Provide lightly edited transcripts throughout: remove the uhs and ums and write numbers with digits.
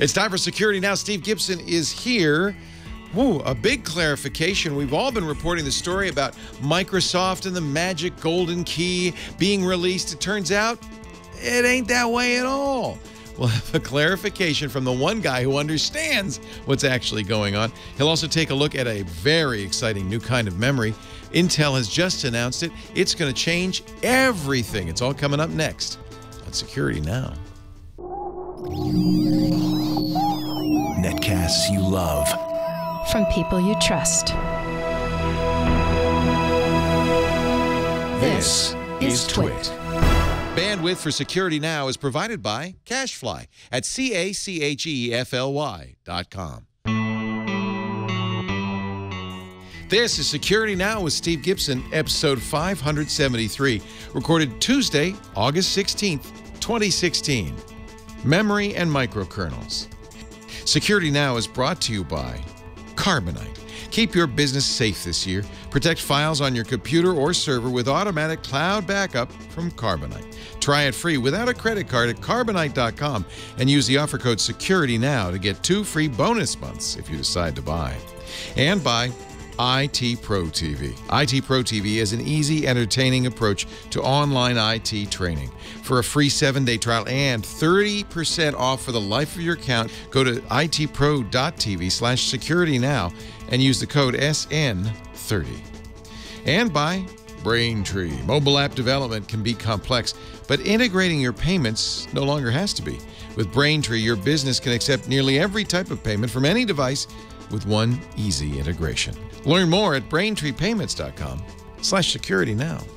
It's time for Security Now. Steve Gibson is here. Woo, a big clarification. We've all been reporting the story about Microsoft and the magic golden key being released. It turns out it ain't that way at all. We'll have a clarification from the one guy who understands what's actually going on. He'll also take a look at a very exciting new kind of memory. Intel has just announced it. It's going to change everything. It's all coming up next on Security Now. Netcasts you love. From people you trust. This is Twit. Bandwidth for Security Now is provided by CacheFly at CACHEFLY.com. This is Security Now with Steve Gibson, episode 573, recorded Tuesday, August 16th, 2016. Memory and microkernels. Security Now is brought to you by Carbonite. Keep your business safe this year. Protect files on your computer or server with automatic cloud backup from Carbonite. Try it free without a credit card at Carbonite.com and use the offer code SECURITYNOW to get 2 free bonus months if you decide to buy. And by IT Pro TV. IT Pro TV is an easy, entertaining approach to online IT training. For a free 7-day trial and 30% off for the life of your account, go to itpro.tv/securitynow and use the code SN30. And by Braintree. Mobile app development can be complex, but integrating your payments no longer has to be. With Braintree, your business can accept nearly every type of payment from any device with one easy integration. Learn more at braintreepayments.com/securitynow.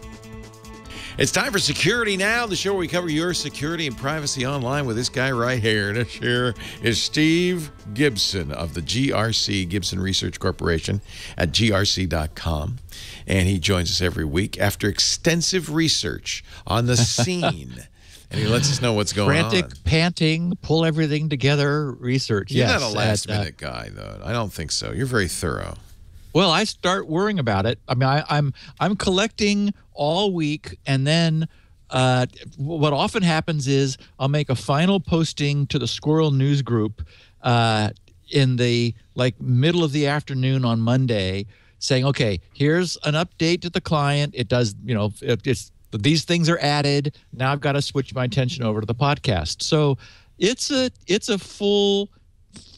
It's time for Security Now, the show where we cover your security and privacy online with this guy right here. This here is Steve Gibson of the GRC, Gibson Research Corporation, at grc.com. And he joins us every week after extensive research on the scene. And he lets us know what's going on. Frantic, panting, pull everything together research. You're yes, not a last-minute guy, though. I don't think so. You're very thorough. Well, I start worrying about it. I mean, I'm collecting all week, and then what often happens is I'll make a final posting to the Squirrel News Group in the middle of the afternoon on Monday, saying, "Okay, here's an update to the client. It does, these things are added. Now I've got to switch my attention over to the podcast." So it's a full,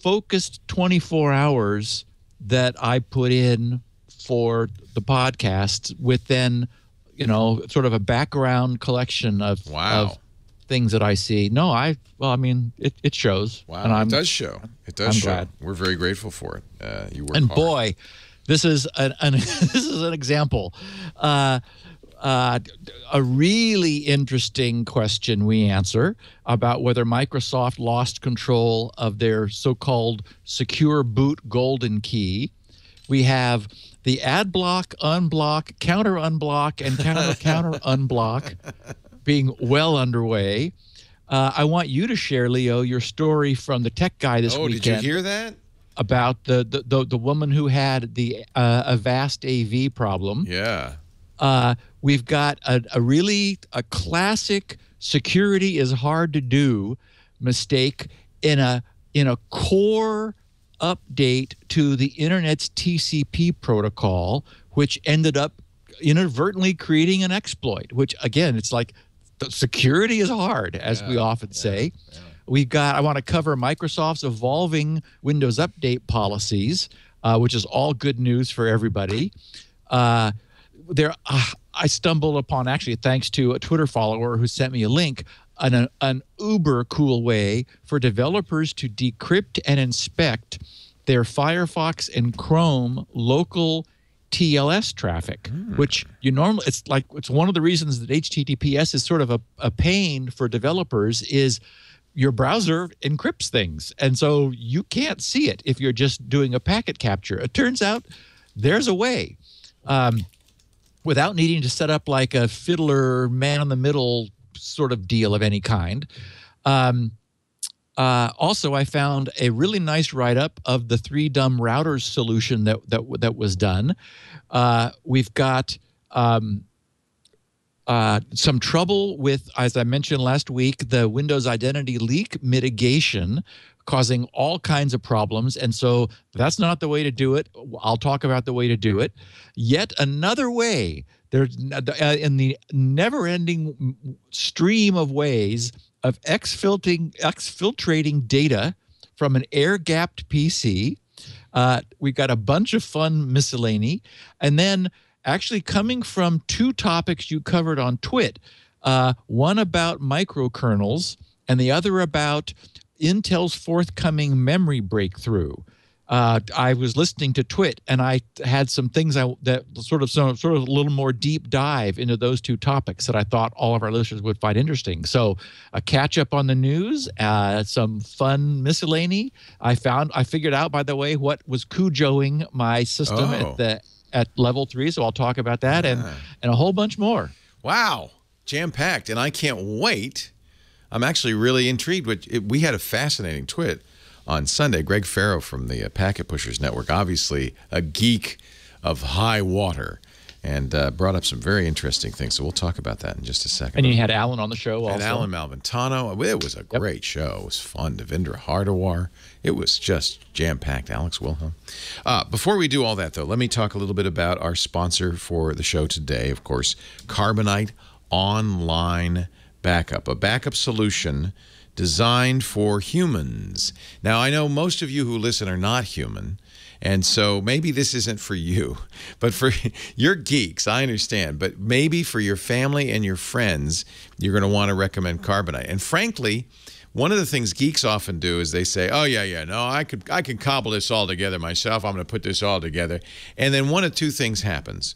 focused 24 hours that I put in for the podcast with then, sort of a background collection of things that I see. No, it shows. Wow, and it does show. It does show. Glad. We're very grateful for it. You work and hard. Boy, this is this is an example. A really interesting question we answer about whether Microsoft lost control of their so-called secure boot golden key. We have the AdBlock, unblock, counter-unblock, and counter-counter-unblock being well underway. I want you to share, Leo, your story from the Tech Guy this weekend. Did you hear that? About the woman who had the Avast AV problem. Yeah. We've got a classic security is hard to do mistake in a core update to the internet's TCP protocol, which ended up inadvertently creating an exploit, which again, it's like the security is hard, as we often say. Yeah. I want to cover Microsoft's evolving Windows Update policies, which is all good news for everybody. I stumbled upon, actually, thanks to a Twitter follower who sent me a link, an uber cool way for developers to decrypt and inspect their Firefox and Chrome local TLS traffic, which it's one of the reasons that HTTPS is sort of a pain for developers is your browser encrypts things. And so you can't see it if you're just doing a packet capture. It turns out there's a way. Without needing to set up like a fiddler man-in-the-middle sort of deal of any kind. Also, I found a really nice write-up of the 3 dumb routers solution that was done. We've got some trouble with, as I mentioned last week, the Windows Identity Leak mitigation causing all kinds of problems. And so that's not the way to do it. I'll talk about the way to do it. Yet another way, there's in the never-ending stream of ways of exfiltrating data from an air-gapped PC. We've got a bunch of fun miscellany. And then actually coming from two topics you covered on Twit, one about microkernels and the other about Intel's forthcoming memory breakthrough. I was listening to Twit, and I had some things that sort of a little more deep dive into those two topics that I thought all of our listeners would find interesting. So a catch up on the news, some fun miscellany. I figured out, by the way, what was cujoing my system at level 3. So I'll talk about that and a whole bunch more. Wow, jam-packed, and I can't wait. I'm actually really intrigued. We had a fascinating Twit on Sunday. Greg Farrow from the Packet Pushers Network, obviously a geek of high water, and brought up some very interesting things. So we'll talk about that in just a second. And you had Alan on the show also. And Alan Malventano. It was a great show. It was fun. Devendra Hardawar. It was just jam-packed. Alex Wilhelm. Before we do all that, though, let me talk a little bit about our sponsor for the show today. Of course, Carbonite Online Backup, a backup solution designed for humans. Now, I know most of you who listen are not human, and so maybe this isn't for you. But for your geeks, I understand. But maybe for your family and your friends, you're going to want to recommend Carbonite. And frankly, one of the things geeks often do is they say, oh, yeah, no, I can cobble this all together myself. I'm going to put this all together. And then one of two things happens.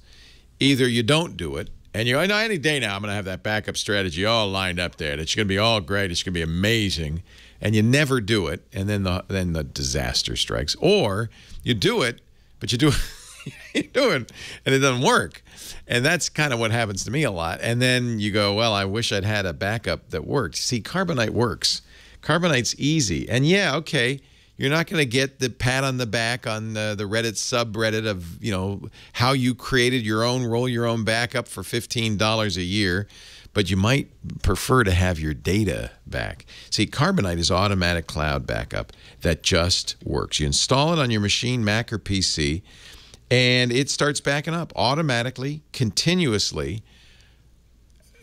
Either you don't do it, and I know any day now I'm going to have that backup strategy all lined up there. It's going to be all great. It's going to be amazing. And you never do it, and then the disaster strikes. Or you do it, but you do it, and it doesn't work. And that's kind of what happens to me a lot. And then you go, well, I wish I'd had a backup that worked. See, Carbonite works. Carbonite's easy. And yeah, okay, you're not going to get the pat on the back on the Reddit subreddit of, how you created your own, roll your own backup for $15 a year, but you might prefer to have your data back. See, Carbonite is automatic cloud backup that just works. You install it on your machine, Mac or PC, and it starts backing up automatically, continuously,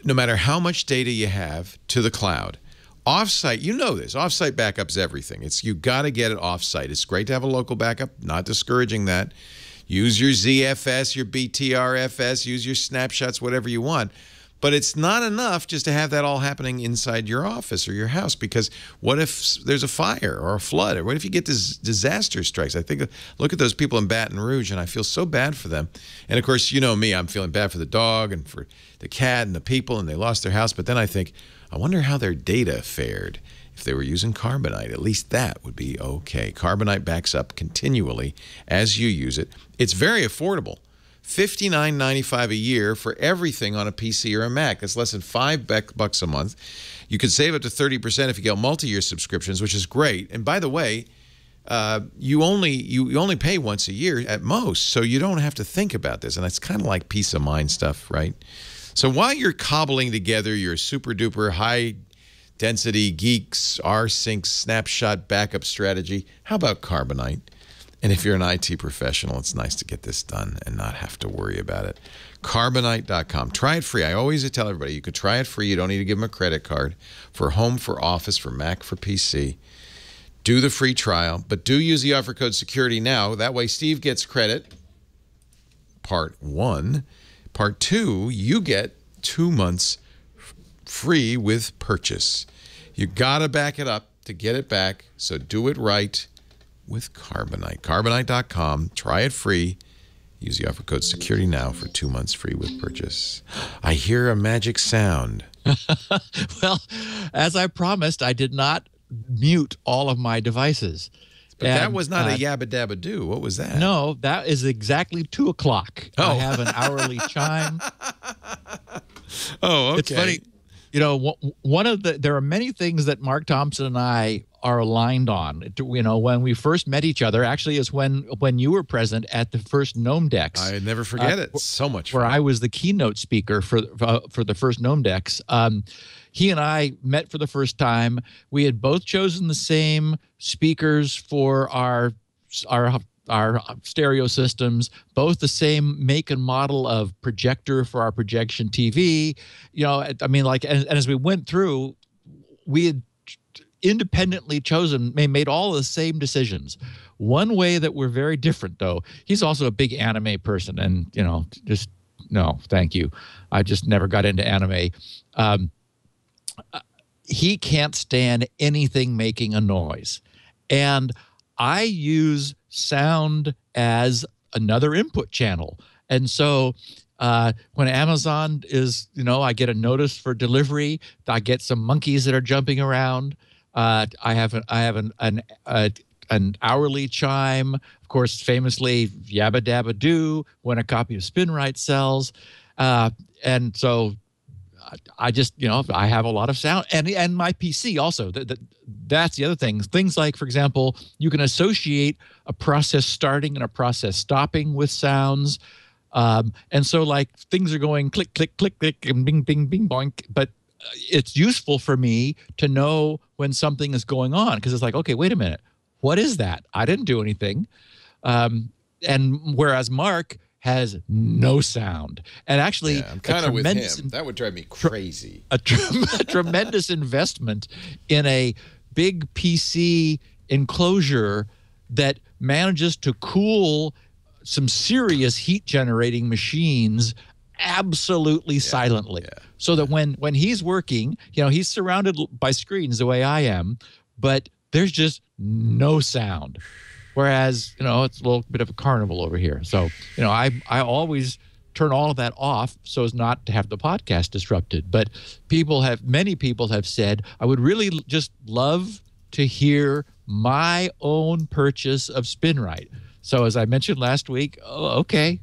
no matter how much data you have, to the cloud. Offsite, you know this. Offsite backup's everything. You got to get it offsite. It's great to have a local backup. Not discouraging that. Use your ZFS, your BTRFS, use your snapshots, whatever you want. But it's not enough just to have that all happening inside your office or your house, because what if there's a fire or a flood? Or what if you get disaster strikes? I think, look at those people in Baton Rouge, and I feel so bad for them. And of course, you know me, I'm feeling bad for the dog and for the cat and the people, and they lost their house. But then I think, I wonder how their data fared if they were using Carbonite. At least that would be okay. Carbonite backs up continually as you use it. It's very affordable. $59.95 a year for everything on a PC or a Mac. That's less than $5 a month. You could save up to 30% if you get multi-year subscriptions, which is great. And by the way, you only pay once a year at most, so you don't have to think about this. And that's kind of like peace of mind stuff, right? So while you're cobbling together your super-duper high-density geeks rsync snapshot backup strategy, how about Carbonite? And if you're an IT professional, it's nice to get this done and not have to worry about it. Carbonite.com. Try it free. I always tell everybody you could try it free. You don't need to give them a credit card for home, for office, for Mac, for PC. Do the free trial, but do use the offer code SECURITY now. That way Steve gets credit. Part 1. Part 2, you get 2 months free with purchase. You got to back it up to get it back, so do it right with Carbonite. Carbonite.com. Try it free. Use the offer code SECURITY now for 2 months free with purchase. I hear a magic sound. Well, as I promised, I did not mute all of my devices. But that was not a yabba dabba do. What was that? No, that is exactly 2 o'clock. Oh. I have an hourly chime. Oh, okay. It's funny. There are many things that Mark Thompson and I are aligned on. When we first met each other, actually is when you were present at the first Gnome Decks. I never forget it. So much fun. Where I was the keynote speaker for the first Gnome Decks. he and I met for the first time. We had both chosen the same speakers for our stereo systems, both the same make and model of projector for our projection TV. You know, I mean, like, and as we went through, we had independently chosen, made all the same decisions. One way that we're very different, though, he's also a big anime person, and, you know, just no, thank you. I just never got into anime. He can't stand anything making a noise. And I use sound as another input channel. And so when Amazon is, you know, I get a notice for delivery, I get some monkeys that are jumping around. I have an hourly chime, of course, famously yabba dabba doo when a copy of Spinrite sells. And so I just, you know, I have a lot of sound, and my PC also. That's the other thing. Things like, for example, you can associate a process starting and a process stopping with sounds. And so, like, things are going click, click, click, click, and bing, bing, bing, boink. But it's useful for me to know when something is going on, because it's like, okay, wait a minute. What is that? I didn't do anything. And whereas Mark has no sound, and actually, I'm kind of with him. That would drive me crazy. A tremendous investment in a big PC enclosure that manages to cool some serious heat generating machines absolutely silently. Yeah. So that when he's working, you know, he's surrounded by screens the way I am, but there's just no sound. Whereas, you know, it's a little bit of a carnival over here. So, you know, I always turn all of that off so as not to have the podcast disrupted. But many people have said, I would really just love to hear my own purchase of Spinrite. So as I mentioned last week, okay,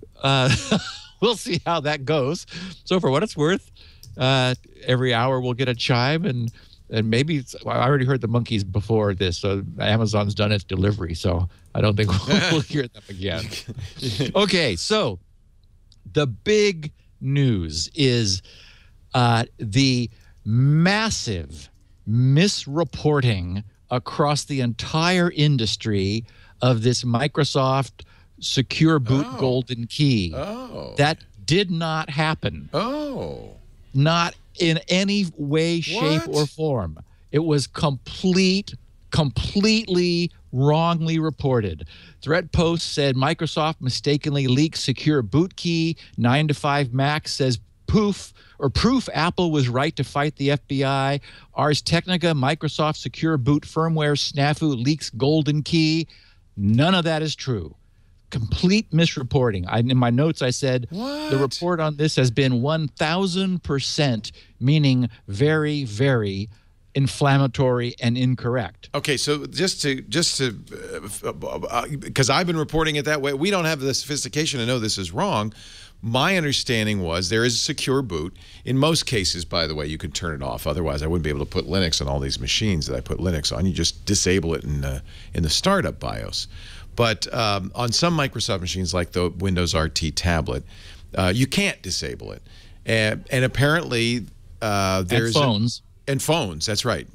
we'll see how that goes. So for what it's worth, every hour we'll get a chime, and maybe I already heard the monkeys before this, so Amazon's done its delivery, so I don't think we'll hear them again. Okay, so the big news is the massive misreporting across the entire industry of this Microsoft Secure Boot Golden Key. That did not happen. Not in any way, shape, or form. It was completely wrongly reported. Threat Post said Microsoft mistakenly leaked secure boot key. 9to5 Mac says proof Apple was right to fight the FBI. Ars Technica, Microsoft secure boot firmware snafu leaks golden key. None of that is true. Complete misreporting. In my notes, I said the report on this has been 1,000%, meaning very, very inflammatory and incorrect. Okay, so just to because I've been reporting it that way, we don't have the sophistication to know this is wrong. My understanding was there is a secure boot. In most cases, by the way, you can turn it off. Otherwise, I wouldn't be able to put Linux on all these machines that I put Linux on. You just disable it in the startup BIOS. But on some Microsoft machines, like the Windows RT tablet, you can't disable it. And apparently, there's phones. And phones, that's right.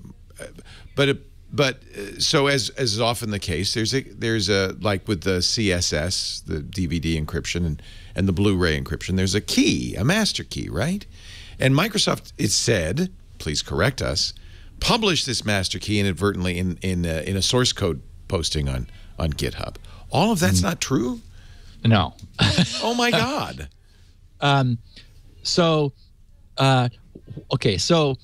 But so as is often the case, there's a like with the CSS, the DVD encryption and the Blu-ray encryption, there's a key, a master key, right? And Microsoft, it said, please correct us, published this master key inadvertently in a source code posting on GitHub. All of that's not true? No. Oh my God. Okay, so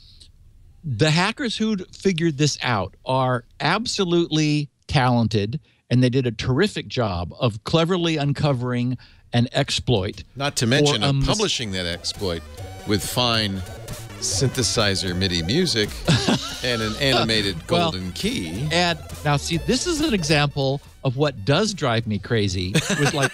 the hackers who figured this out are absolutely talented, and they did a terrific job of cleverly uncovering an exploit. Not to mention publishing that exploit with fine synthesizer MIDI music and an animated golden key. And now, see, this is an example of what does drive me crazy. With like,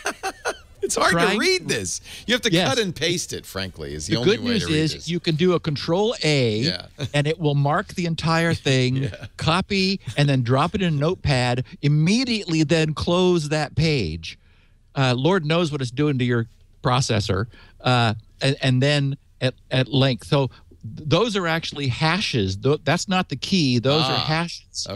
it's hard to read this. You have to cut and paste it, frankly, is the only way to read this. The good news is you can do a Control-A, and it will mark the entire thing, copy, and then drop it in a notepad, immediately then close that page. Lord knows what it's doing to your processor, and then at length. So those are actually hashes. That's not the key. Those are hashes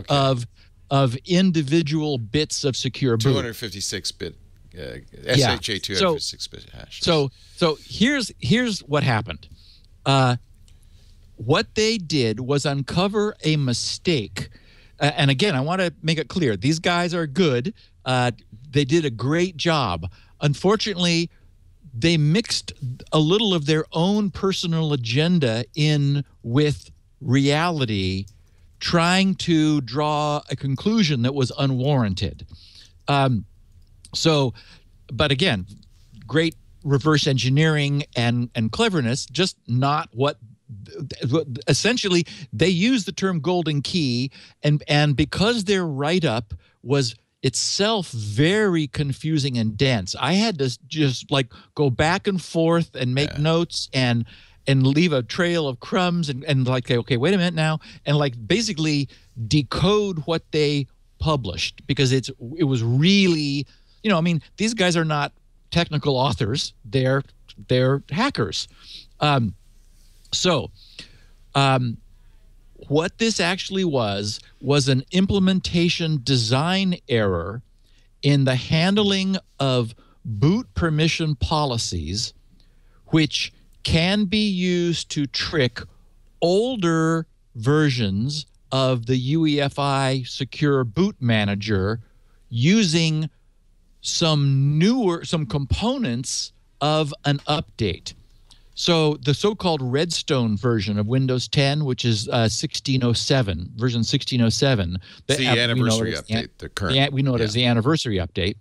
of individual bits of secure boot. 256-bit SHA 256-bit hash. So here's what happened. What they did was uncover a mistake. And again, I want to make it clear. These guys are good. They did a great job. Unfortunately, they mixed a little of their own personal agenda in with reality, trying to draw a conclusion that was unwarranted. But again, great reverse engineering and cleverness, just not what essentially they use the term golden key, and because their write-up was itself very confusing and dense, I had to just like go back and forth and make notes and leave a trail of crumbs and like, okay, wait a minute now, and like basically decode what they published, because it was really, I mean, these guys are not technical authors, they're hackers. What this actually was an implementation design error in the handling of boot permission policies, which can be used to trick older versions of the UEFI Secure Boot Manager using some components of an update. So the so-called Redstone version of Windows 10, which is 1607, version 1607. The anniversary update, the current. We know it as the anniversary update.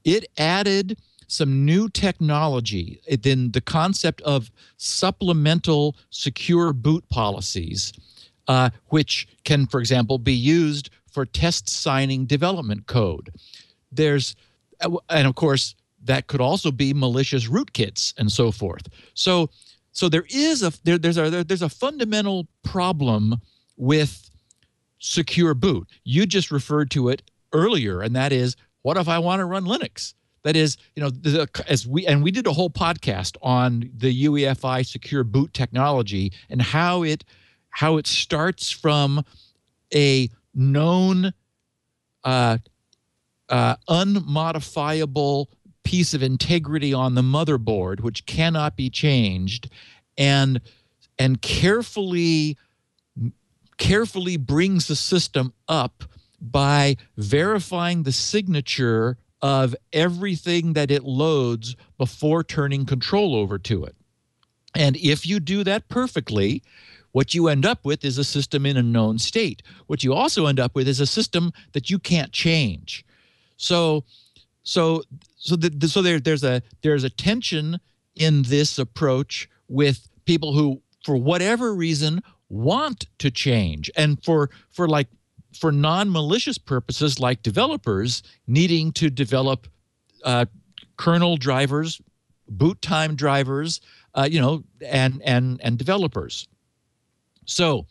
It added some new technology in the concept of supplemental secure boot policies, which can, for example, be used for test signing development code. And of course, that could also be malicious rootkits and so forth. So there's a fundamental problem with secure boot. You just referred to it earlier, and that is, what if I want to run Linux? That is, we did a whole podcast on the UEFI secure boot technology and how it starts from a known unmodifiable piece of integrity on the motherboard, which cannot be changed, and carefully brings the system up by verifying the signature of everything that it loads before turning control over to it. And if you do that perfectly, what you end up with is a system in a known state. What you also end up with is a system that you can't change. So there's a tension in this approach with people who, for whatever reason, want to change, and for non-malicious purposes, like developers needing to develop kernel drivers, boot time drivers, and developers. So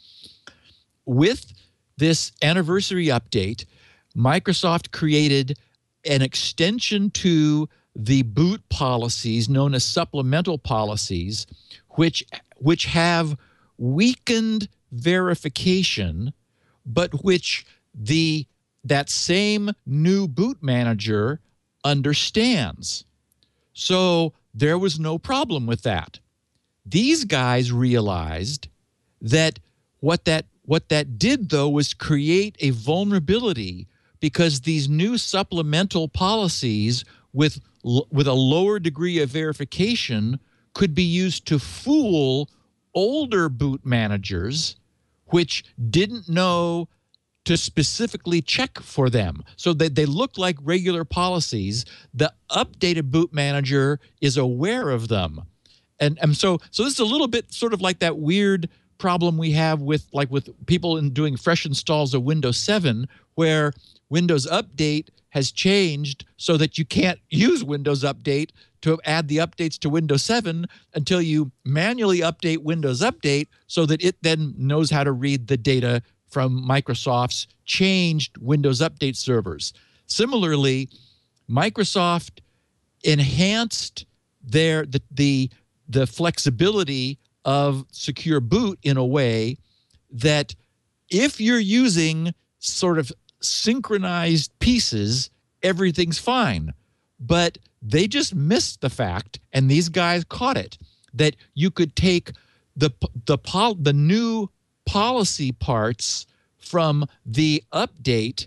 with this anniversary update, Microsoft created an extension to the boot policies known as supplemental policies, which have weakened verification, but which that same new boot manager understands. So there was no problem with that. These guys realized that what that did, though, was create a vulnerability, because these new supplemental policies with a lower degree of verification could be used to fool older boot managers, which didn't know to specifically check for them. So that they look like regular policies. The updated boot manager is aware of them. And so this is a little bit sort of like that weird problem we have with people doing fresh installs of Windows 7, where Windows Update has changed so that you can't use Windows Update to add the updates to Windows 7 until you manually update Windows Update so that it then knows how to read the data from Microsoft's changed Windows Update servers. Similarly, Microsoft enhanced the flexibility of secure boot in a way that if you're using sort of synchronized pieces, everything's fine. But they just missed the fact, and these guys caught it, that you could take the new policy parts from the update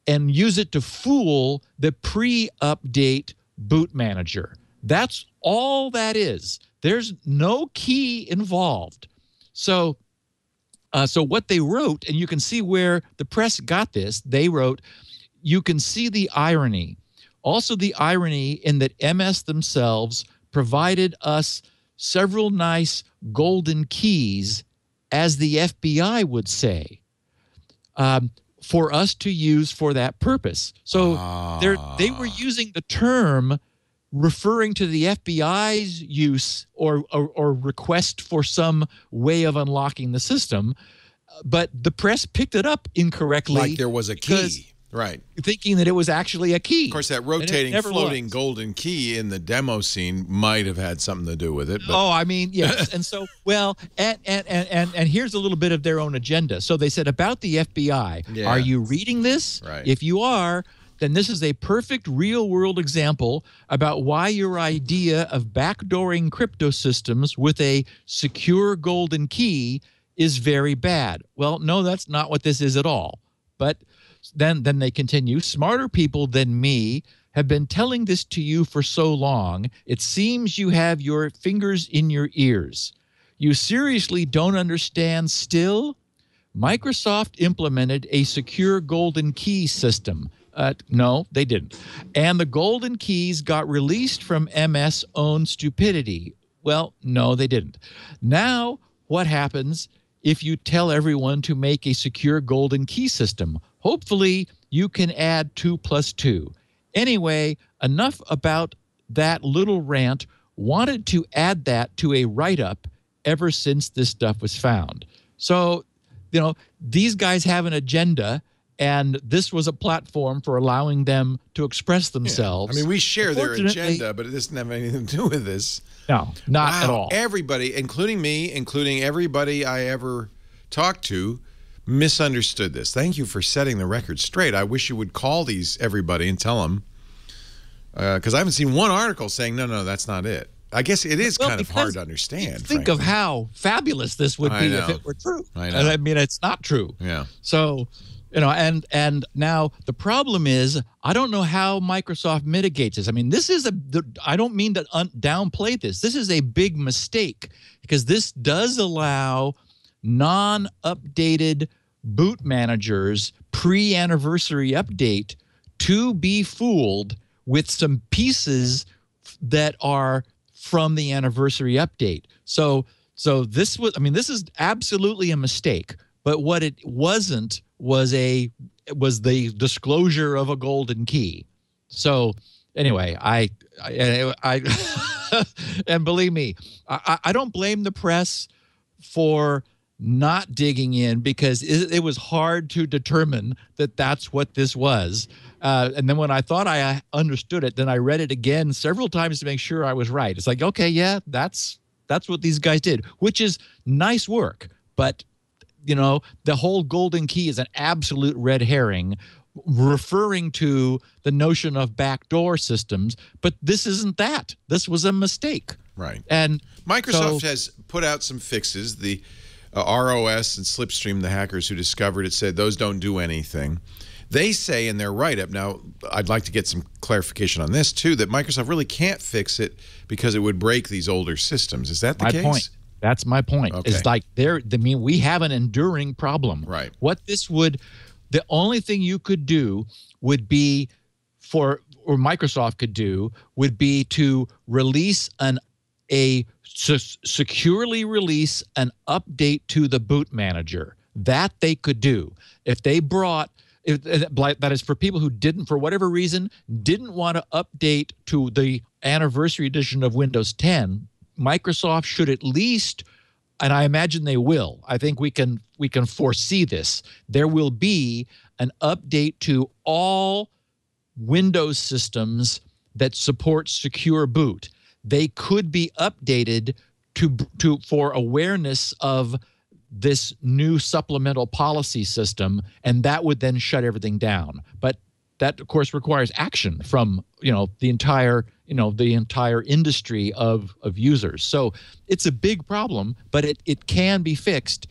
and use it to fool the pre-update boot manager. That's all that is. There's no key involved. So what they wrote, and you can see where the press got this, they wrote, you can see the irony. Also the irony in that MS themselves provided us several nice golden keys, as the FBI would say, for us to use for that purpose. So they were using the term referring to the FBI's use or request for some way of unlocking the system, but the press picked it up incorrectly. Like there was a key, right? Thinking that it was actually a key. Of course, that rotating, floating golden key in the demo scene might have had something to do with it. But. Oh, I mean, yes. And so, well, and here's a little bit of their own agenda. So they said about the FBI, are you reading this? Right. If you are, then this is a perfect real-world example about why your idea of backdooring crypto systems with a secure golden key is very bad. Well, no, that's not what this is at all. But then they continue, smarter people than me have been telling this to you for so long, it seems you have your fingers in your ears. You seriously don't understand still? Microsoft implemented a secure golden key system. No, they didn't. And the golden keys got released from MS' own stupidity. Well, no, they didn't. Now, what happens if you tell everyone to make a secure golden key system? Hopefully, you can add 2 + 2. Anyway, enough about that little rant. Wanted to add that to a write-up ever since this stuff was found. So, you know, these guys have an agenda, and this was a platform for allowing them to express themselves. Yeah. I mean, we share their agenda, but it doesn't have anything to do with this. No, not at all. Everybody, including me, including everybody I ever talked to, misunderstood this. Thank you for setting the record straight. I wish you would call everybody and tell them, because I haven't seen one article saying, no, that's not it. I guess it is kind of hard to understand. Think of how fabulous this would be if it were true. I know. And I mean, it's not true. Yeah. So, you know, and now the problem is, I don't know how Microsoft mitigates this. I mean, this is I don't mean to downplay this. This is a big mistake, because this does allow non-updated boot managers pre-anniversary update to be fooled with some pieces that are from the anniversary update. So this was, I mean, this is absolutely a mistake. But what it wasn't was the disclosure of a golden key. So anyway, I and believe me, I don't blame the press for not digging in, because it was hard to determine that that's what this was. And then when I thought I understood it, then I read it again several times to make sure I was right. It's like, okay, yeah, that's what these guys did, which is nice work. But, you know, the whole golden key is an absolute red herring, referring to the notion of backdoor systems. But this isn't that. This was a mistake. Right. And Microsoft has put out some fixes. The ROS and Slipstream, the hackers who discovered it, said those don't do anything. They say in their write-up, now I'd like to get some clarification on this too, that Microsoft really can't fix it because it would break these older systems. Is that the case? My point. That's my point. Okay. It's like we have an enduring problem. Right. What this would, the only thing you could do would be or Microsoft could do would be to release securely release an update to the boot manager. That they could do. If they brought, that is for people who didn't, for whatever reason, didn't want to update to the anniversary edition of Windows 10, Microsoft should at least, and I imagine they will, I think we can foresee this, there will be an update to all Windows systems that support secure boot. They could be updated for awareness of this new supplemental policy system, and that would then shut everything down. But that, of course, requires action from the entire industry of users. So it's a big problem, but it can be fixed.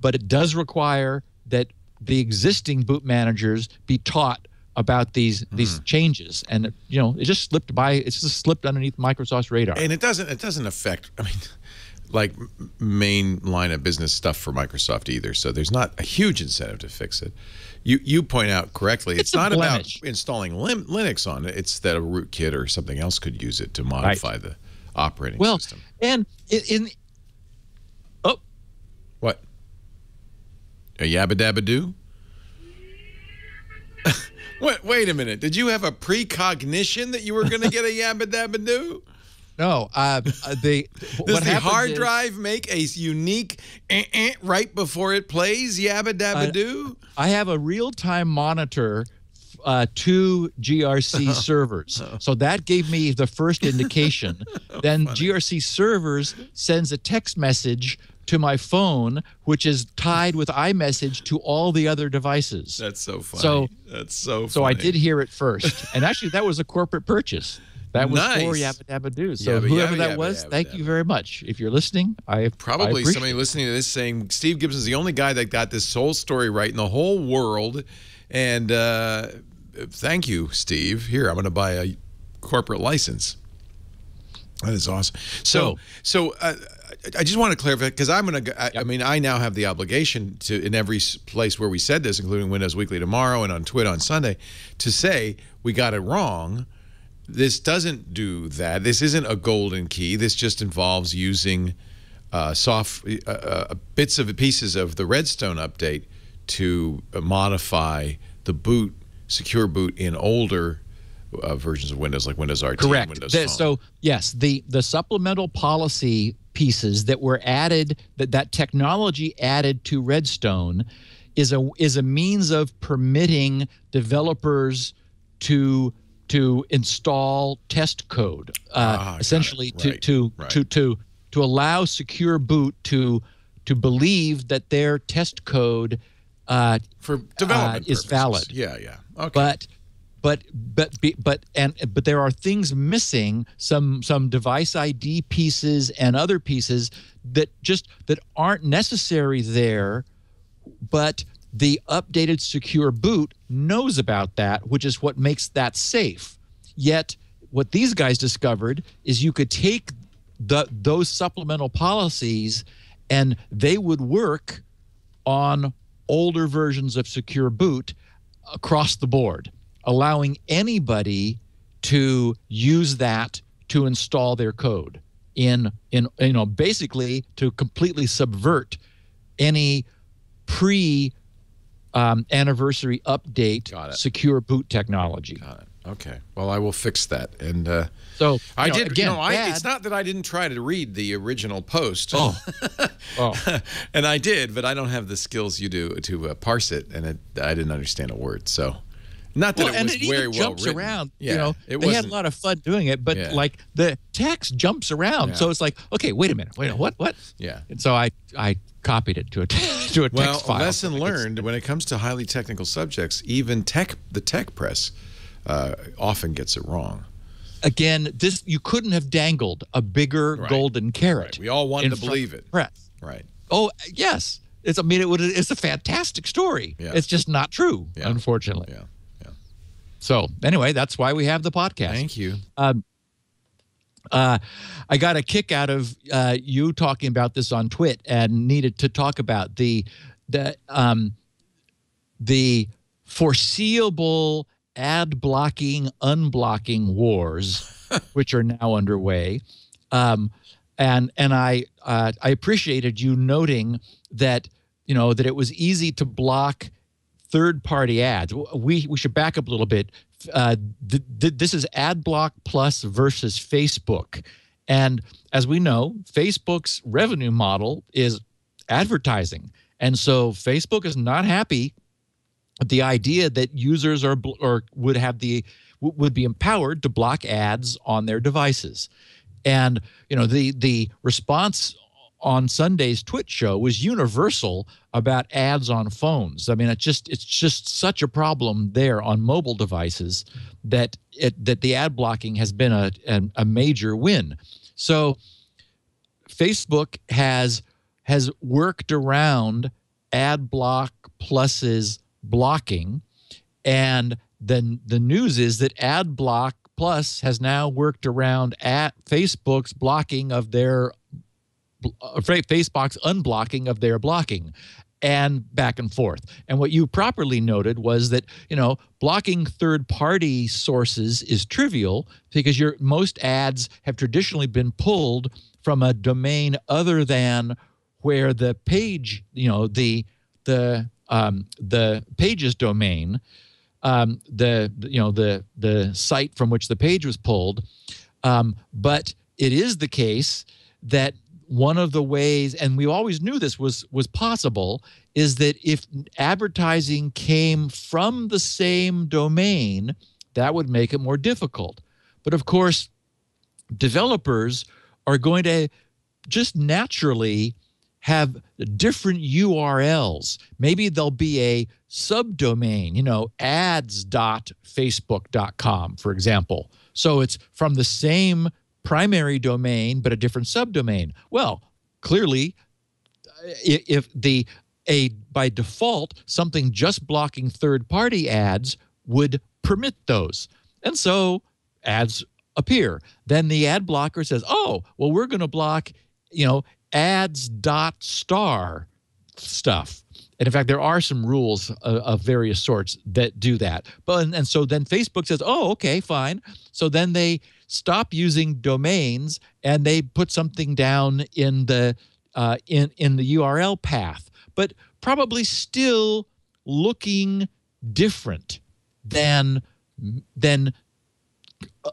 But it does require that the existing boot managers be taught about these changes, and it just slipped by. It's just slipped underneath Microsoft's radar. And it doesn't affect, I mean, like main line of business stuff for Microsoft either. So there's not a huge incentive to fix it. You point out correctly, it's not about installing Linux on it. It's that a rootkit or something else could use it to modify the operating system. And what? A yabba dabba do? Wait a minute. Did you have a precognition that you were going to get a yabba dabba do? No. Does the hard drive make a unique right before it plays yabba dabba do? I have a real-time monitor to GRC servers. So that gave me the first indication. Then GRC servers sends a text message to my phone, which is tied with iMessage to all the other devices. That's so funny. So I did hear it first. And actually, that was a corporate purchase. That was for Yabba Dabba Doo. So whoever that was, thank you very much. If you're listening, I probably somebody listening to this saying Steve Gibson's the only guy that got this whole story right in the whole world. And thank you, Steve. Here, I'm going to buy a corporate license. That is awesome. So I just want to clarify, because I'm going to, I mean, I now have the obligation to, in every place where we said this, including Windows Weekly tomorrow and on Twitter on Sunday, to say we got it wrong. This doesn't do that. This isn't a golden key. This just involves using bits of pieces of the Redstone update to modify the boot, secure boot in older versions of Windows, like Windows RT. Correct. And Windows Phone. So yes, the supplemental policy pieces that were added, that technology added to Redstone, is a means of permitting developers to install test code, essentially to allow secure boot to believe that their test code for development is purposes. Valid. Yeah. Okay. But there are things missing, some device ID pieces and other pieces that aren't necessary there, but the updated secure boot knows about that, which is what makes that safe. Yet what these guys discovered is you could take those supplemental policies and they would work on older versions of secure boot across the board, allowing anybody to use that to install their code basically to completely subvert any anniversary update secure boot technology. Got it. Okay. Well, I will fix that. And so I did. Again, it's not that I didn't try to read the original post. And I did, but I don't have the skills you do to parse it, and I didn't understand a word. So, not that it was very well written. Around. Yeah, they had a lot of fun doing it, but like the text jumps around. Yeah. So it's like, okay, wait a minute, what? Yeah. And so I copied it to a text file. Well, lesson learned: when it comes to highly technical subjects, even the tech press often gets it wrong. Again, you couldn't have dangled a bigger golden carrot. Right. We all wanted to believe it. Press. Right. Oh yes, it's a fantastic story. Yeah. It's just not true, unfortunately. Yeah. So anyway, that's why we have the podcast. Thank you. I got a kick out of you talking about this on Twit and needed to talk about the foreseeable ad blocking, unblocking wars, which are now underway. And I appreciated you noting that that it was easy to block third-party ads. We should back up a little bit. This is AdBlock Plus versus Facebook. And as we know, Facebook's revenue model is advertising. And so Facebook is not happy with the idea that users would be empowered to block ads on their devices. And the response on Sunday's Twitch show was universal about ads on phones. I mean, it's just such a problem there on mobile devices that the ad blocking has been a major win. So Facebook has worked around AdBlock Plus's blocking, and then the news is that AdBlock Plus has now worked around at Facebook's blocking of their Facebook's unblocking of their blocking, and back and forth. And what you properly noted was that blocking third-party sources is trivial because most ads have traditionally been pulled from a domain other than where the page, the page's domain, the site from which the page was pulled. But it is the case that one of the ways, and we always knew this was possible, is that if advertising came from the same domain, that would make it more difficult. But of course, developers are going to just naturally have different URLs. Maybe there'll be a subdomain, ads.facebook.com, for example. So it's from the same primary domain, but a different subdomain. Well, clearly, if by default, something just blocking third-party ads would permit those. And so ads appear. Then the ad blocker says, oh, well, we're going to block, ads.star stuff. And in fact, there are some rules of various sorts that do that. And so then Facebook says, oh, okay, fine. So then they stop using domains and they put something down in the URL path, but probably still looking different than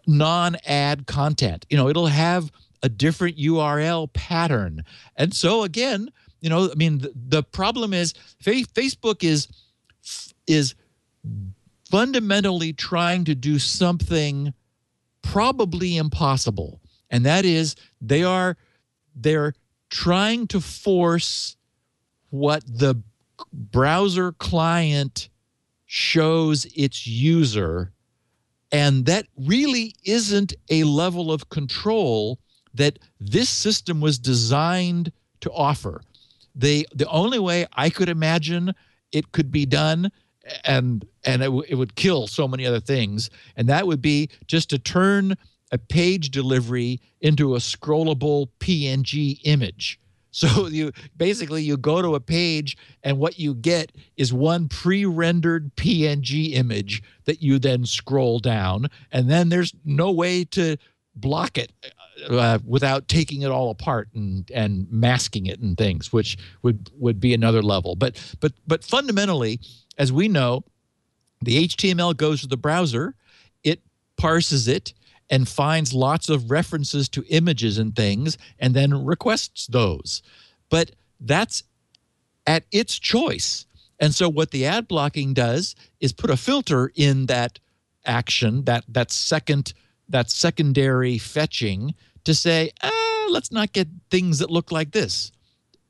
non-ad content. It'll have a different URL pattern. And so again, the problem is Facebook is fundamentally trying to do something probably impossible, and that is they're trying to force what the browser client shows its user, and that really isn't a level of control that this system was designed to offer. The only way I could imagine it could be done, and it would kill so many other things, and that would be just to turn a page delivery into a scrollable PNG image. So you go to a page and what you get is one pre-rendered PNG image that you then scroll down, and then there's no way to block it without taking it all apart and masking it and things, which would be another level. But fundamentally, as we know, the HTML goes to the browser, it parses it and finds lots of references to images and things, and then requests those. But that's at its choice. And so what the ad blocking does is put a filter in that action, that secondary fetching, to say, let's not get things that look like this.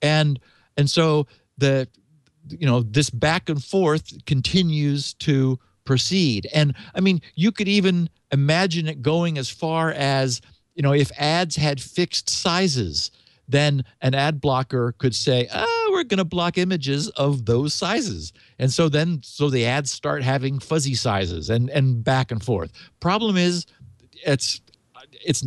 And so this back and forth continues to proceed. And I mean, you could even imagine it going as far as, if ads had fixed sizes, then an ad blocker could say, we're going to block images of those sizes. And so the ads start having fuzzy sizes and back and forth. Problem is,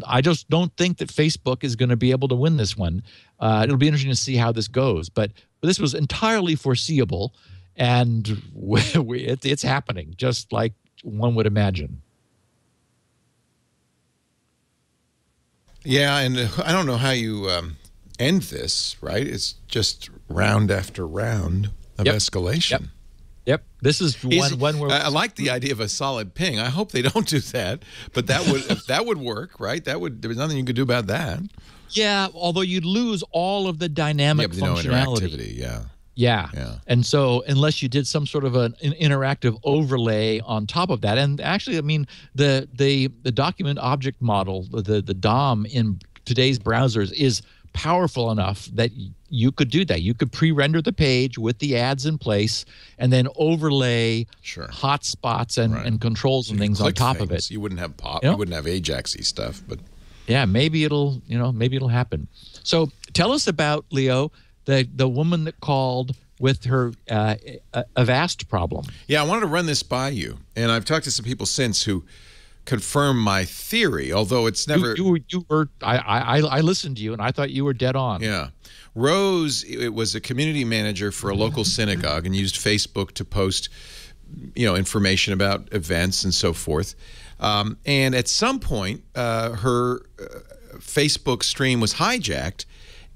I just don't think that Facebook is going to be able to win this one. It'll be interesting to see how this goes. But this was entirely foreseeable, and it's happening just like one would imagine. Yeah, and I don't know how you end this, right? It's just round after round of escalation. Yep. This is one where I like the idea of a solid ping. I hope they don't do that, but that would work, right? There's nothing you could do about that. Yeah, although you'd lose all of the dynamic functionality. Interactivity, Yeah. And so unless you did some sort of an interactive overlay on top of that, and actually, I mean, the document object model, the DOM today's browsers is powerful enough that you could do that. You could pre-render the page with the ads in place and then overlay hotspots and controls and things on top of it. You wouldn't have you wouldn't have Ajax-y stuff, but yeah, maybe it'll happen. So tell us about, Leo, the woman that called with her Avast problem. Yeah, I wanted to run this by you, and I've talked to some people since who confirm my theory, although it's never. You were. I listened to you, and I thought you were dead on. Yeah, Rose, it was a community manager for a local synagogue, and used Facebook to post, information about events and so forth. And at some point, her Facebook stream was hijacked,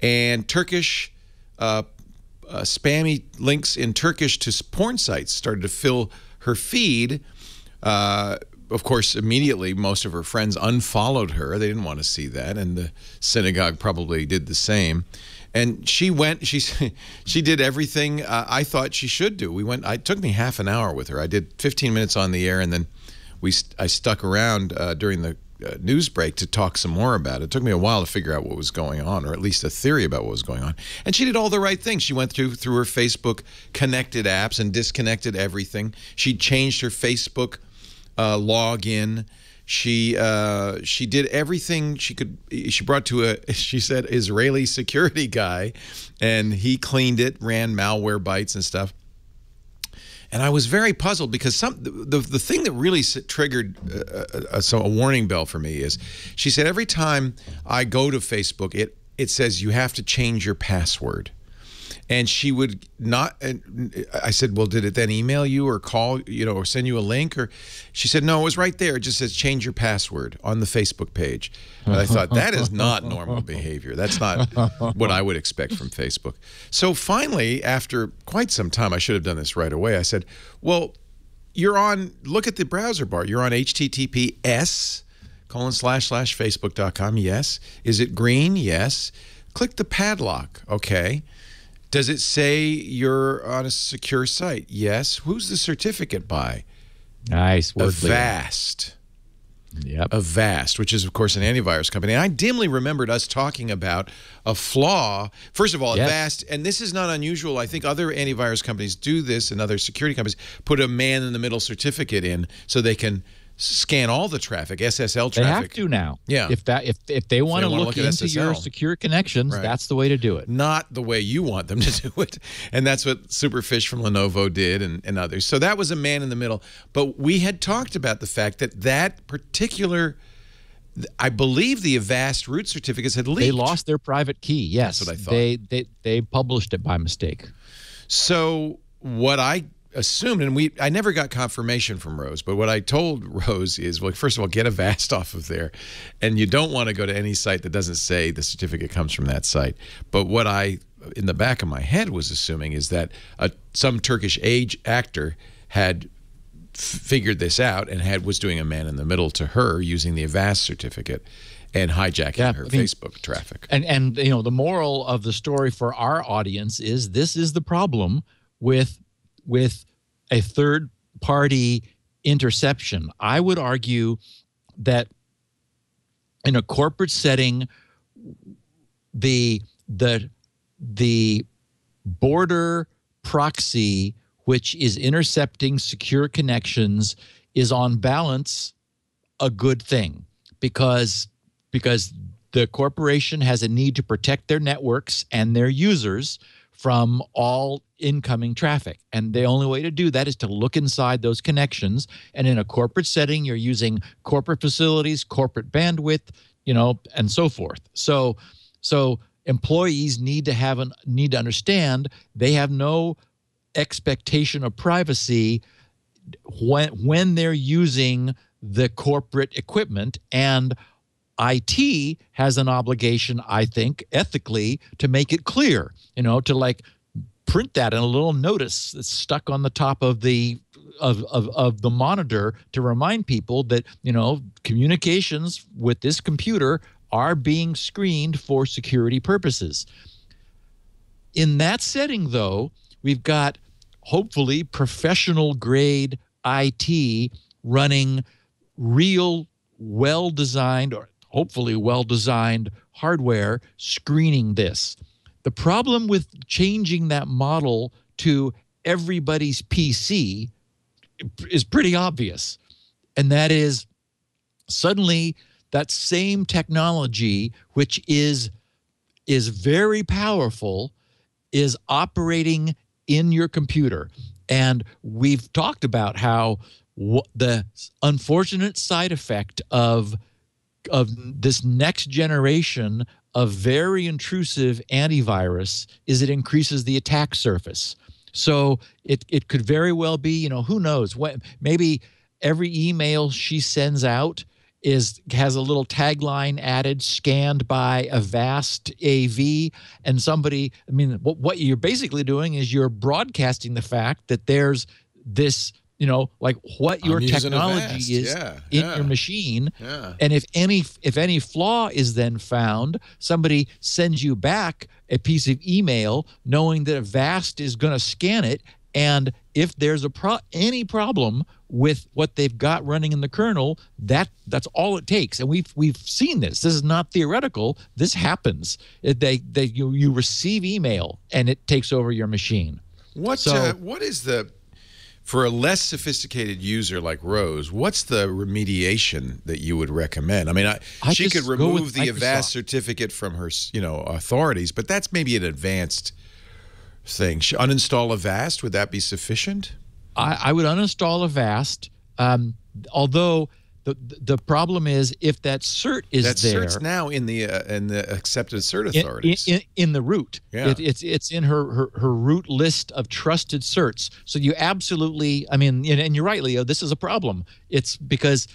and Turkish spammy links in Turkish to porn sites started to fill her feed. Of course, immediately, most of her friends unfollowed her. They didn't want to see that, and the synagogue probably did the same. And she did everything I thought she should do. It took me half an hour with her. I did 15 minutes on the air, and then I stuck around during the news break to talk some more about it. It took me a while to figure out what was going on, or at least a theory about what was going on. And she did all the right things. She went through her Facebook connected apps and disconnected everything. She changed her Facebook login. She did everything she could. She brought to she said, Israeli security guy, and he cleaned it, ran malware bites and stuff. And I was very puzzled because the thing that really triggered a warning bell for me is she said every time I go to Facebook, it says you have to change your password. And she would not, and I said, well, did it then email you or call, or send you a link? Or she said, no, it was right there. It just says change your password on the Facebook page. And I thought, that is not normal behavior. That's not what I would expect from Facebook. So finally, after quite some time, I should have done this right away. I said, well, look at the browser bar. You're on https://facebook.com. Yes. Is it green? Yes. Click the padlock. Okay. Does it say you're on a secure site? Yes. Who's the certificate by? Nice. Avast. Yep. Avast, which is, of course, an antivirus company. And I dimly remembered us talking about a flaw. First of all, yes. Avast, and this is not unusual. I think other antivirus companies do this, and other security companies put a man-in-the-middle certificate in so they can scan all the traffic, SSL traffic. They have to now. Yeah. If they want to look into SSL, your secure connections, right, that's the way to do it. Not the way you want them to do it. And that's what Superfish from Lenovo did and others. So that was a man in the middle. But we had talked about the fact that particular, I believe the Avast root certificates had leaked. They lost their private key. Yes. That's what I thought. They published it by mistake. So what I assumed, and I never got confirmation from Rose, but what I told Rose is, well, first of all, get Avast off of there, and you don't want to go to any site that doesn't say the certificate comes from that site. But what I, in the back of my head, was assuming is that some Turkish actor had figured this out and was doing a man in the middle to her using the Avast certificate and hijacking her Facebook traffic. And the moral of the story for our audience is this is the problem with a third-party interception. I would argue that in a corporate setting, the border proxy, which is intercepting secure connections, is on balance a good thing because the corporation has a need to protect their networks and their users from all incoming traffic. And the only way to do that is to look inside those connections. And in a corporate setting, you're using corporate facilities, corporate bandwidth, and so forth. So employees need to understand they have no expectation of privacy when they're using the corporate equipment, and IT has an obligation, I think, ethically, to make it clear, to print that in a little notice that's stuck on the top of the monitor to remind people that, communications with this computer are being screened for security purposes. In that setting, though, we've got hopefully professional grade IT running real well-designed, or hopefully well-designed hardware screening this. The problem with changing that model to everybody's PC is pretty obvious, and that is suddenly that same technology, which is very powerful, is operating in your computer. And we've talked about how the unfortunate side effect of this next generation of very intrusive antivirus is it increases the attack surface. So it could very well be, who knows, maybe every email she sends out has a little tagline added, scanned by Avast AV, and somebody, what you're basically doing is you're broadcasting the fact that there's this, like what your technology is in your machine. Yeah. And if any flaw is then found, somebody sends you back a piece of email knowing that Avast is going to scan it. And if there's any problem with what they've got running in the kernel, that's all it takes. And we've seen this. This is not theoretical. This happens. You receive email and it takes over your machine. What is for a less sophisticated user like Rose, what's the remediation that you would recommend? She could remove the Avast certificate from her, authorities, but that's maybe an advanced thing. Uninstall Avast, would that be sufficient? I would uninstall Avast, although the problem is if that cert is that cert's now in the accepted cert authorities in the root. Yeah. It's in her root list of trusted certs. So you absolutely, and you're right, Leo. This is a problem. It's because,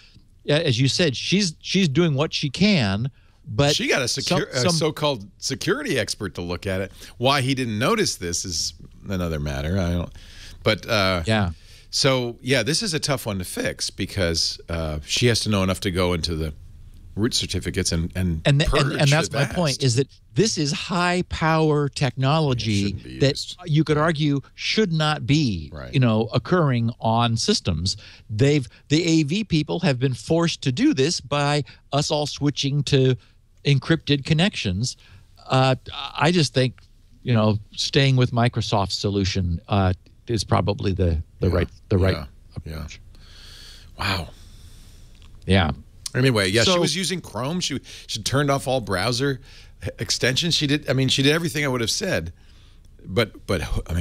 as you said, she's doing what she can. But she got a so-called security expert to look at it. Why he didn't notice this is another matter. Yeah. So this is a tough one to fix because she has to know enough to go into the root certificates and that's my point, is that this is high power technology that you could argue should not be occurring on systems. The AV people have been forced to do this by us all switching to encrypted connections. I just think staying with Microsoft's solution is probably the right approach. Wow. Yeah. Anyway, she was using Chrome. She turned off all browser extensions. She did everything I would have said. But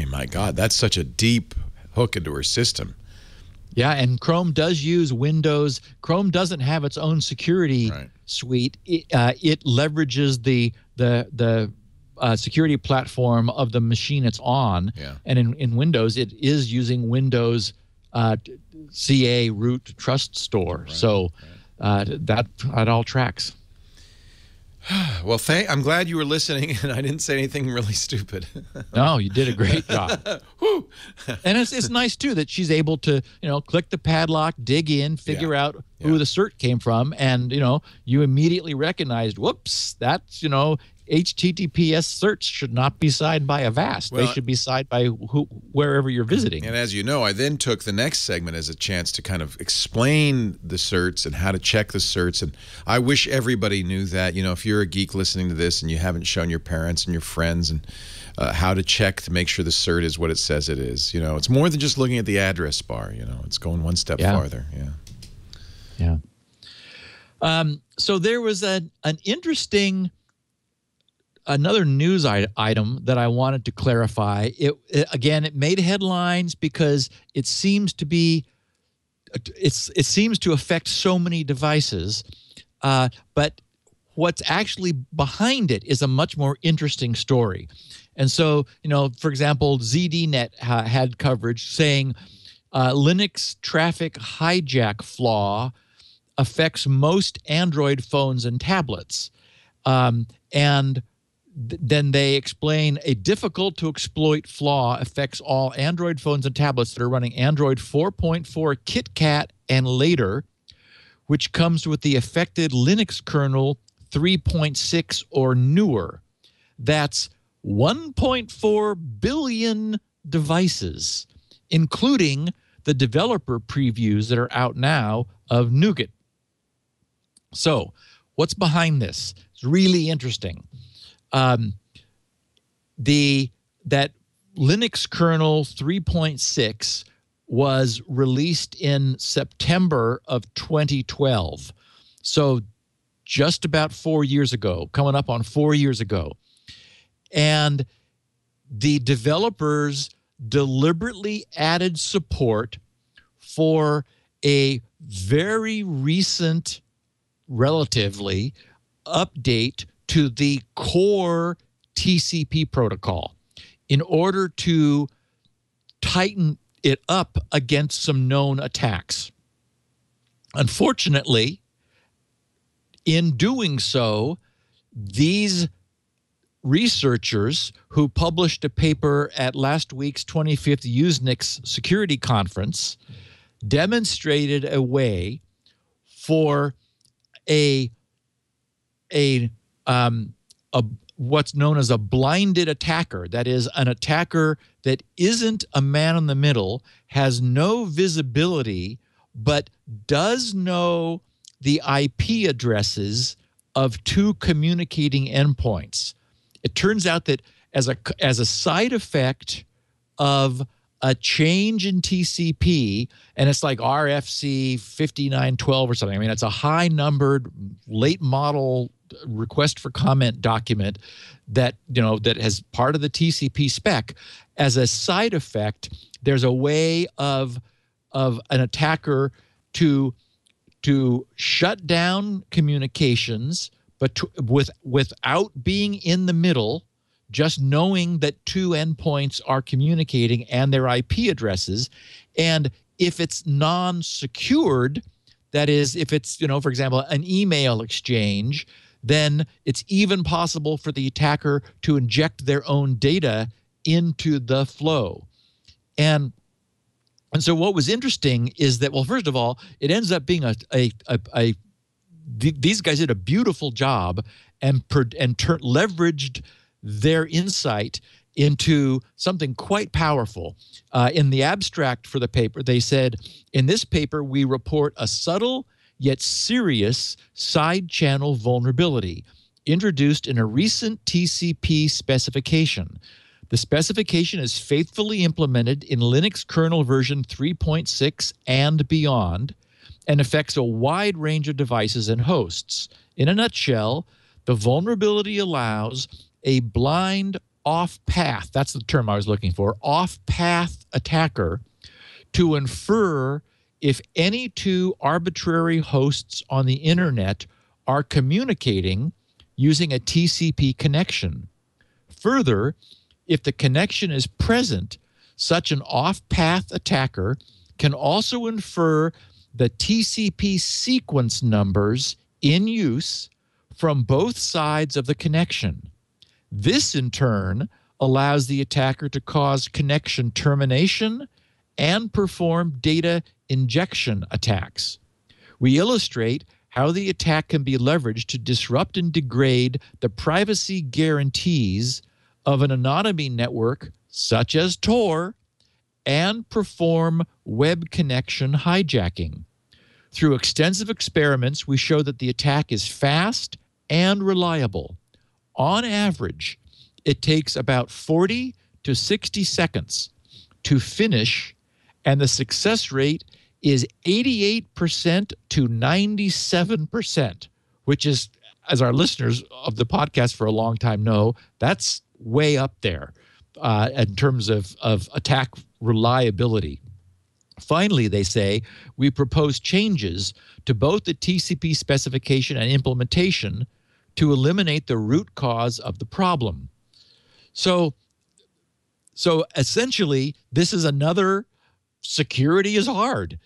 my God, that's such a deep hook into her system. Yeah, and Chrome does use Windows. Chrome doesn't have its own security suite. It leverages the security platform of the machine it's on. Yeah. And in Windows, it is using Windows CA root trust store. So that all tracks. Well, I'm glad you were listening, and I didn't say anything really stupid. No, you did a great job. And it's nice too that she's able to click the padlock, dig in, figure out who the cert came from, and you immediately recognized, whoops, that's HTTPS certs should not be signed by Avast. They should be signed by wherever you're visiting. And as you know, I then took the next segment as a chance to kind of explain the certs and how to check the certs. And I wish everybody knew that. If you're a geek listening to this and you haven't shown your parents and your friends and how to check to make sure the cert is what it says it is. It's more than just looking at the address bar. It's going one step farther. Yeah. So there was an interesting. Another news item that I wanted to clarify. It made headlines because it seems to affect so many devices, but what's actually behind it is a much more interesting story. And so, for example, ZDNet had coverage saying Linux traffic hijack flaw affects most Android phones and tablets, and then they explain a difficult to exploit flaw affects all Android phones and tablets that are running Android 4.4 KitKat and later, which comes with the affected Linux kernel 3.6 or newer. That's 1.4 billion devices, including the developer previews that are out now of Nougat. So what's behind this? It's really interesting. That Linux kernel 3.6 was released in September of 2012. So just about 4 years ago, coming up on 4 years ago. And the developers deliberately added support for a very recent, relatively, update to the core TCP protocol in order to tighten it up against some known attacks. Unfortunately, in doing so, these researchers who published a paper at last week's 25th Usenix Security Conference demonstrated a way for what's known as a blinded attacker. That is, an attacker that isn't a man in the middle, has no visibility, but does know the IP addresses of two communicating endpoints. It turns out that as a side effect of a change in TCP, and it's like RFC 5912 or something. I mean, it's a high-numbered, late model request for comment document that, that has part of the TCP spec. As a side effect, there's a way of an attacker to shut down communications, but without being in the middle, just knowing that two endpoints are communicating and their IP addresses. And if it's non-secured, that is, if it's, for example, an email exchange, then it's even possible for the attacker to inject their own data into the flow. And so what was interesting is that, well, first of all, it ends up being these guys did a beautiful job and leveraged their insight into something quite powerful. In the abstract for the paper, they said, in this paper, we report a subtle yet serious side channel vulnerability introduced in a recent TCP specification. The specification is faithfully implemented in Linux kernel version 3.6 and beyond, and affects a wide range of devices and hosts. In a nutshell, the vulnerability allows a blind off-path, that's the term I was looking for, off-path attacker to infer if any two arbitrary hosts on the internet are communicating using a TCP connection. Further, if the connection is present, such an off-path attacker can also infer the TCP sequence numbers in use from both sides of the connection. This, in turn, allows the attacker to cause connection termination and perform data injection attacks. We illustrate how the attack can be leveraged to disrupt and degrade the privacy guarantees of an anonymity network such as Tor and perform web connection hijacking. Through extensive experiments, we show that the attack is fast and reliable. On average, it takes about 40 to 60 seconds to finish, and the success rate is 88% to 97%, which is, as our listeners of the podcast for a long time know, that's way up there in terms of attack reliability. Finally, they say, we propose changes to both the TCP specification and implementation to eliminate the root cause of the problem. So essentially, this is another security is hard.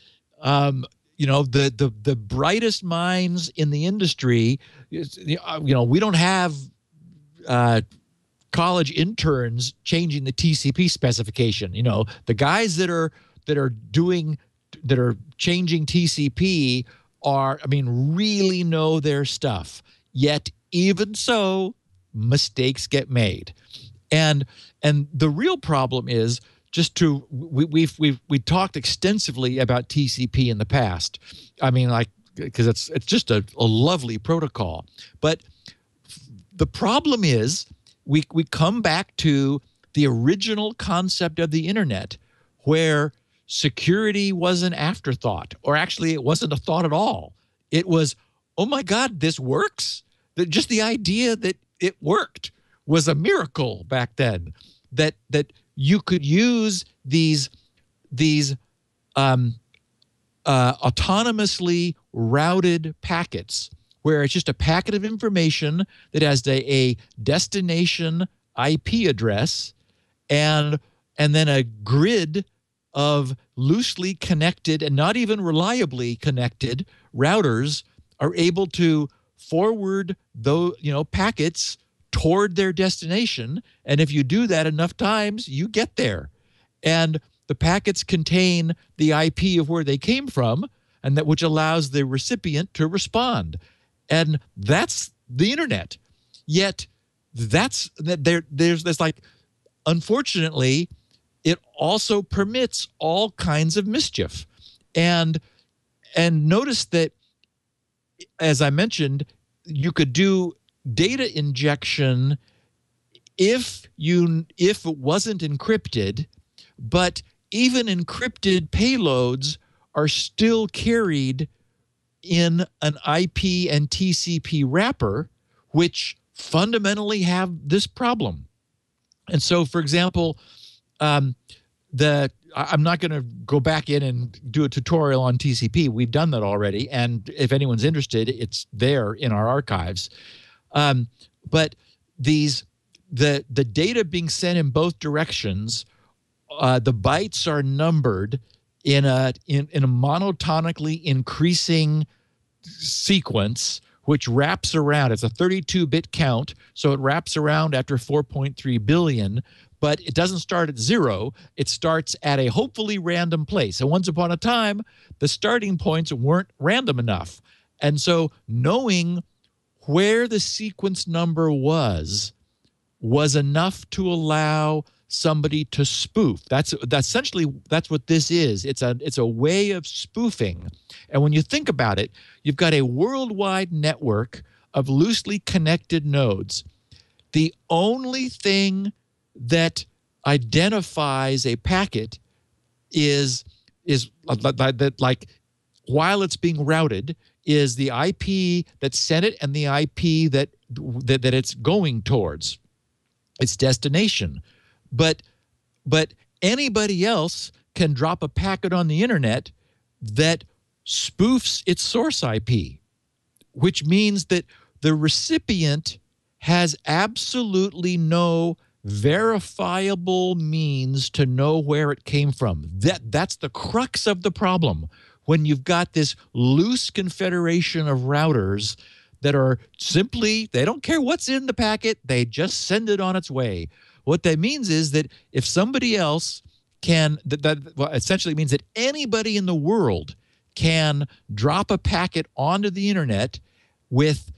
The brightest minds in the industry, we don't have college interns changing the TCP specification. The guys that are changing TCP really know their stuff. Yet even so, mistakes get made. And the real problem is we talked extensively about TCP in the past. I mean, like because it's just a lovely protocol. But the problem is we come back to the original concept of the internet, where security was an afterthought, or actually it wasn't a thought at all. It was, oh my God, this works? Just the idea that it worked was a miracle back then, that you could use these autonomously routed packets, where it's just a packet of information that has a destination IP address and then a grid of loosely connected and not even reliably connected routers are able to forward those packets toward their destination. And if you do that enough times, you get there. And the packets contain the IP of where they came from, and that which allows the recipient to respond. And that's the internet. Yet there's like, unfortunately, it also permits all kinds of mischief. And notice that, as I mentioned, you could do data injection if it wasn't encrypted, but even encrypted payloads are still carried in an IP and TCP wrapper, which fundamentally have this problem. And so, for example, I'm not going to go back in and do a tutorial on TCP. We've done that already, and if anyone's interested, it's there in our archives. But the data being sent in both directions, the bytes are numbered in a monotonically increasing sequence, which wraps around. It's a 32-bit count, so it wraps around after 4.3 billion. But it doesn't start at 0. It starts at a hopefully random place. And once upon a time, the starting points weren't random enough. And so knowing where the sequence number was enough to allow somebody to spoof. That's essentially what this is. It's a way of spoofing. And when you think about it, you've got a worldwide network of loosely connected nodes. The only thing that identifies a packet is like while it's being routed is the IP that sent it and the IP that it's going towards, its destination. But anybody else can drop a packet on the internet that spoofs its source IP, which means that the recipient has absolutely no verifiable means to know where it came from. That's the crux of the problem. When you've got this loose confederation of routers that are simply, they don't care what's in the packet, they just send it on its way. What that means is that if somebody else can, well, essentially means that anybody in the world can drop a packet onto the internet with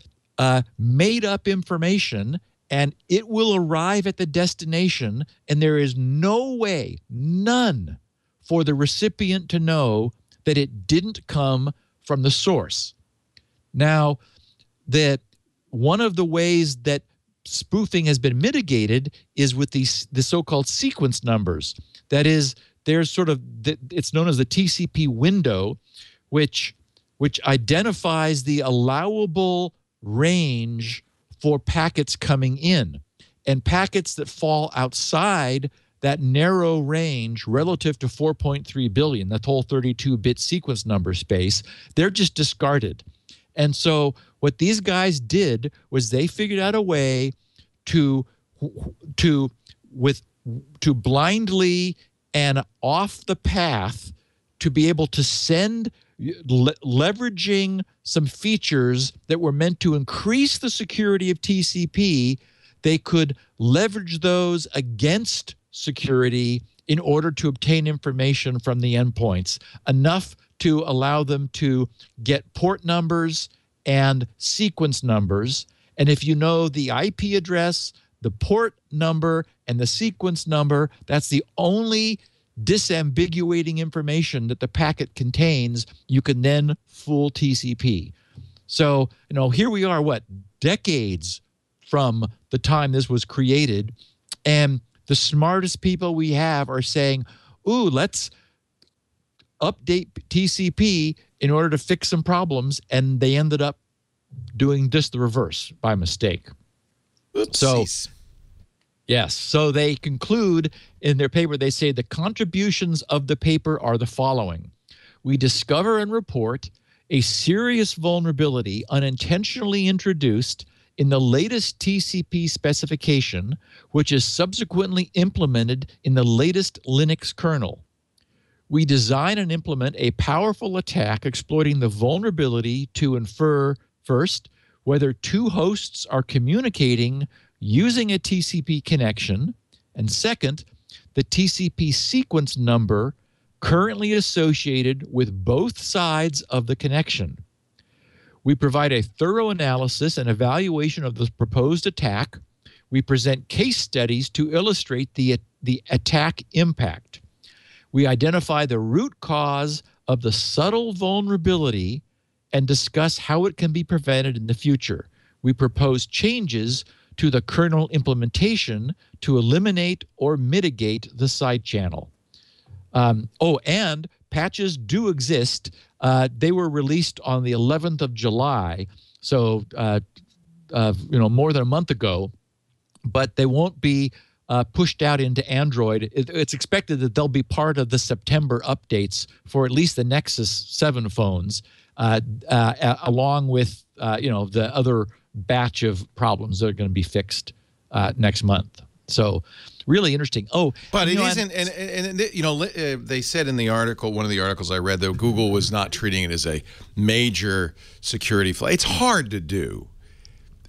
made up information, and it will arrive at the destination, and there is no way, none, for the recipient to know that it didn't come from the source. Now, one of the ways that spoofing has been mitigated is with the so-called sequence numbers. That is, there's it's known as the TCP window, which identifies the allowable range for packets coming in. And packets that fall outside that narrow range relative to 4.3 billion, that whole 32-bit sequence number space, they're just discarded. And so what these guys did was they figured out a way to blindly and off the path to be able to send, leveraging some features that were meant to increase the security of TCP. They could leverage those against security in order to obtain information from the endpoints, enough to allow them to get port numbers and sequence numbers. And if you know the IP address, the port number, and the sequence number, that's the only disambiguating information that the packet contains, you can then fool TCP. So, here we are, decades from the time this was created, and the smartest people we have are saying, ooh, let's update TCP in order to fix some problems, and they ended up doing just the reverse by mistake. Oopsies. So, yes. So they conclude in their paper, they say the contributions of the paper are the following. We discover and report a serious vulnerability unintentionally introduced in the latest TCP specification, which is subsequently implemented in the latest Linux kernel. We design and implement a powerful attack exploiting the vulnerability to infer, first, whether two hosts are communicating using a TCP connection, and second, the TCP sequence number currently associated with both sides of the connection. We provide a thorough analysis and evaluation of the proposed attack. We present case studies to illustrate the attack impact. We identify the root cause of the subtle vulnerability and discuss how it can be prevented in the future. We propose changes to the kernel implementation to eliminate or mitigate the side channel. And patches do exist. They were released on the 11th of July, so more than a month ago, but they won't be pushed out into Android. It's expected that they'll be part of the September updates for at least the Nexus 7 phones, along with the other batch of problems that are going to be fixed next month. So really interesting. But it isn't, and they said in the article, one of the articles I read, that Google was not treating it as a major security flaw. It's hard to do.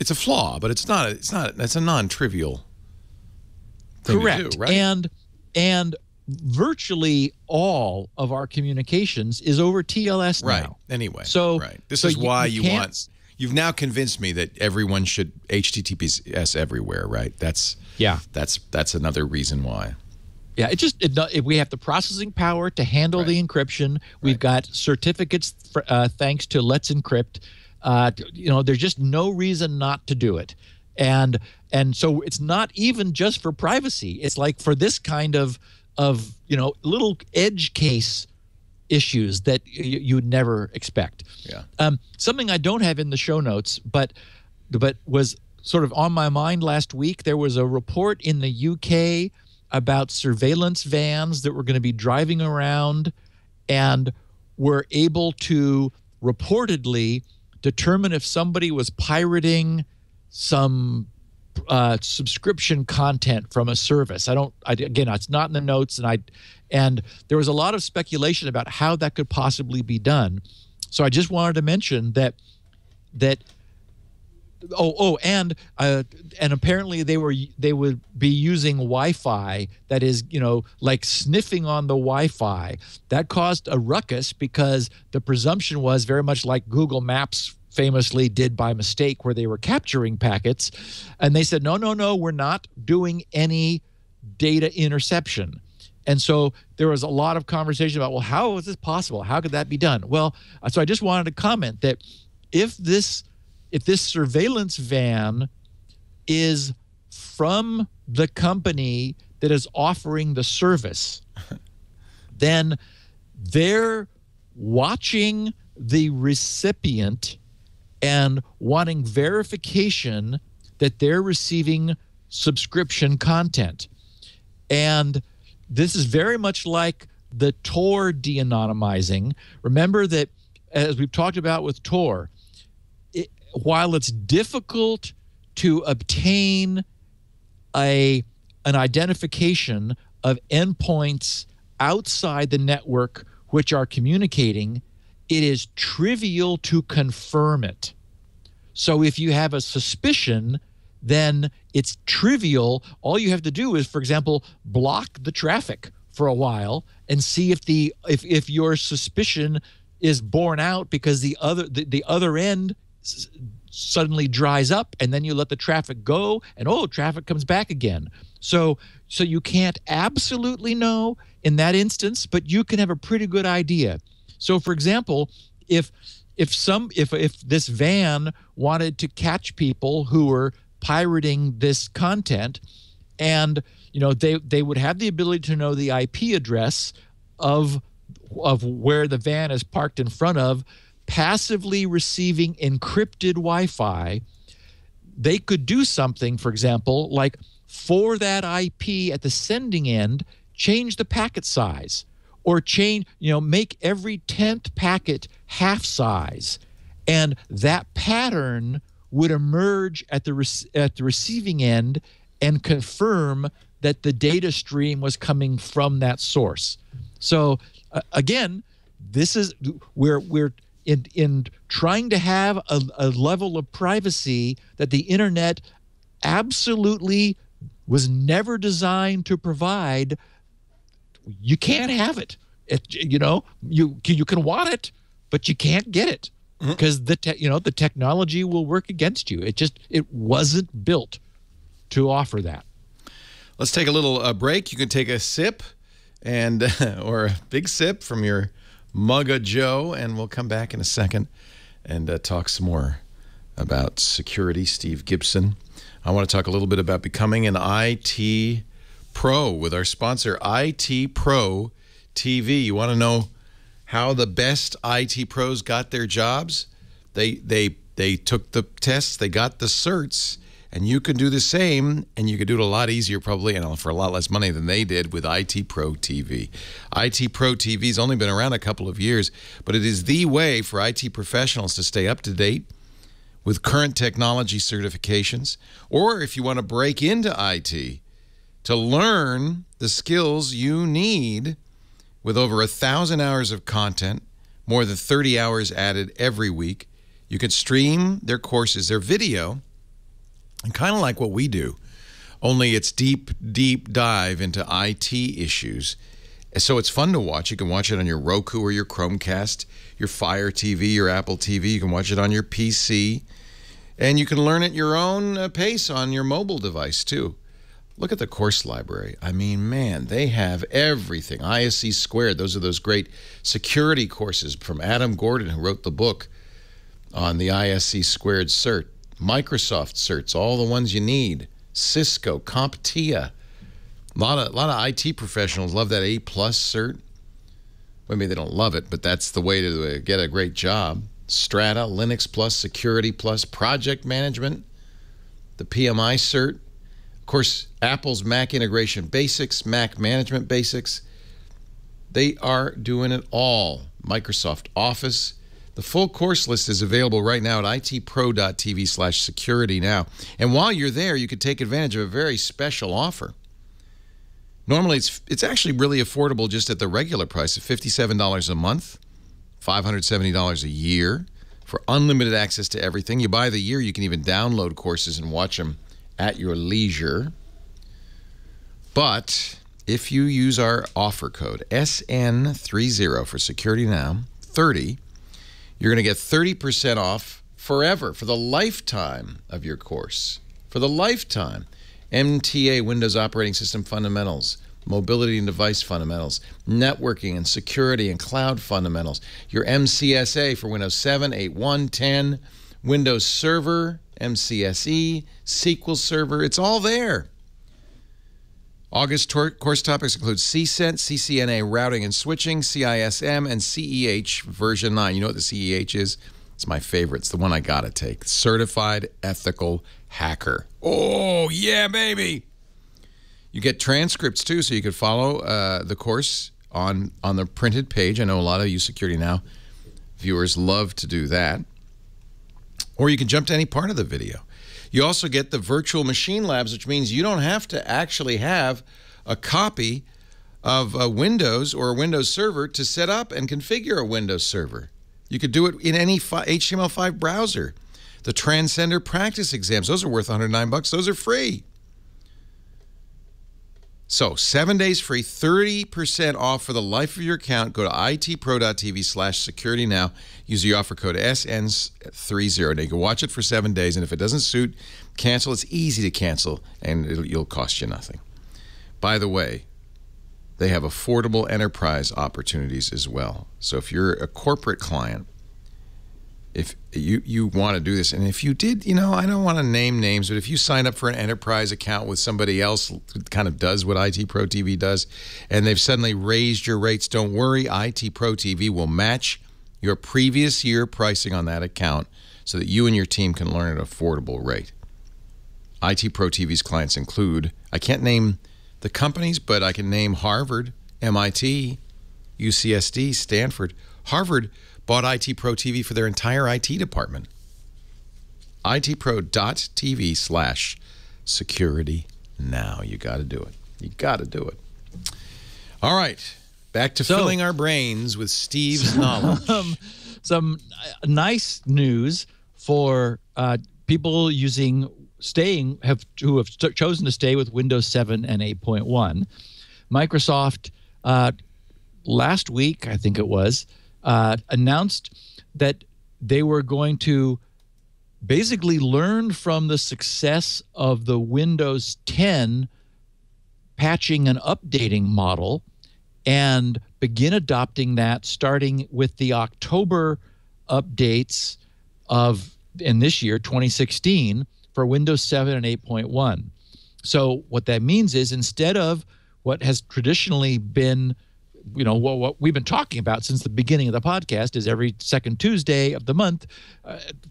It's a flaw, but it's a non-trivial thing Correct. to do, right? And virtually all of our communications is over TLS now. Right. Anyway. So right. This is why you've now convinced me that everyone should HTTPS everywhere, right? That's another reason why. Yeah, we have the processing power to handle the encryption. We've got certificates thanks to Let's Encrypt. There's just no reason not to do it. And so it's not even just for privacy. It's like for this kind of little edge case issues that you would never expect. Yeah. Something I don't have in the show notes, but was sort of on my mind last week. There was a report in the UK about surveillance vans that were going to be driving around and were able to reportedly determine if somebody was pirating some subscription content from a service. Again, it's not in the notes, and there was a lot of speculation about how that could possibly be done. So I just wanted to mention that and apparently they would be using Wi-Fi, that is, like sniffing on the Wi-Fi. That caused a ruckus because the presumption was very much like Google Maps famously did by mistake, where they were capturing packets, and they said, no, we're not doing any data interception. And so there was a lot of conversation about, well, how is this possible? How could that be done? Well, so I just wanted to comment that if this surveillance van is from the company that is offering the service, then they're watching the recipient and wanting verification that they're receiving subscription content. And this is very much like the Tor de-anonymizing. Remember that, as we've talked about with Tor, while it's difficult to obtain an identification of endpoints outside the network which are communicating, it is trivial to confirm it. So if you have a suspicion, then it's trivial. All you have to do is, for example, block the traffic for a while and see if your suspicion is borne out because the other end suddenly dries up, and then you let the traffic go, and traffic comes back again. So you can't absolutely know in that instance, but you can have a pretty good idea. So for example, if this van wanted to catch people who were pirating this content, and they would have the ability to know the IP address of where the van is parked in front of, passively receiving encrypted Wi-Fi, they could do something, for example, like for that IP at the sending end, change the packet size, or make every 10th packet half size, and that pattern would emerge at the receiving end and confirm that the data stream was coming from that source. So again, this is we're in trying to have a level of privacy that the internet absolutely was never designed to provide. You can't have it. You can want it, but you can't get it because the technology will work against you. It wasn't built to offer that. Let's take a little break. You can take a sip and or a big sip from your mug of Joe, and we'll come back in a second and talk some more about security. Steve Gibson. I want to talk a little bit about becoming an IT pro with our sponsor, IT Pro TV. You want to know how the best IT pros got their jobs? They took the tests, they got the certs, and you can do the same, and you can do it a lot easier probably, and for a lot less money than they did with IT Pro TV. IT Pro TV has only been around a couple of years, but it is the way for IT professionals to stay up to date with current technology certifications, or if you want to break into IT, to learn the skills you need with over 1,000 hours of content, more than 30 hours added every week. You can stream their courses, their video, and kind of like what we do, only it's deep dive into IT issues. So it's fun to watch. You can watch it on your Roku or your Chromecast, your Fire TV, your Apple TV. You can watch it on your PC. And you can learn at your own pace on your mobile device, too. Look at the course library. I mean, man, they have everything. ISC Squared, those are those great security courses from Adam Gordon, who wrote the book on the ISC Squared cert. Microsoft certs, all the ones you need. Cisco, CompTIA. A lot of IT professionals love that A+ cert. Well, maybe they don't love it, but that's the way to get a great job. Strata, Linux Plus, Security Plus, Project Management, the PMI cert. Of course, Apple's Mac Integration Basics, Mac Management Basics. They are doing it all. Microsoft Office. The full course list is available right now at itpro.tv/security now. And while you're there, you can take advantage of a very special offer. Normally, it's actually really affordable just at the regular price of $57 a month, $570 a year for unlimited access to everything. You buy the year, you can even download courses and watch them at your leisure. But if you use our offer code SN30 for Security Now 30, you're going to get 30% off forever for the lifetime of your course. For the lifetime. MTA, Windows Operating System Fundamentals, Mobility and Device Fundamentals, Networking and Security and Cloud Fundamentals, your MCSA for Windows 7, 8, 1, 10, Windows Server, MCSE, SQL Server, it's all there. August course topics include CCENT, CCNA routing and switching, CISM, and CEH version 9. You know what the CEH is? It's my favorite. It's the one I gotta take. Certified Ethical Hacker. Oh, yeah, baby. You get transcripts, too, so you can follow the course on the printed page. I know a lot of you Security Now viewers love to do that. Or you can jump to any part of the video. You also get the virtual machine labs, which means you don't have to actually have a copy of Windows or a Windows server to set up and configure a Windows server. You could do it in any HTML5 browser. The Transcender practice exams, those are worth $109. Those are free. So 7 days free, 30% off for the life of your account. Go to itpro.tv/security now. Use the offer code SN30. Now you can watch it for 7 days, and if it doesn't suit, cancel. It's easy to cancel, and it'll cost you nothing. By the way, they have affordable enterprise opportunities as well. So if you're a corporate client, if you want to do this, and if you did, I don't want to name names, but if you sign up for an enterprise account with somebody else who kind of does what IT Pro TV does, and they've suddenly raised your rates, don't worry, IT Pro TV will match your previous year pricing on that account so that you and your team can learn at an affordable rate. IT Pro TV's clients include, I can't name the companies, but I can name Harvard, MIT, UCSD, Stanford. Harvard bought IT Pro TV for their entire IT department. itpro.tv/security now. You got to do it. You got to do it. All right. Back to filling our brains with Steve's knowledge. Some nice news for people who have chosen to stay with Windows 7 and 8.1. Microsoft last week, I think it was, announced that they were going to basically learn from the success of the Windows 10 patching and updating model and begin adopting that starting with the October updates in this year, 2016, for Windows 7 and 8.1. So what that means is instead of what has traditionally been what we've been talking about since the beginning of the podcast is every second Tuesday of the month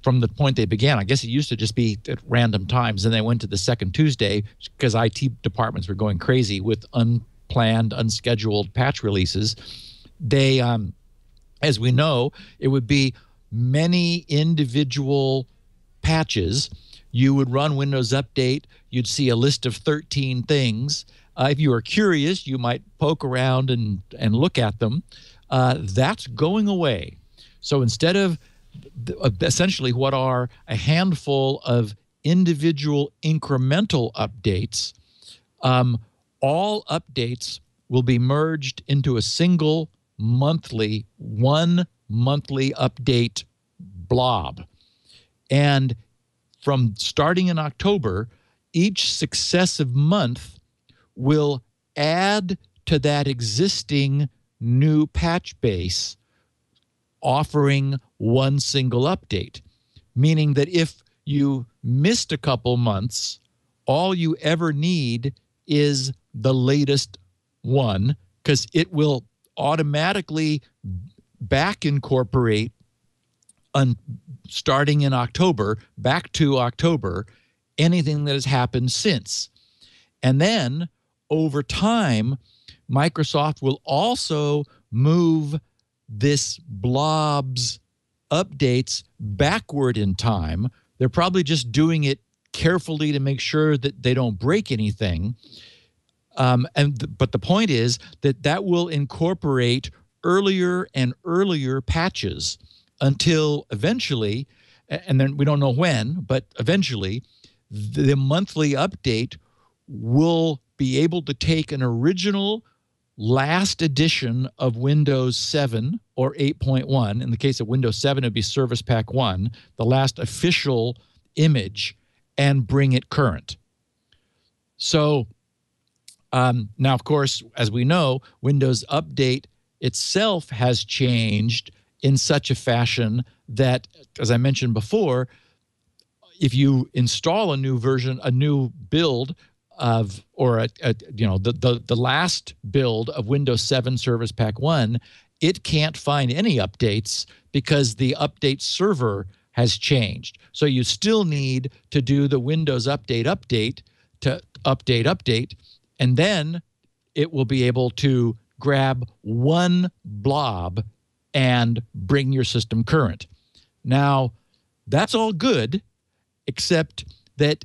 from the point they began. I guess it used to just be at random times, and they went to the second Tuesday because IT departments were going crazy with unplanned, unscheduled patch releases. They, as we know, it would be many individual patches. You would run Windows Update. You'd see a list of 13 things. If you are curious, you might poke around and look at them. That's going away. So instead of essentially what are a handful of individual incremental updates, all updates will be merged into a single one monthly update blob. And from starting in October, each successive month will add to that existing new patch base, offering one single update, meaning that if you missed a couple months, all you ever need is the latest one, because it will automatically back incorporate starting in October, back to October, anything that has happened since. And then over time, Microsoft will also move this blob's updates backward in time. They're probably just doing it carefully to make sure that they don't break anything. But the point is that will incorporate earlier and earlier patches until eventually, and then we don't know when, but eventually, the monthly update will be able to take an original last edition of Windows 7 or 8.1. In the case of Windows 7, it would be Service Pack 1, the last official image, and bring it current. So now, of course, as we know, Windows Update itself has changed in such a fashion that, as I mentioned before, if you install a new version, a new build of, or the last build of Windows 7 Service Pack 1, it can't find any updates because the update server has changed. So you still need to do the Windows update to update, and then it will be able to grab one blob and bring your system current. Now, that's all good, except that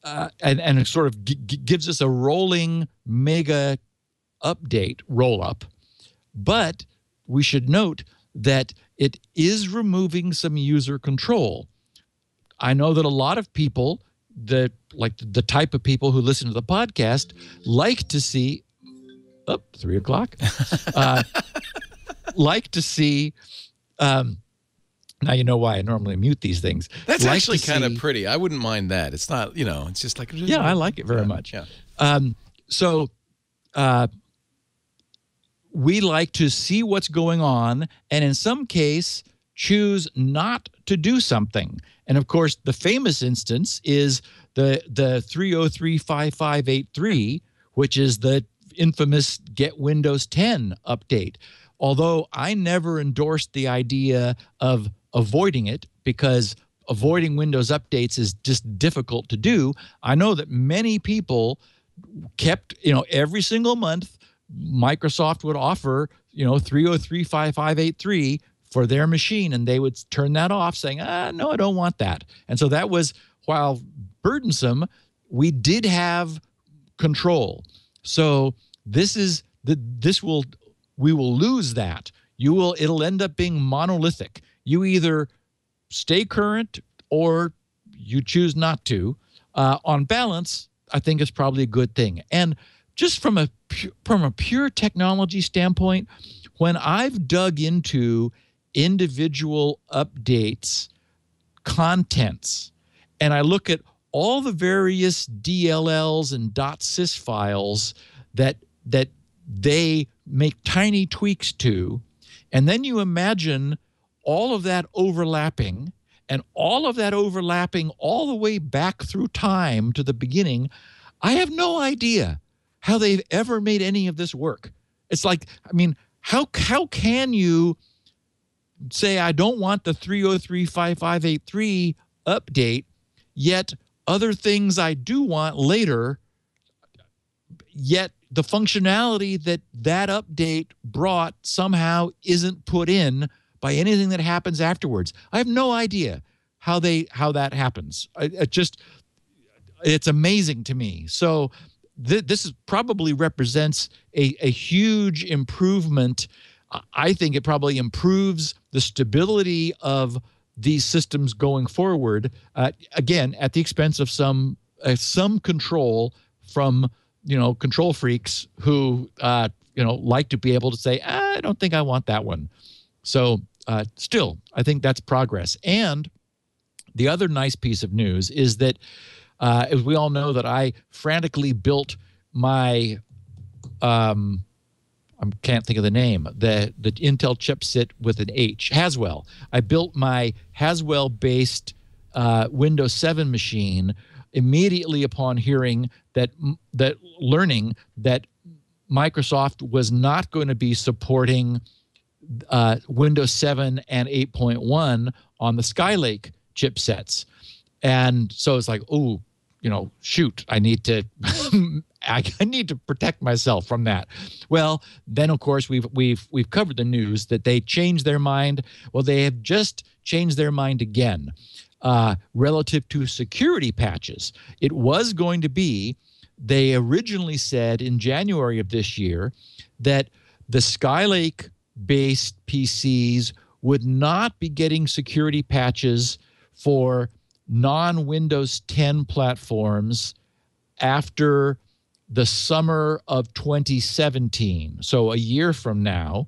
and it sort of gives us a rolling mega update roll-up. But we should note that it is removing some user control. I know that a lot of people, the type of people who listen to the podcast, like to see Oh, 3 o'clock. Like to see. Now you know why I normally mute these things. That's actually kind of pretty. I wouldn't mind that. It's not, it's just like... Yeah, I like it very much. Yeah. So we like to see what's going on, and in some case, choose not to do something. And of course, the famous instance is the 3035583, which is the infamous Get Windows 10 update. Although I never endorsed the idea of avoiding it, because avoiding Windows updates is just difficult to do, I know that many people kept, every single month, Microsoft would offer, 3035583 for their machine, and they would turn that off saying, no, I don't want that. And so that was, while burdensome, we did have control. So we will lose that. It'll end up being monolithic. You either stay current or you choose not to. On balance, I think it's probably a good thing. And just from a pure technology standpoint, when I've dug into individual updates, contents, and I look at all the various DLLs and .sys files that they make tiny tweaks to, and then you imagine all of that overlapping, and all of that overlapping all the way back through time to the beginning, I have no idea how they've ever made any of this work. It's like, how can you say, I don't want the 3035583 update, yet other things I do want later, yet the functionality that update brought somehow isn't put in by anything that happens afterwards. I have no idea how that happens. It's amazing to me. So this probably represents a huge improvement. I think it probably improves the stability of these systems going forward, again, at the expense of some control from control freaks who like to be able to say, I don't think I want that one. So still, I think that's progress. And the other nice piece of news is that, as we all know, that I frantically built my I can't think of the name, the Intel chipset with an H, Haswell. I built my Haswell-based Windows 7 machine immediately upon learning that Microsoft was not going to be supporting Windows 7 and 8.1 on the Skylake chipsets. And so it's like, oh, shoot, I need to I need to protect myself from that. Well, then of course we've covered the news that they changed their mind. Well, they have just changed their mind again relative to security patches. It was going to be, they originally said in January of this year that the Skylake-based PCs would not be getting security patches for non-Windows 10 platforms after the summer of 2017, so a year from now.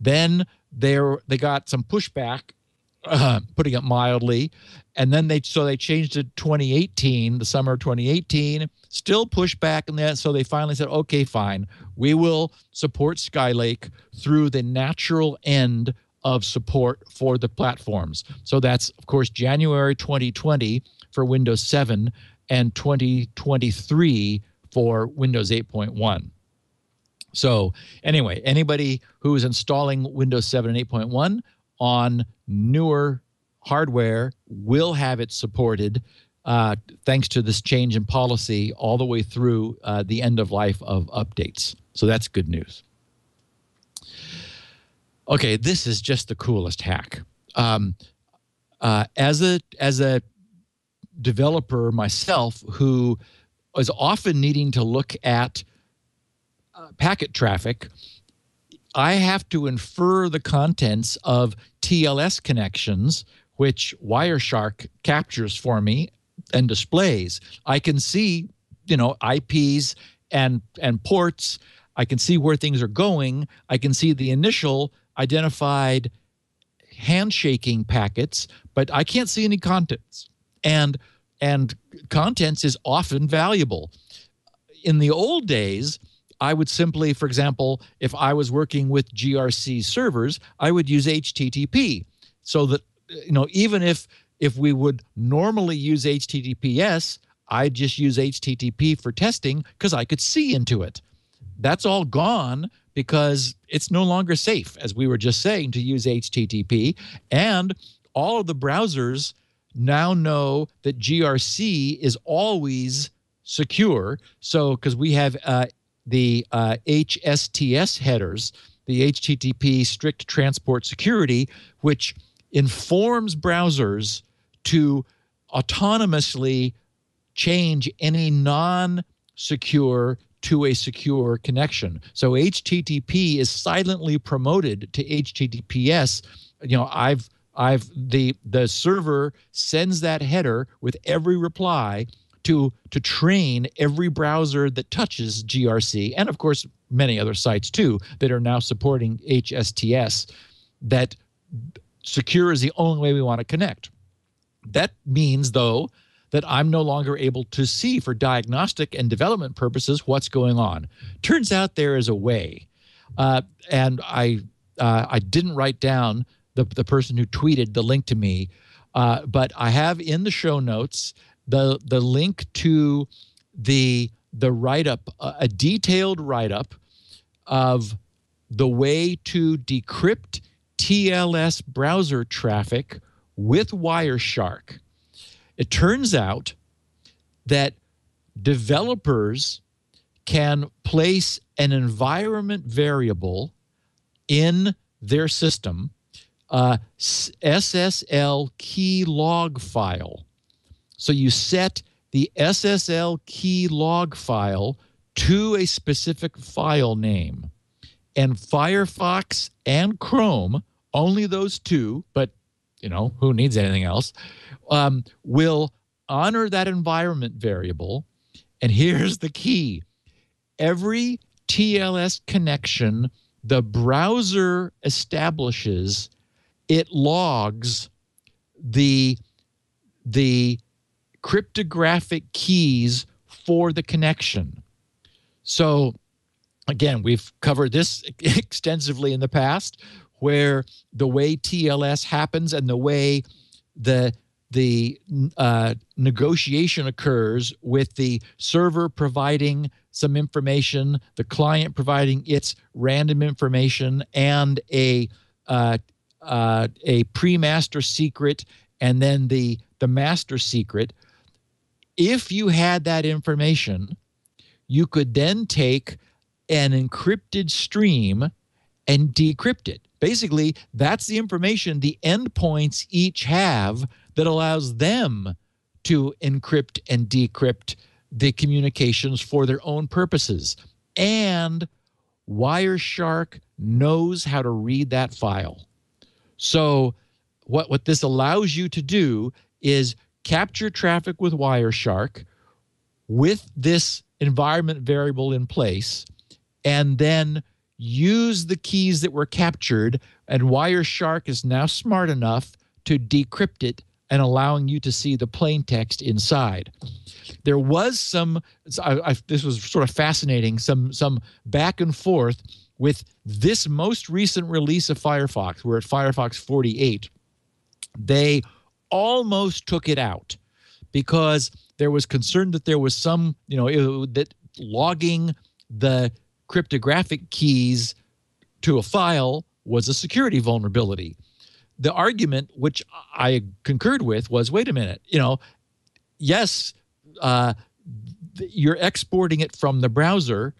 Then they got some pushback, putting it mildly, and then they changed it to 2018, the summer of 2018. Still pushback, and then so they finally said, okay, fine, we will support Skylake through the natural end of support for the platforms. So that's, of course, January 2020 for Windows 7 and 2023 for Windows 8.1. So anyway, anybody who is installing Windows 7 and 8.1 on newer hardware will have it supported thanks to this change in policy all the way through the end of life of updates. So that's good news. Okay, this is just the coolest hack. As a developer myself who is often needing to look at packet traffic, I have to infer the contents of TLS connections, which Wireshark captures for me and displays. I can see, IPs and ports. I can see where things are going. I can see the initial identified handshaking packets, but I can't see any contents. And contents is often valuable. In the old days, I would simply, for example, if I was working with GRC servers, I would use HTTP, so that, even if we would normally use HTTPS, I'd just use HTTP for testing because I could see into it. That's all gone because it's no longer safe, as we were just saying, to use HTTP. And all of the browsers now know that GRC is always secure. So because we have the HSTS headers, the HTTP strict transport security, which informs browsers to autonomously change any non-secure to a secure connection. So HTTP is silently promoted to HTTPS. The server sends that header with every reply to train every browser that touches GRC, and of course many other sites too that are now supporting HSTS, that secure is the only way we want to connect. That means, though, that I'm no longer able to see for diagnostic and development purposes what's going on. Turns out there is a way, and I didn't write down the person who tweeted the link to me, but I have in the show notes the link to the write-up, a detailed write-up of the way to decrypt TLS browser traffic with Wireshark. It turns out that developers can place an environment variable in their system, SSL key log file. So you set the SSL key log file to a specific file name. And Firefox and Chrome, only those two, but who needs anything else, will honor that environment variable. And here's the key. Every TLS connection the browser establishes, it logs the cryptographic keys for the connection. So again, we've covered this extensively in the past, where the way TLS happens and the way the negotiation occurs with the server providing some information, the client providing its random information, and a pre-master secret, and then the master secret. If you had that information, you could then take an encrypted stream and decrypt it. Basically, that's the information the endpoints each have that allows them to encrypt and decrypt the communications for their own purposes. And Wireshark knows how to read that file. So what this allows you to do is capture traffic with Wireshark with this environment variable in place, and then use the keys that were captured, and Wireshark is now smart enough to decrypt it and allowing you to see the plain text inside. There was some, this was sort of fascinating, some back and forth with this most recent release of Firefox. We're at Firefox 48. They almost took it out because there was concern that there was some, that logging the cryptographic keys to a file was a security vulnerability. The argument, which I concurred with, was, wait a minute, yes, you're exporting it from the browser,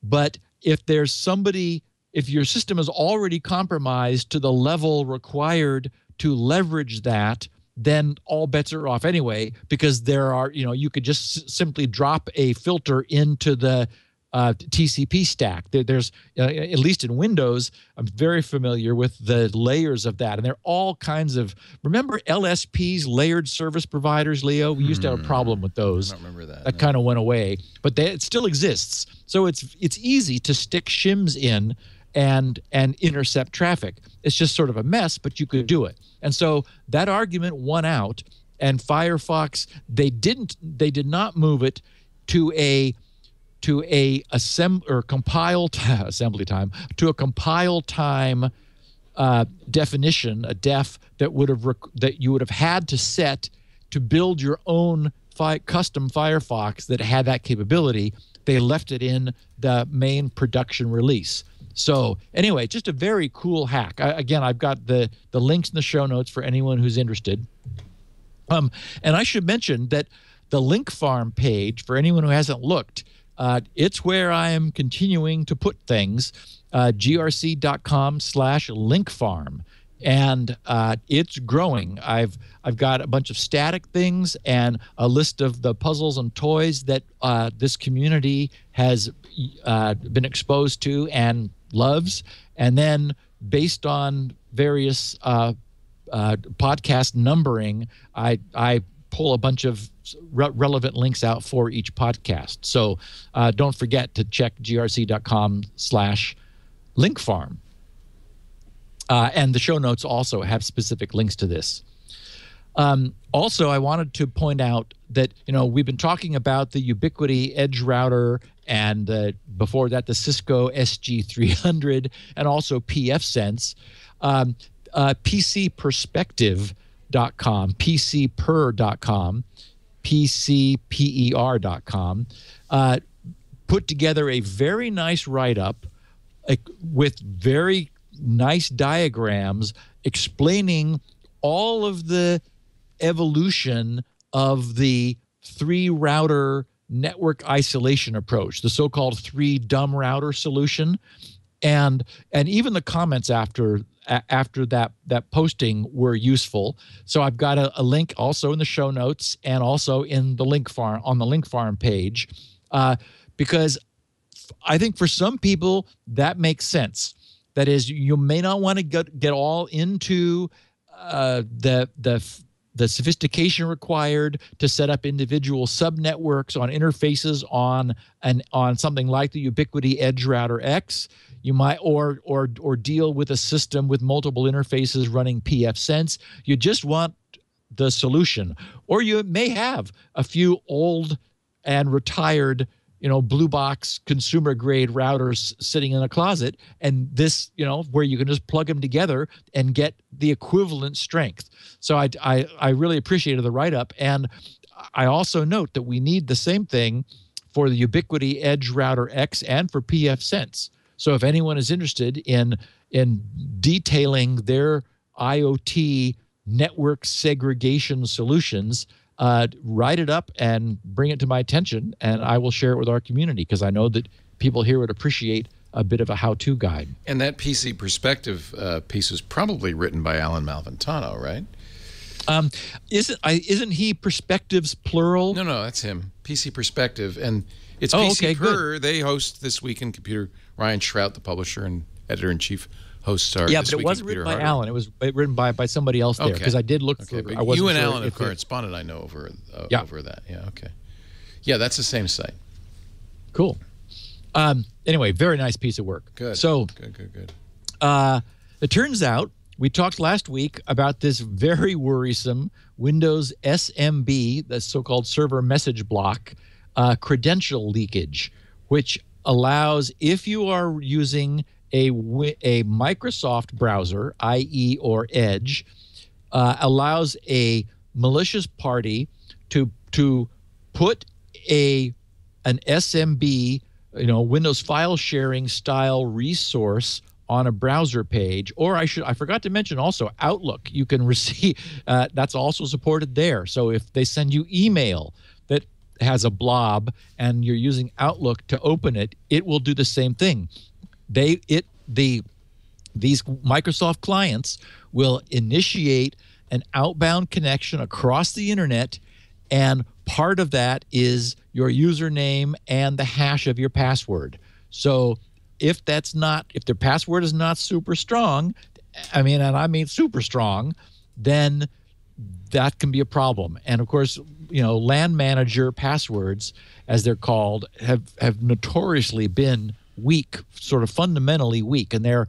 but if there's somebody, if your system is already compromised to the level required to leverage that, then all bets are off anyway, because there are, you could just simply drop a filter into the TCP stack. There's at least in Windows, I'm very familiar with the layers of that, and there are all kinds of. Remember LSPs, layered service providers, Leo? We used to have a problem with those. I don't remember that. That kind of went away, but it still exists. So it's easy to stick shims in and intercept traffic. It's just sort of a mess, but you could do it. And so that argument won out, and Firefox did not move it to a compile time definition, a def that you would have had to set to build your own custom Firefox that had that capability. They left it in the main production release. So anyway, just a very cool hack. Again, I've got the links in the show notes for anyone who's interested. And I should mention that the link farm page, for anyone who hasn't looked, it's where I am continuing to put things, grc.com/linkfarm. And it's growing. I've got a bunch of static things and a list of the puzzles and toys that this community has been exposed to and loves. And then based on various podcast numbering, I pull a bunch of relevant links out for each podcast. So don't forget to check grc.com/linkfarm. And the show notes also have specific links to this. Also, I wanted to point out that, we've been talking about the Ubiquiti Edge router and before that, the Cisco SG300 and also pfSense. PCperspective.com, PCper.com, PCper.com put together a very nice write-up with very nice diagrams explaining all of the evolution of the 3-router network isolation approach, the so-called 3-dumb router solution. And even the comments after that posting were useful. So I've got a link also in the show notes and also in the link farm on the link farm page, because I think for some people that makes sense. That is, you may not want to get all into the sophistication required to set up individual subnetworks on interfaces on something like the Ubiquiti Edge Router X. You might or deal with a system with multiple interfaces running pfSense. You just want the solution, or you may have a few old and retired, blue box consumer grade routers sitting in a closet, and this, where you can just plug them together and get the equivalent strength. So I really appreciated the write-up, and I also note that we need the same thing for the Ubiquiti Edge Router X and for pfSense. So if anyone is interested in detailing their IoT network segregation solutions, write it up and bring it to my attention, and I will share it with our community, because I know that people here would appreciate a bit of a how-to guide. And that PC Perspective piece was probably written by Alan Malventano, right? Isn't he Perspectives plural? No, that's him. PC Perspective, and it's PC okay, Per. good. They host This Week in Computer. Ryan Shrout, the publisher and editor-in-chief, hosts our Yeah, This but it Week wasn't in written Computer by Alan. It was written by somebody else there, because I did look for. But I wasn't you and sure Alan have if corresponded, I know, over that. Yeah, okay. Yeah, that's the same site. Cool. Anyway, very nice piece of work. Good. So Good. it turns out we talked last week about this very worrisome Windows SMB, the so-called server message block, credential leakage, which allows, if you are using a Microsoft browser, IE or Edge, allows a malicious party to put an SMB, Windows file sharing style resource on a browser page. Or I forgot to mention also Outlook. You can receive that's also supported there. So if they send you email that has a blob and you're using Outlook to open it, it will do the same thing. These Microsoft clients will initiate an outbound connection across the internet and part of that is your username and the hash of your password. So if their password is not super strong, and I mean super strong, then that can be a problem. And of course, LAN manager passwords, as they're called, have notoriously been weak, sort of fundamentally weak. And they're,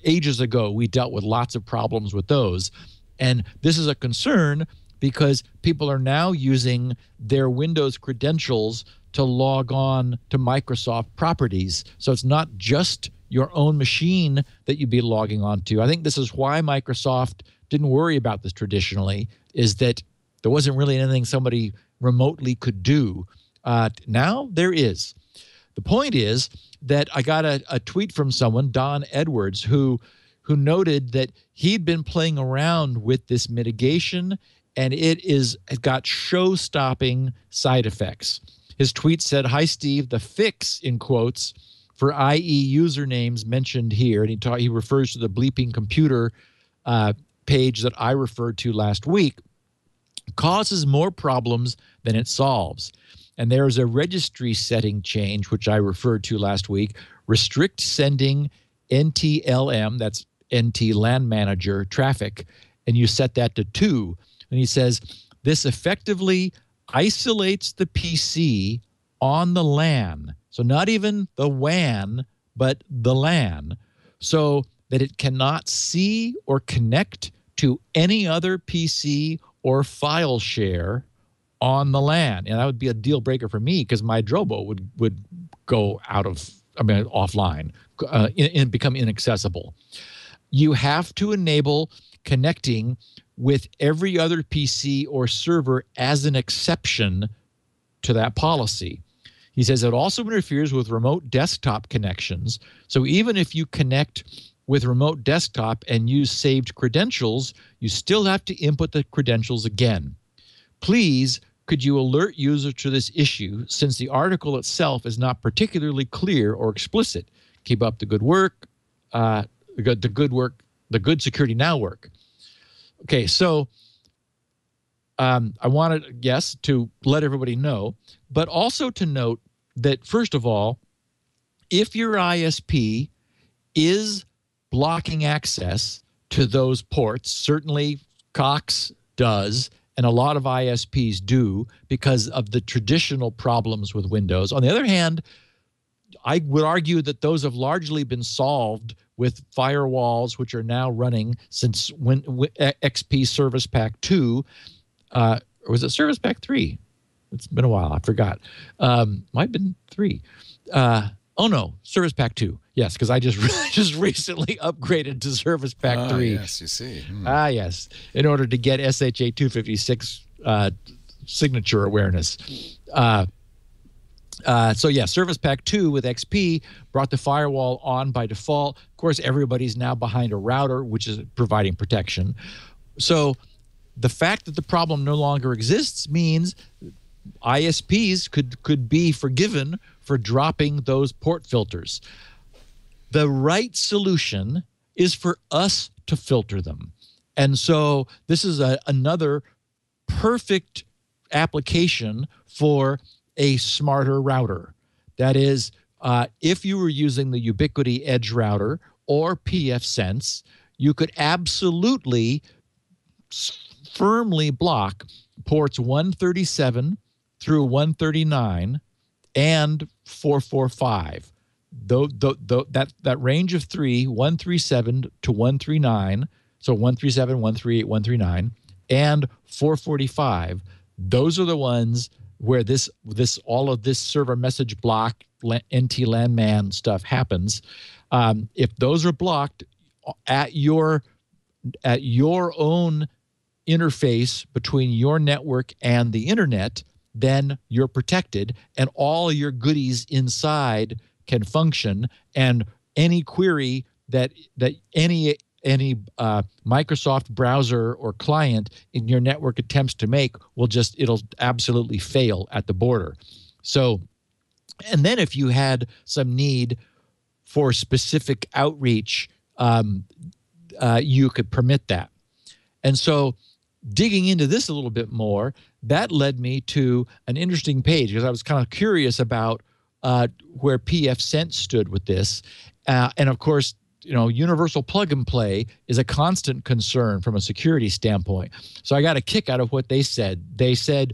ages ago, we dealt with lots of problems with those. And this is a concern because people are now using their Windows credentials to log on to Microsoft properties. So it's not just your own machine that you'd be logging on to. I think this is why Microsoft didn't worry about this traditionally, is that there wasn't really anything somebody remotely could do. Now there is. The point is that I got a tweet from someone, Don Edwards, who noted that he'd been playing around with this mitigation, and it got show-stopping side effects. His tweet said, "Hi, Steve, the fix," in quotes, for IE usernames mentioned here, and he refers to the bleeping computer page that I referred to last week, causes more problems than it solves. And there is a registry setting change, which I referred to last week, restrict sending NTLM, that's NT LAN Manager traffic, and you set that to 2. And he says, this effectively isolates the PC on the LAN. So not even the WAN, but the LAN, so that it cannot see or connect to any other PC or file share on the LAN. And that would be a deal breaker for me because my Drobo would go offline and become inaccessible. You have to enable connecting with every other PC or server as an exception to that policy. He says it also interferes with remote desktop connections. So even if you connect with remote desktop and use saved credentials, you still have to input the credentials again. Please, could you alert users to this issue, since the article itself is not particularly clear or explicit? Keep up the good work, the good Security Now work. Okay, so I wanted, yes, to let everybody know, but also to note that, first of all, if your ISP is blocking access to those ports, certainly Cox does, and a lot of ISPs do because of the traditional problems with Windows. On the other hand, I would argue that those have largely been solved with firewalls, which are now running since XP Service Pack 2, or was it Service Pack 3? It's been a while. I forgot. Might have been 3. Oh, no, Service Pack 2. Yes, because I just recently upgraded to Service Pack 3. Yes, you see. Yes, in order to get SHA 256 signature awareness. So yeah, Service Pack 2 with XP brought the firewall on by default. Of course, everybody's now behind a router, which is providing protection. So the fact that the problem no longer exists means ISPs could be forgiven for dropping those port filters. The right solution is for us to filter them. And so this is another perfect application for a smarter router. That is, if you were using the Ubiquiti Edge router or pfSense, you could absolutely firmly block ports 137 through 139 and 445. That range of 3, 137 to 139, so 137, 138, 139, and 445, those are the ones where all of this server message block, NT LAN man stuff happens. If those are blocked at your own interface between your network and the internet, then you're protected, and all your goodies inside can function, and any query that any Microsoft browser or client in your network attempts to make it'll absolutely fail at the border. So, and then if you had some need for specific outreach, you could permit that. And so digging into this a little bit more, that led me to an interesting page because I was kind of curious about where pfSense stood with this. And of course, universal plug and play is a constant concern from a security standpoint. So I got a kick out of what they said. They said,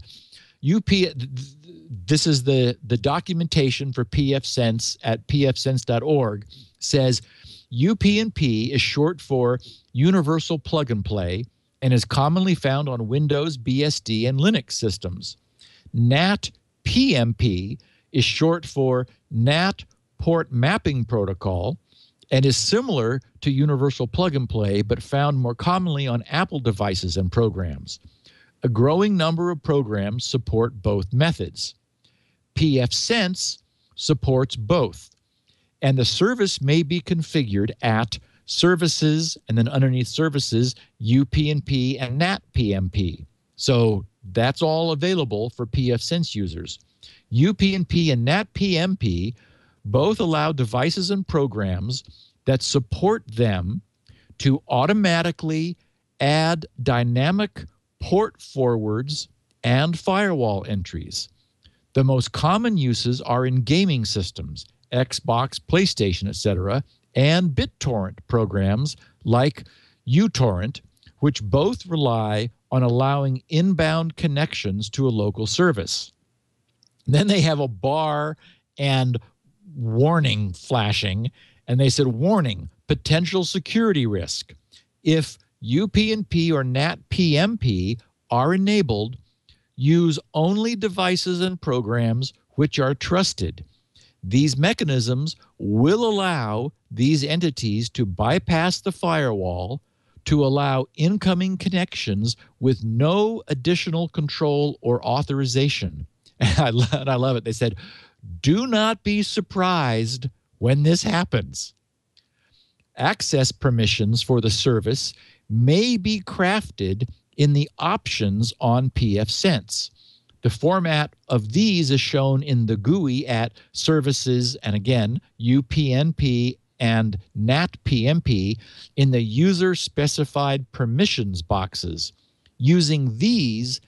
this is the documentation for pfSense at pfsense.org, says UPnP is short for Universal Plug and Play and is commonly found on Windows, BSD, and Linux systems. NAT PMP is short for NAT Port Mapping Protocol and is similar to Universal Plug and Play, but found more commonly on Apple devices and programs. A growing number of programs support both methods. pfSense supports both, and the service may be configured at services, and then underneath services, UPnP and NAT PMP. So that's all available for pfSense users. UPnP and NAT PMP both allow devices and programs that support them to automatically add dynamic port forwards and firewall entries. The most common uses are in gaming systems, Xbox, PlayStation, etc., and BitTorrent programs like uTorrent, which both rely on allowing inbound connections to a local service. Then they have a bar and warning flashing, and they said, warning, potential security risk. If UPnP or NAT PMP are enabled, use only devices and programs which are trusted. These mechanisms will allow these entities to bypass the firewall to allow incoming connections with no additional control or authorization. And I love it. They said, do not be surprised when this happens. Access permissions for the service may be crafted in the options on pfSense. The format of these is shown in the GUI at services, and again, UPnP and NAT PMP in the user-specified permissions boxes. Using these,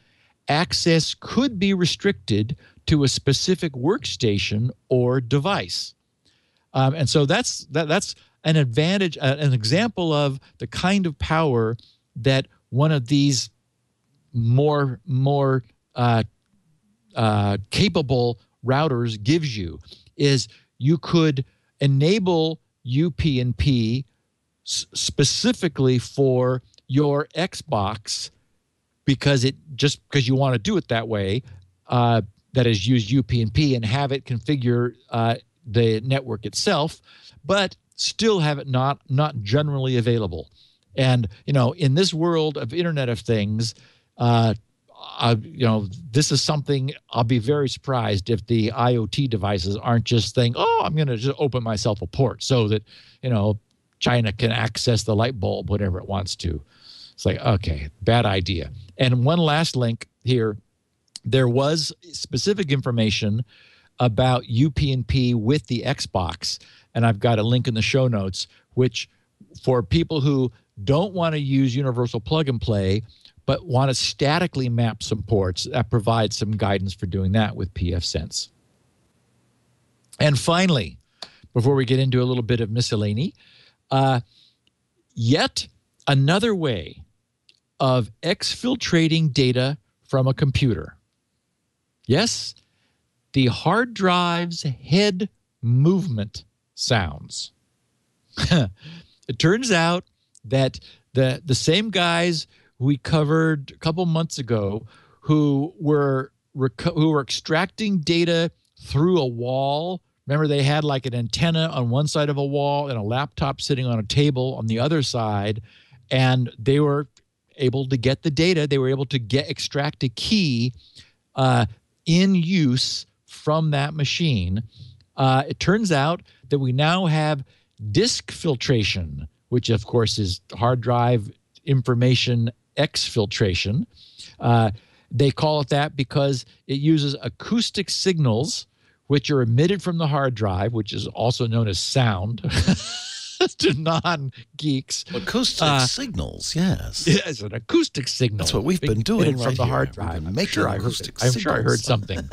access could be restricted to a specific workstation or device. And so that's an advantage, an example of the kind of power that one of these more capable routers gives you. Is you could enable UPnP specifically for your Xbox because you want to do it that way. That is, use UPnP and have it configure the network itself, but still have it not generally available. And in this world of Internet of Things, this is something I'll be very surprised if the IoT devices aren't just saying, "Oh, I'm going to just open myself a port so that China can access the light bulb whenever it wants to." It's like, okay, bad idea. And one last link here. There was specific information about UPnP with the Xbox, and I've got a link in the show notes, which for people who don't want to use Universal Plug and Play, but want to statically map some ports, that provides some guidance for doing that with pfSense. And finally, before we get into a little bit of miscellany, yet another way of exfiltrating data from a computer. Yes, the hard drive's head movement sounds. It turns out that the same guys we covered a couple months ago who were extracting data through a wall. Remember, they had like an antenna on one side of a wall and a laptop sitting on a table on the other side, and they were able to get the data. They were able to extract a key in use from that machine. It turns out that we now have disk filtration, which of course is hard drive information exfiltration. They call it that because it uses acoustic signals which are emitted from the hard drive, which is also known as sound. to non-geeks. Acoustic signals, yes. It's an acoustic signal. That's what we've been doing from right the here. hard drive. I'm sure I heard something.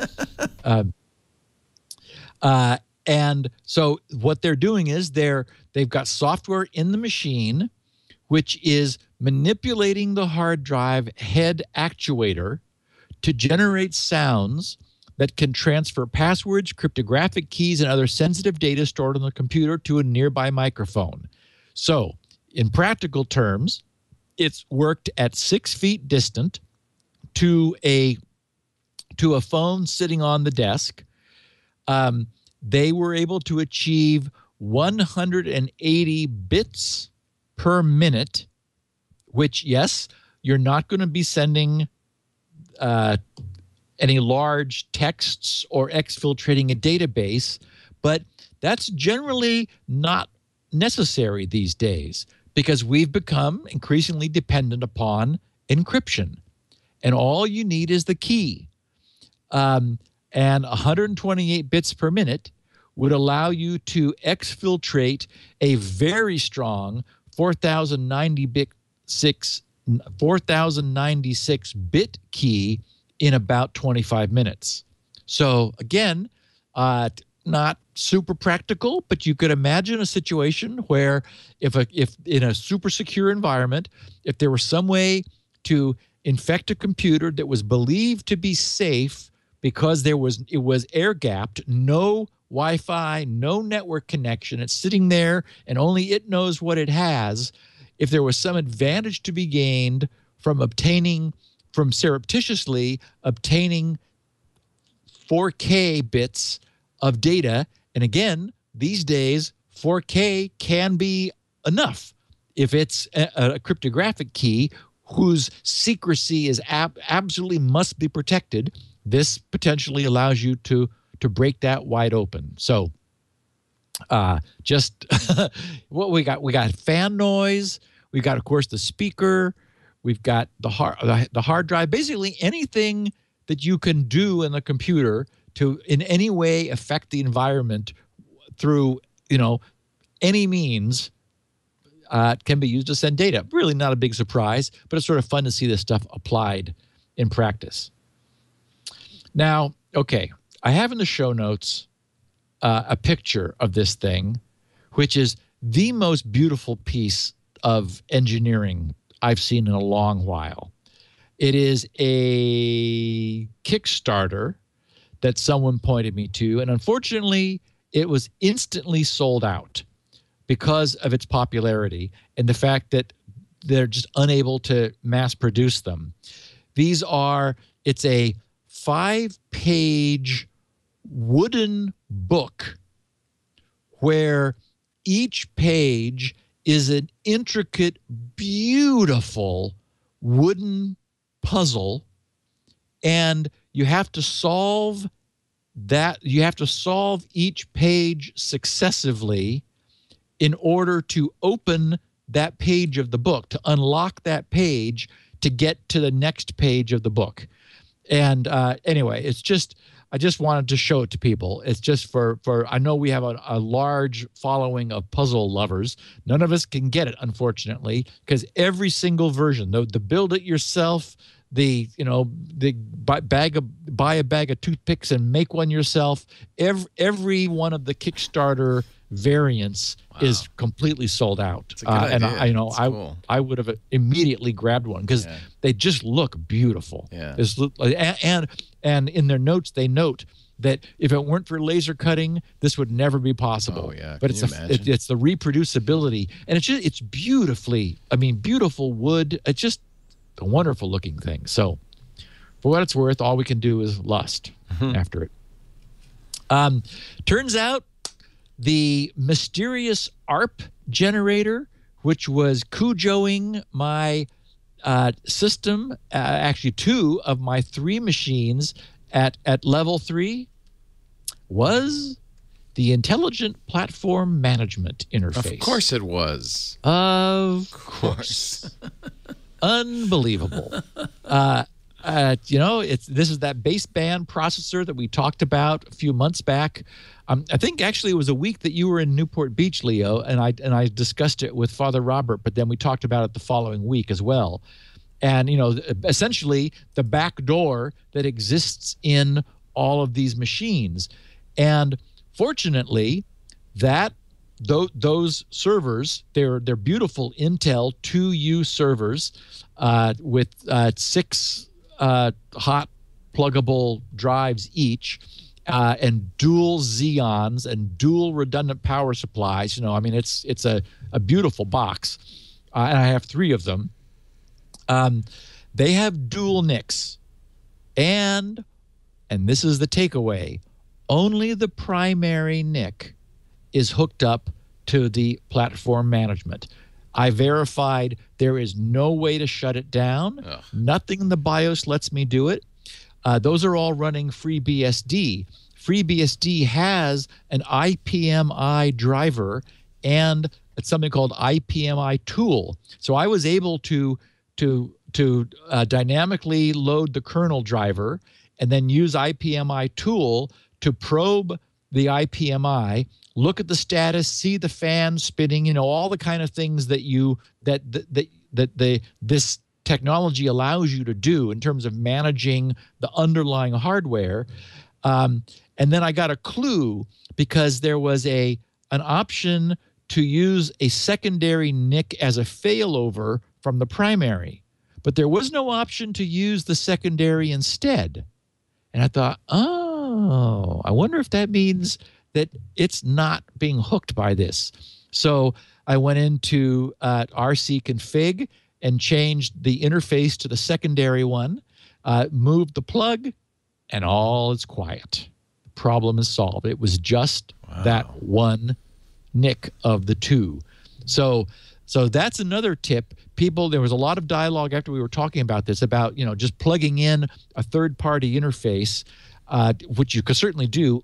And so what they're doing is they've got software in the machine, which is manipulating the hard drive head actuator to generate sounds that can transfer passwords, cryptographic keys, and other sensitive data stored on the computer to a nearby microphone. So, in practical terms, it's worked at 6 feet distant to a phone sitting on the desk. They were able to achieve 180 bits per minute, which, yes, you're not going to be sending any large texts or exfiltrating a database, but that's generally not necessary these days because we've become increasingly dependent upon encryption. And all you need is the key. And 128 bits per minute would allow you to exfiltrate a very strong 4096 bit key in about 25 minutes. So again, not super practical, but you could imagine a situation where if in a super secure environment, if there was some way to infect a computer that was believed to be safe because it was air gapped, no Wi-Fi, no network connection, it's sitting there and only it knows what it has. If there was some advantage to be gained from surreptitiously obtaining 4K bits of data, and again, these days, 4K can be enough if it's a cryptographic key whose secrecy is absolutely must be protected. This potentially allows you to break that wide open. So just what we got fan noise. We've got, of course, the speaker. We've got the hard drive. Basically anything that you can do in the computer to in any way affect the environment through any means can be used to send data. Really not a big surprise, but it's sort of fun to see this stuff applied in practice. Now, okay, I have in the show notes a picture of this thing, which is the most beautiful piece of engineering I've seen in a long while. It is a Kickstarter that someone pointed me to, and unfortunately, it was instantly sold out because of its popularity and the fact that they're just unable to mass produce them. It's a 5-page wooden book where each page is an intricate, beautiful wooden puzzle, and you have to solve each page successively in order to open that page of the book, to unlock that page to get to the next page of the book. And anyway, I just wanted to show it to people. It's just for I know we have a large following of puzzle lovers. None of us can get it, unfortunately, because every single version, the build it yourself, buy a bag of toothpicks and make one yourself, every one of the Kickstarter variants is completely sold out. That's a good idea. Cool. I would have immediately grabbed one because they just look beautiful. Yeah. And in their notes they note that if it weren't for laser cutting, this would never be possible. Oh yeah, but it's the reproducibility, and it's beautiful wood. It's just a wonderful looking thing. So for what it's worth, all we can do is lust after it. Turns out the mysterious ARP generator, which was cujoing my system, actually 2 of my 3 machines at level 3, was the Intelligent Platform Management Interface. Of course it was. Of course. Unbelievable. this is that baseband processor that we talked about a few months back. I think actually it was a week that you were in Newport Beach, Leo, and I discussed it with Father Robert, but then we talked about it the following week as well. And essentially the back door that exists in all of these machines. And fortunately, those servers, they're beautiful Intel 2U servers with 6 hot pluggable drives each, and dual Xeons and dual redundant power supplies. It's a beautiful box, and I have 3 of them. They have dual NICs, and this is the takeaway: only the primary NIC is hooked up to the platform management. I verified there is no way to shut it down. Ugh. Nothing in the BIOS lets me do it. Those are all running FreeBSD. FreeBSD has an IPMI driver and it's something called IPMI tool. So I was able to dynamically load the kernel driver and then use IPMI tool to probe the IPMI, look at the status, see the fan spinning, all the kind of things that this technology allows you to do in terms of managing the underlying hardware. And then I got a clue because there was an option to use a secondary NIC as a failover from the primary, but there was no option to use the secondary instead. And I thought, I wonder if that means that it's not being hooked by this. So I went into RC config and changed the interface to the secondary one, moved the plug, and all is quiet. The problem is solved. It was just that one NIC of the 2. So that's another tip. People, there was a lot of dialogue after we were talking about this about, just plugging in a third-party interface, which you could certainly do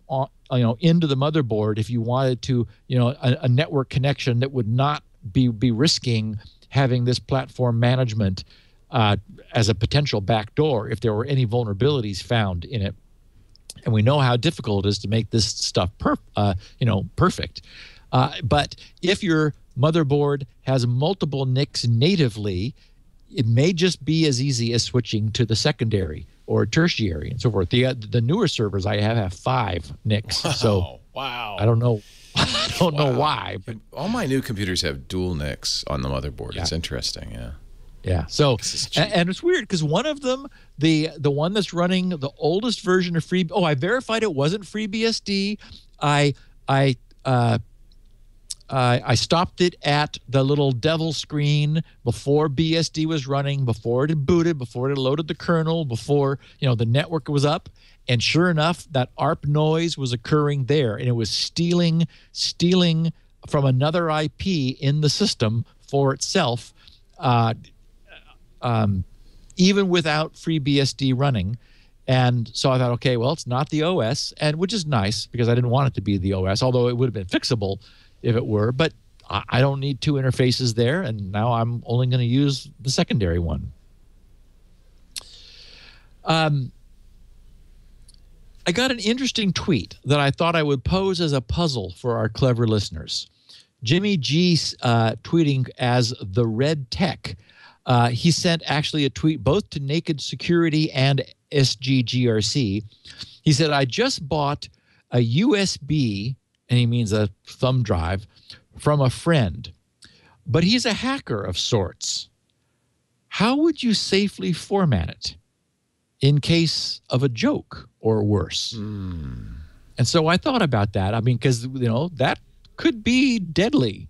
into the motherboard if you wanted to, a network connection that would not be risking having this platform management as a potential backdoor if there were any vulnerabilities found in it. And we know how difficult it is to make this stuff perfect. But if your motherboard has multiple NICs natively, it may just be as easy as switching to the secondary or tertiary and so forth. The newer servers I have 5 NICs. So I don't know. I don't know why. But all my new computers have dual NICs on the motherboard. Yeah. It's interesting. Yeah. Yeah. So and it's weird because one of them, the one that's running the oldest version of I verified it wasn't FreeBSD. I stopped it at the little devil screen before BSD was running, before it had booted, before it had loaded the kernel, before the network was up, and sure enough, that ARP noise was occurring there, and it was stealing from another IP in the system for itself, even without FreeBSD running. And so I thought, okay, well, it's not the OS, and which is nice because I didn't want it to be the OS, although it would have been fixable if it were, but I don't need 2 interfaces there, and now I'm only going to use the secondary one. I got an interesting tweet that I thought I would pose as a puzzle for our clever listeners. Jimmy G tweeting as the Red Tech. He sent actually a tweet both to Naked Security and SGGRC. He said, I just bought a USB, and he means a thumb drive, from a friend. But he's a hacker of sorts. How would you safely format it in case of a joke or worse? And so I thought about that. I mean, because, that could be deadly.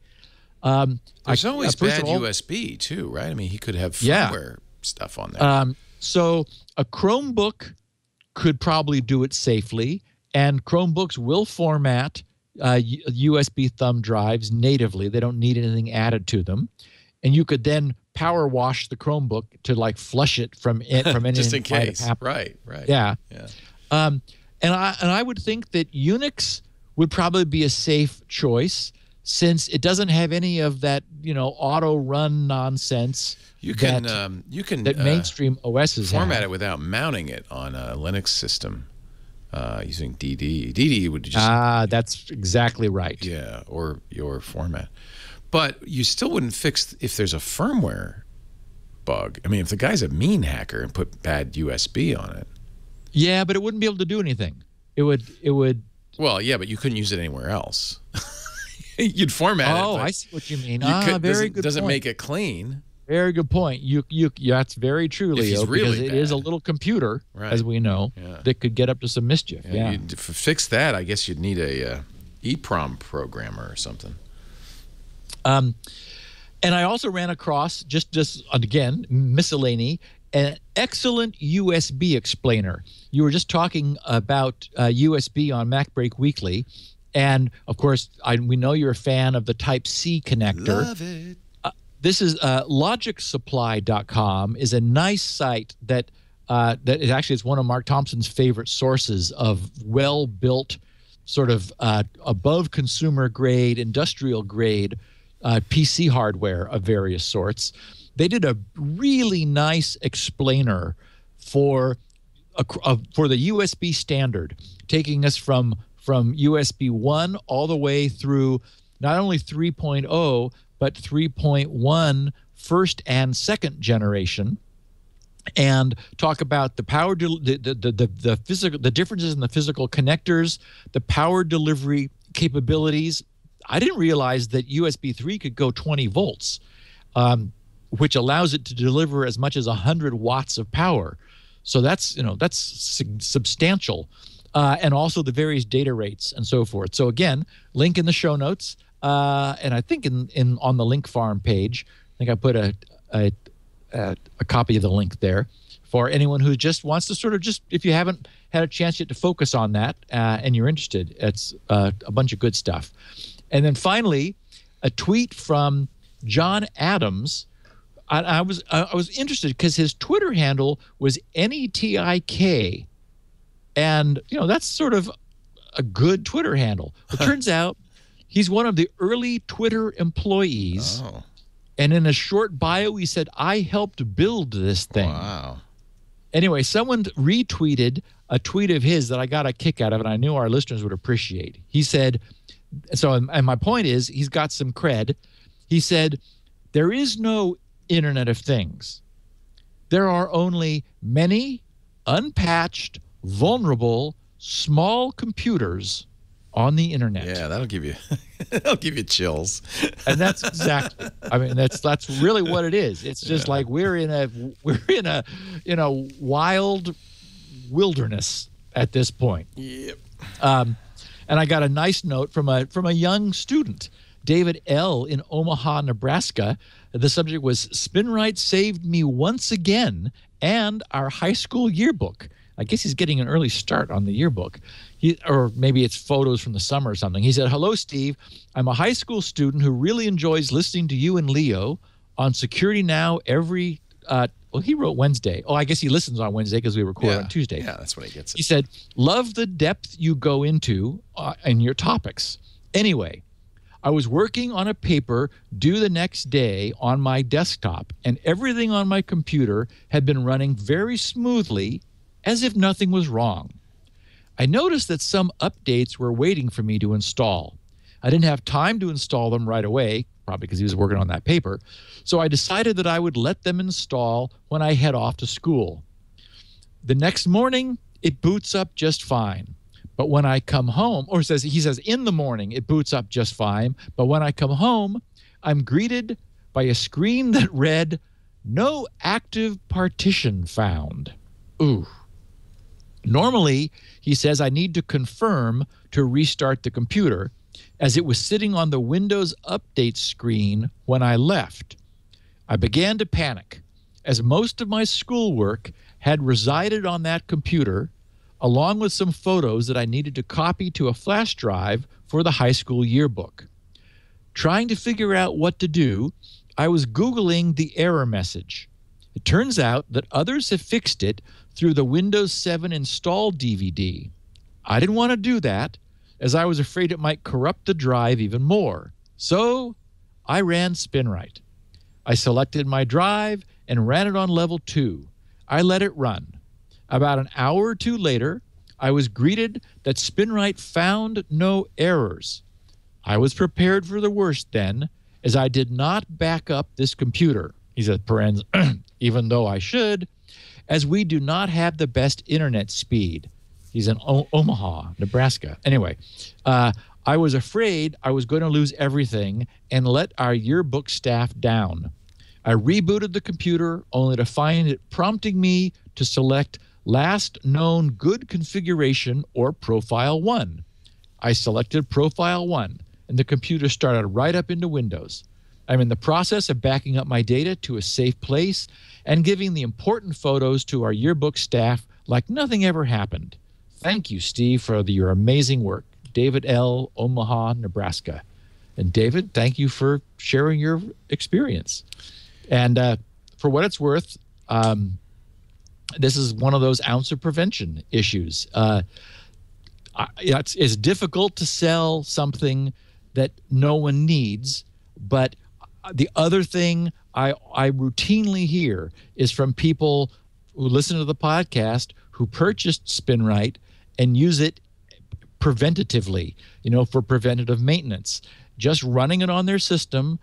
There's always bad USB too, right? I mean, he could have firmware stuff on there. So a Chromebook could probably do it safely, and Chromebooks will format USB thumb drives natively. They don't need anything added to them, and you could then power wash the Chromebook to flush it from anything just in case. Right. Yeah. And I would think that Unix would probably be a safe choice. since it doesn't have any of that, auto run nonsense. You can that mainstream OSs format have. it without mounting it on a Linux system using DD. DD would just that's exactly right. Yeah, or your format. But you still wouldn't fix if there's a firmware bug. I mean, if the guy's a mean hacker and put bad USB on it. Yeah, but it wouldn't be able to do anything. It would. Well, yeah, but you couldn't use it anywhere else. You'd format it. Oh, I see what you mean. Very good. Doesn't point. make it clean. Very good point. That's very true, Leo, really because it is a little computer, as we know, that could get up to some mischief. Yeah. To fix that, I guess you'd need a EEPROM programmer or something. And I also ran across, just again, miscellany, an excellent USB explainer. You were just talking about USB on MacBreak Weekly. And, of course, we know you're a fan of the Type-C connector. Love it. This is logicsupply.com is a nice site that is actually it's one of Mark Thompson's favorite sources of well-built, sort of above consumer grade, industrial grade PC hardware of various sorts. They did a really nice explainer for the USB standard, taking us from USB 1 all the way through not only 3.0 but 3.1 first and second generation, and talk about the power the differences in the physical connectors, the power delivery capabilities. I didn't realize that USB 3 could go 20 volts, which allows it to deliver as much as 100 watts of power. So that's substantial. And also the various data rates and so forth. So again, link in the show notes, and I think on the link farm page, I think I put a copy of the link there for anyone who just wants to sort of if you haven't had a chance yet to focus on that and you're interested. It's a bunch of good stuff. And then finally, a tweet from John Adams. I was interested because his Twitter handle was NETIK. And, that's sort of a good Twitter handle. It turns out he's one of the early Twitter employees. Oh. And in a short bio, he said, I helped build this thing. Wow. Anyway, someone retweeted a tweet of his that I got a kick out of, and I knew our listeners would appreciate. He said, and my point is, he's got some cred. He said, there is no Internet of Things. There are only many unpatched, vulnerable, small computers on the internet. Yeah, that'll give you chills. And that's exactly. I mean, that's really what it is. It's just like we're in a wild wilderness at this point. Yep. And I got a nice note from a young student, David L. in Omaha, Nebraska. The subject was Spinrite saved me once again, and our high school yearbook. I guess he's getting an early start on the yearbook. Or maybe it's photos from the summer or something. He said, hello, Steve. I'm a high school student who really enjoys listening to you and Leo on Security Now every he wrote Wednesday. Oh, I guess he listens on Wednesday because we record on Tuesday. Yeah, that's when he gets it. He said, love the depth you go into in your topics. Anyway, I was working on a paper due the next day on my desktop, and everything on my computer had been running very smoothly as if nothing was wrong. I noticed that some updates were waiting for me to install. I didn't have time to install them right away, probably because he was working on that paper, so I decided that I would let them install when I head off to school. The next morning, it boots up just fine. But when I come home, he says in the morning, it boots up just fine, but when I come home, I'm greeted by a screen that read, no active partition found. Ooh. Normally, he says I need to confirm to restart the computer, as it was sitting on the Windows Update screen when I left. I began to panic, as most of my schoolwork had resided on that computer, along with some photos that I needed to copy to a flash drive for the high school yearbook. Trying to figure out what to do, I was Googling the error message. It turns out that others have fixed it through the Windows 7 install DVD. I didn't want to do that, as I was afraid it might corrupt the drive even more. So I ran Spinrite. I selected my drive and ran it on level 2. I let it run. About an hour or two later, I was greeted that Spinrite found no errors. I was prepared for the worst then, as I did not back up this computer. He said, parens, even though I should, as we do not have the best internet speed. He's in Omaha, Nebraska. Anyway, I was afraid I was going to lose everything and let our yearbook staff down. I rebooted the computer only to find it prompting me to select last known good configuration or profile 1. I selected profile 1, and the computer started right up into Windows. I'm in the process of backing up my data to a safe place and giving the important photos to our yearbook staff like nothing ever happened. Thank you, Steve, for your amazing work. David L., Omaha, Nebraska. And David, thank you for sharing your experience. And for what it's worth, this is one of those ounce of prevention issues. It's difficult to sell something that no one needs, but the other thing I routinely hear is from people who listen to the podcast who purchased Spinrite and use it preventatively, for preventative maintenance, just running it on their system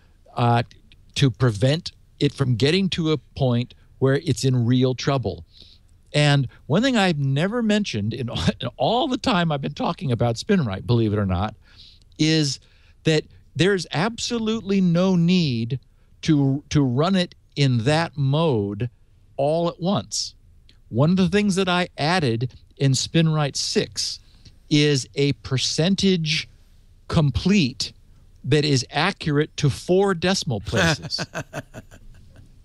to prevent it from getting to a point where it's in real trouble. And one thing I've never mentioned in all the time I've been talking about Spinrite, believe it or not, is that there's absolutely no need to run it in that mode all at once. One of the things that I added in Spinrite 6 is a percentage complete that is accurate to 4 decimal places.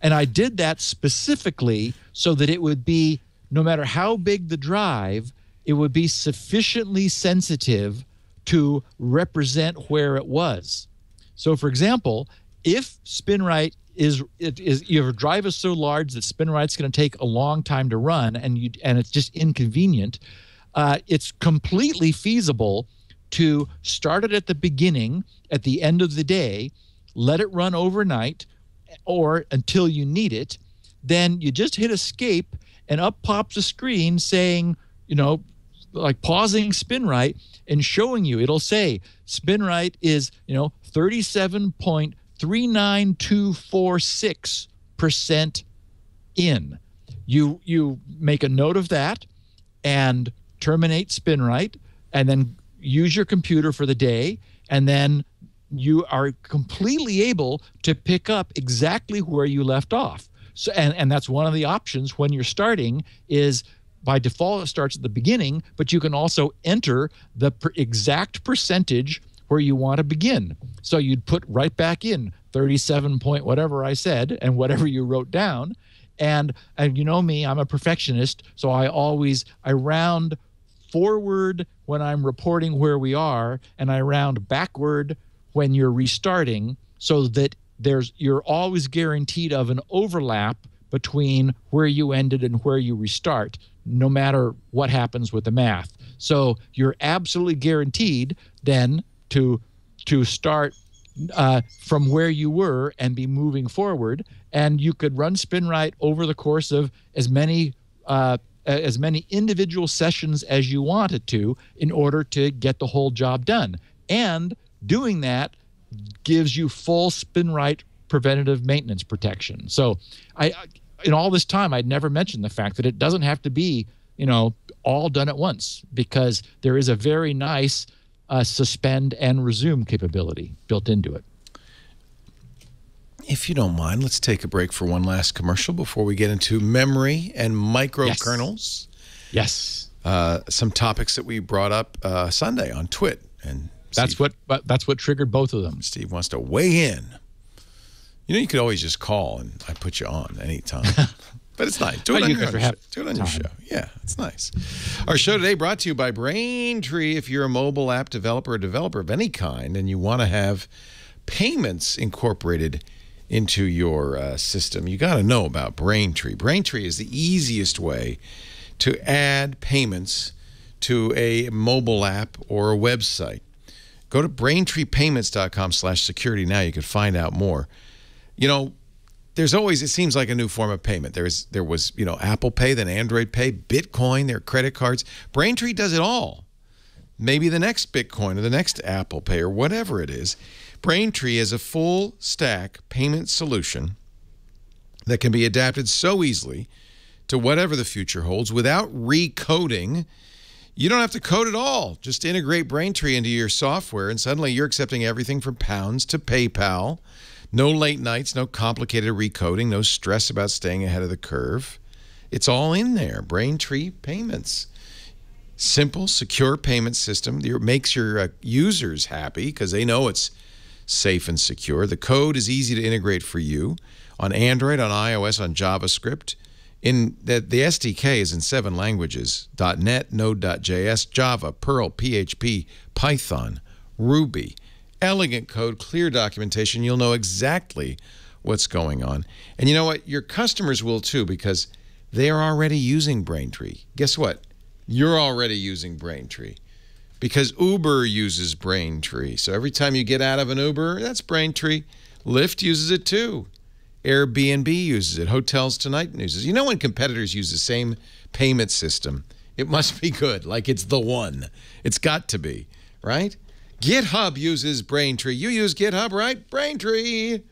And I did that specifically so that it would be, no matter how big the drive, it would be sufficiently sensitive to represent where it was. So, for example, if Spinrite is your drive is so large that Spinrite's going to take a long time to run, and it's just inconvenient, it's completely feasible to start it at the beginning, at the end of the day, let it run overnight or until you need it. Then you just hit escape, and up pops a screen saying, like pausing Spinrite and showing you. It'll say Spinrite is, 37.39246% in. You make a note of that and terminate Spinrite, and then use your computer for the day, and then you are completely able to pick up exactly where you left off. So, and that's one of the options when you're starting is, by default, it starts at the beginning, but you can also enter the exact percentage where you want to begin. So you'd put right back in 37 point whatever I said and whatever you wrote down. And you know me, I'm a perfectionist, so I round forward when I'm reporting where we are, and I round backward when you're restarting, so that you're always guaranteed of an overlap between where you ended and where you restart, no matter what happens with the math. So you're absolutely guaranteed then to start from where you were and be moving forward. And you could run Spinrite over the course of as many individual sessions as you wanted to in order to get the whole job done. And doing that gives you full Spinrite preventative maintenance protection. So in all this time, I'd never mentioned the fact that it doesn't have to be, all done at once, because there is a very nice suspend and resume capability built into it. If you don't mind, let's take a break for one last commercial before we get into memory and microkernels. Yes. Some topics that we brought up Sunday on Twit, and that's what triggered both of them. Steve wants to weigh in. You could always just call and I put you on anytime. But it's nice. Do it on your show. Yeah, it's nice. Our show today brought to you by Braintree. If you're a mobile app developer or developer of any kind and you want to have payments incorporated into your system, you got to know about Braintree. Braintree is the easiest way to add payments to a mobile app or a website. Go to braintreepayments.com/security now. You can find out more. You know, there's always, it seems like a new form of payment. There was, you know, Apple Pay, then Android Pay, Bitcoin, their credit cards. Braintree does it all. Maybe the next Bitcoin or the next Apple Pay or whatever it is. Braintree is a full stack payment solution that can be adapted so easily to whatever the future holds without recoding. You don't have to code at all. Just integrate Braintree into your software, and suddenly you're accepting everything from pounds to PayPal. No late nights, no complicated recoding, no stress about staying ahead of the curve. It's all in there. Braintree Payments. Simple, secure payment system that makes your users happy because they know it's safe and secure. The code is easy to integrate for you on Android, on iOS, on JavaScript. The SDK is in 7 languages: .NET, Node.js, Java, Perl, PHP, Python, Ruby. Elegant code, clear documentation. You'll know exactly what's going on. And you know what? Your customers will too, because they are already using Braintree. Guess what? You're already using Braintree because Uber uses Braintree. So every time you get out of an Uber, that's Braintree. Lyft uses it too. Airbnb uses it. Hotels Tonight uses it. You know, when competitors use the same payment system, it must be good. Like it's the one. It's got to be, right? GitHub uses Braintree. You use GitHub, right? Braintree.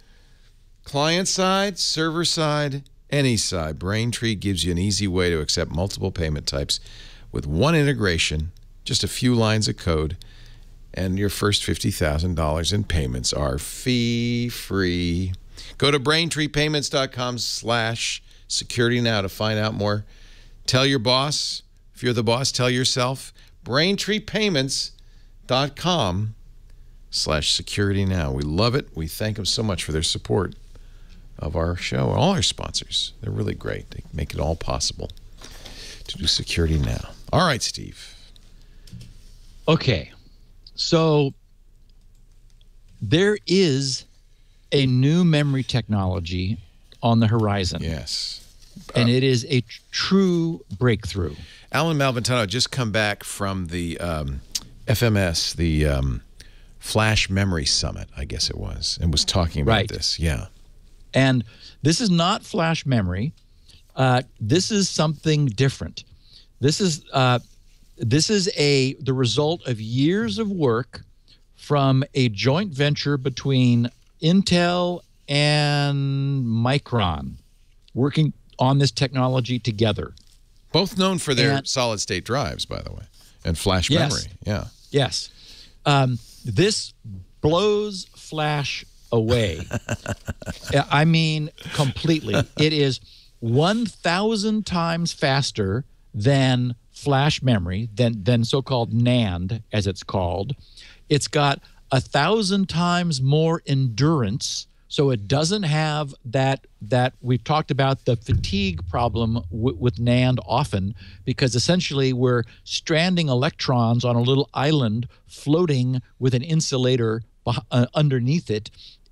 Client side, server side, any side. Braintree gives you an easy way to accept multiple payment types with one integration, just a few lines of code, and your first $50,000 in payments are fee-free. Go to braintreepayments.com/security now to find out more. Tell your boss. If you're the boss, tell yourself. braintreepayments.com/security now. We love it. We thank them so much for their support of our show. All our sponsors. They're really great. They make it all possible to do security now. All right, Steve. Okay. So there is a new memory technology on the horizon. Yes. And it is a true breakthrough. Alan Malventano had just come back from the FMS, the Flash Memory Summit, I guess it was, and was talking about this. Yeah. And this is not flash memory. This is something different. This is the result of years of work from a joint venture between Intel and Micron, working on this technology together. Both known for their solid-state drives, by the way, and flash memory. Yeah. Yes. This blows flash away. I mean, completely. It is 1,000 times faster than flash memory, than so-called NAND, as it's called. It's got 1,000 times more endurance, so it doesn't have that we've talked about the fatigue problem with NAND often, because essentially we're stranding electrons on a little island floating with an insulator underneath it.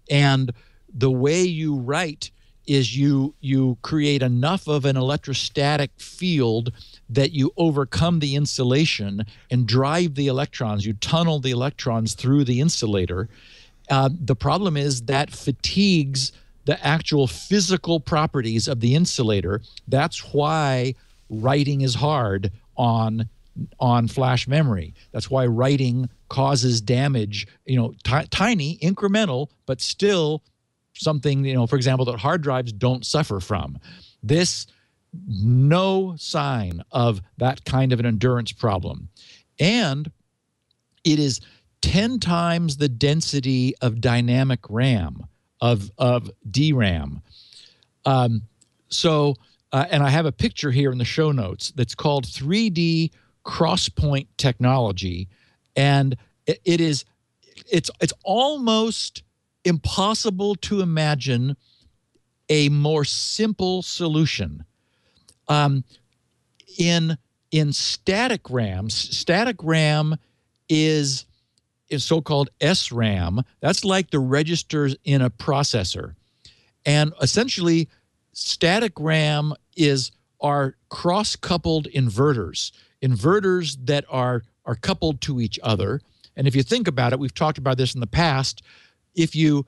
And the way you write is you create enough of an electrostatic field that you overcome the insulation and drive the electrons. You tunnel the electrons through the insulator. The problem is that fatigues the actual physical properties of the insulator. That's why writing is hard on flash memory. That's why writing causes damage, tiny, incremental, but still something, for example, that hard drives don't suffer from. This, no sign of that kind of an endurance problem. And it is 10 times the density of dynamic RAM, of DRAM. And I have a picture here in the show notes that's called 3D crosspoint technology. And it's almost impossible to imagine a more simple solution. In static RAM is so-called SRAM. That's like the registers in a processor. And essentially, static RAM are cross-coupled inverters that are coupled to each other. And if you think about it, we've talked about this in the past. If you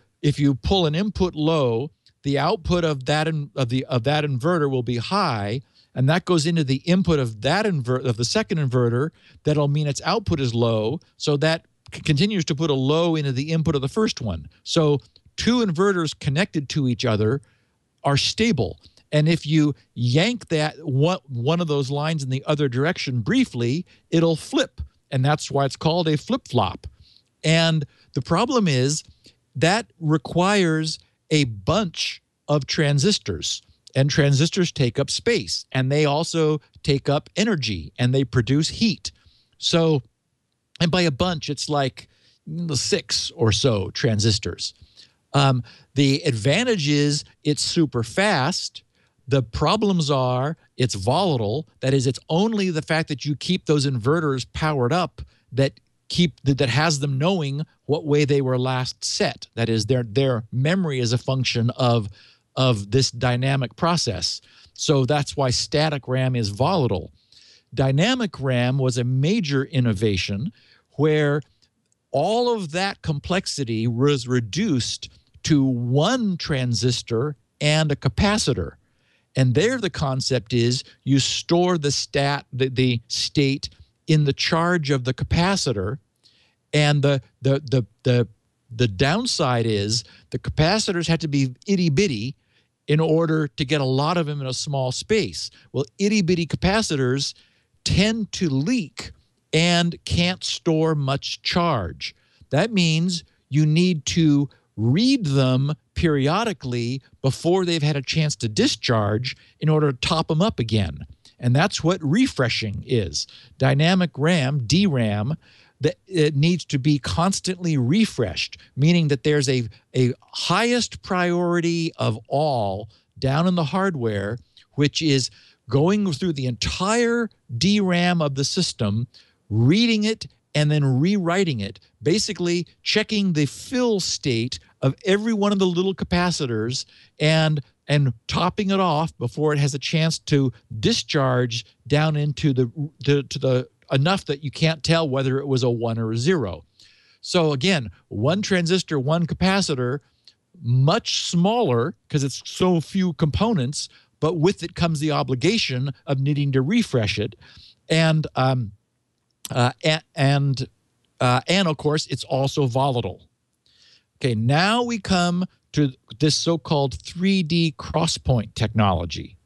pull an input low, the output of that inverter will be high, and that goes into the input of the second inverter. That'll mean its output is low, so that continues to put a low into the input of the first one. So two inverters connected to each other are stable. And if you yank that one of those lines in the other direction briefly, it'll flip. And that's why it's called a flip-flop. And the problem is that requires a bunch of transistors. And transistors take up space. And they also take up energy. And they produce heat. So, and by a bunch, it's like 6 or so transistors. The advantage is it's super fast. The problems are it's volatile. That is, it's only the fact that you keep those inverters powered up that has them knowing what way they were last set. That is, their memory is a function of this dynamic process. So that's why static RAM is volatile. Dynamic RAM was a major innovation where all of that complexity was reduced to one transistor and a capacitor. And there the concept is you store the state in the charge of the capacitor. And the downside is the capacitors had to be itty-bitty in order to get a lot of them in a small space. Well, itty-bitty capacitors tend to leak and can't store much charge. That means you need to read them periodically before they've had a chance to discharge in order to top them up again. And that's what refreshing is. Dynamic RAM, DRAM, it needs to be constantly refreshed, meaning that there's a highest priority of all down in the hardware, which is going through the entire DRAM of the system, reading it, and then rewriting it, basically checking the fill state of every one of the little capacitors and topping it off before it has a chance to discharge down into the enough that you can't tell whether it was a 1 or a 0. So again, one transistor, one capacitor, much smaller because it's so few components, but with it comes the obligation of needing to refresh it. And of course, it's also volatile. Okay, now we come to this so-called 3D crosspoint technology.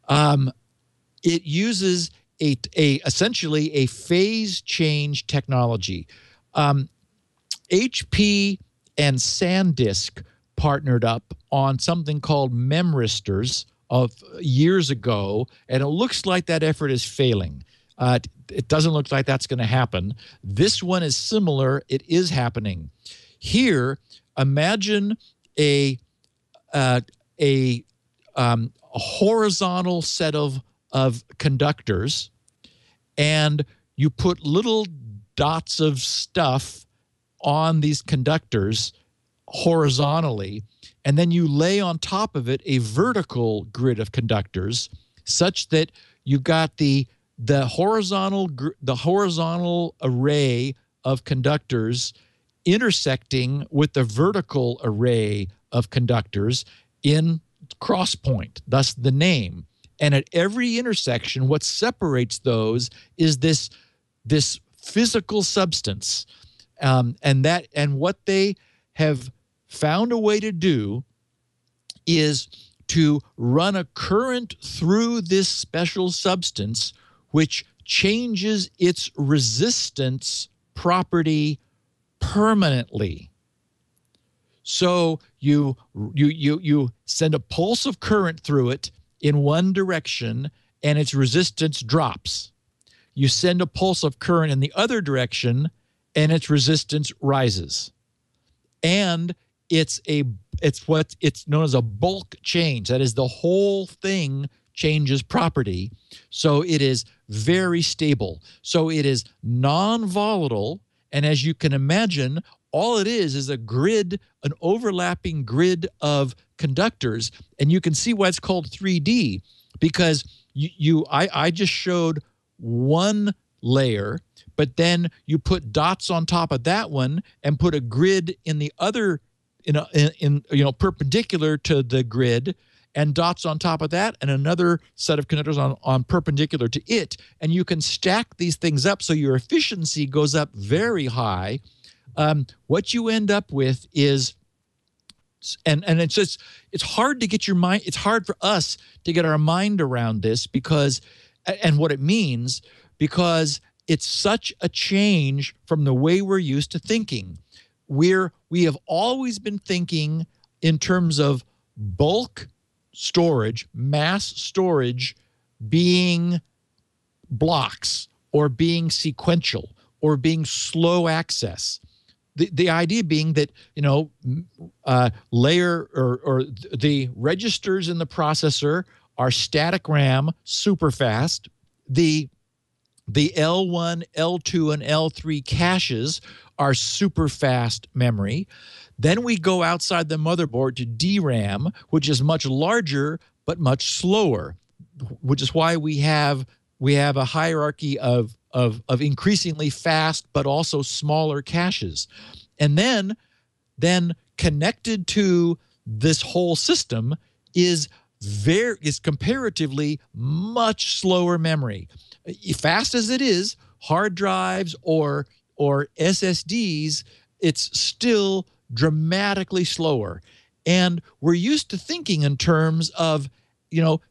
It uses essentially a phase change technology. HP and SanDisk partnered up on something called memristors of years ago, and it looks like that effort is failing. It doesn't look like that's going to happen. This one is similar. It is happening. Here, imagine a horizontal set of conductors, and you put little dots of stuff on these conductors horizontally, and then you lay on top of it a vertical grid of conductors such that you've got the horizontal array of conductors intersecting with the vertical array of conductors in crosspoint, thus the name. And at every intersection, what separates those is this physical substance. And what they have found a way to do is to run a current through this special substance, which changes its resistance property permanently. So you send a pulse of current through it in one direction, and its resistance drops. You send a pulse of current in the other direction, and its resistance rises. And it's known as a bulk change. That is, the whole thing changes property. So it is very stable. So it is non-volatile. And as you can imagine, all it is a grid, an overlapping grid of conductors. And you can see why it's called 3D, because I just showed one layer, but then you put dots on top of that one and put a grid in the other, perpendicular to the grid, and dots on top of that, and another set of connectors on perpendicular to it, and you can stack these things up so your efficiency goes up very high. What you end up with is, and it's hard to get your mind, it's hard for us to get our mind around this because, and what it means, because it's such a change from the way we're used to thinking. We have always been thinking in terms of bulk storage, mass storage, being blocks or being sequential or being slow access. The idea being that, layer or the registers in the processor are static RAM, super fast. The L1, L2, and L3 caches are super fast memory. Then we go outside the motherboard to DRAM, which is much larger but much slower, which is why we have a hierarchy of increasingly fast but also smaller caches. And then connected to this whole system is comparatively much slower memory. Fast as it is, hard drives or SSDs, it's still dramatically slower. And we're used to thinking in terms of,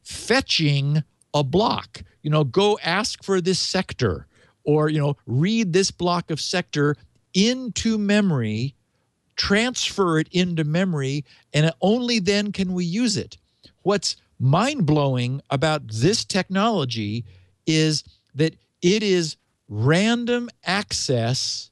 fetching a block, go ask for this sector, or, read this block of sector into memory, transfer it into memory, and only then can we use it. What's mind-blowing about this technology is that it is random access,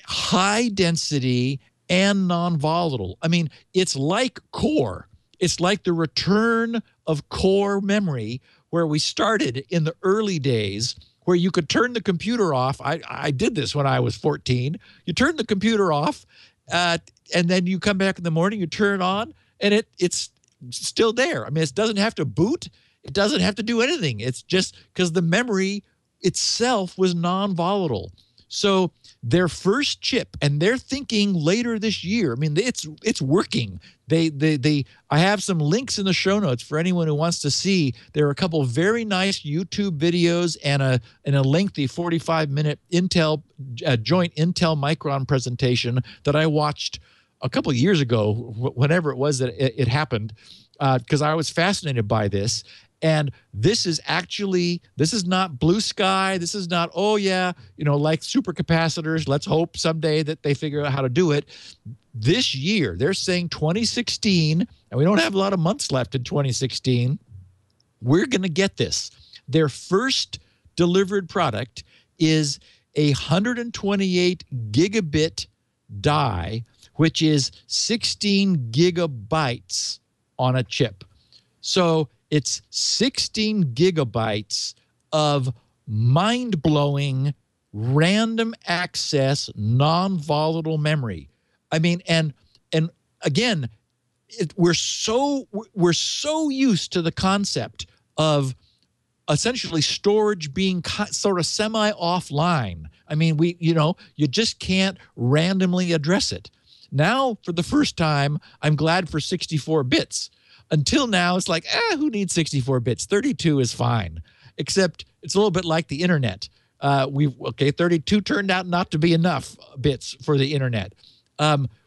high density, and non-volatile. I mean, it's like core. It's like the return of core memory where we started in the early days, where you could turn the computer off. I did this when I was 14. You turn the computer off, and then you come back in the morning, you turn it on, and it's still there. I mean, it doesn't have to boot. It doesn't have to do anything. It's just because the memory itself was non-volatile. So their first chip, and they're thinking later this year. I mean, it's working. I have some links in the show notes for anyone who wants to see. There are a couple of very nice YouTube videos and a lengthy 45-minute joint Intel Micron presentation that I watched a couple of years ago, whenever it was that it happened, because I was fascinated by this. And this is not blue sky. This is not, like supercapacitors. Let's hope someday that they figure out how to do it. This year, they're saying 2016, and we don't have a lot of months left in 2016, we're going to get this. Their first delivered product is a 128 gigabit die, which is 16 gigabytes on a chip. So it's 16 gigabytes of mind-blowing, random access, non-volatile memory. I mean, and again, we're so used to the concept of essentially storage being sort of semi-offline. I mean, you just can't randomly address it. Now, for the first time, I'm glad for 64 bits. Until now, it's like, who needs 64 bits? 32 is fine, except it's a little bit like the internet. 32 turned out not to be enough bits for the internet.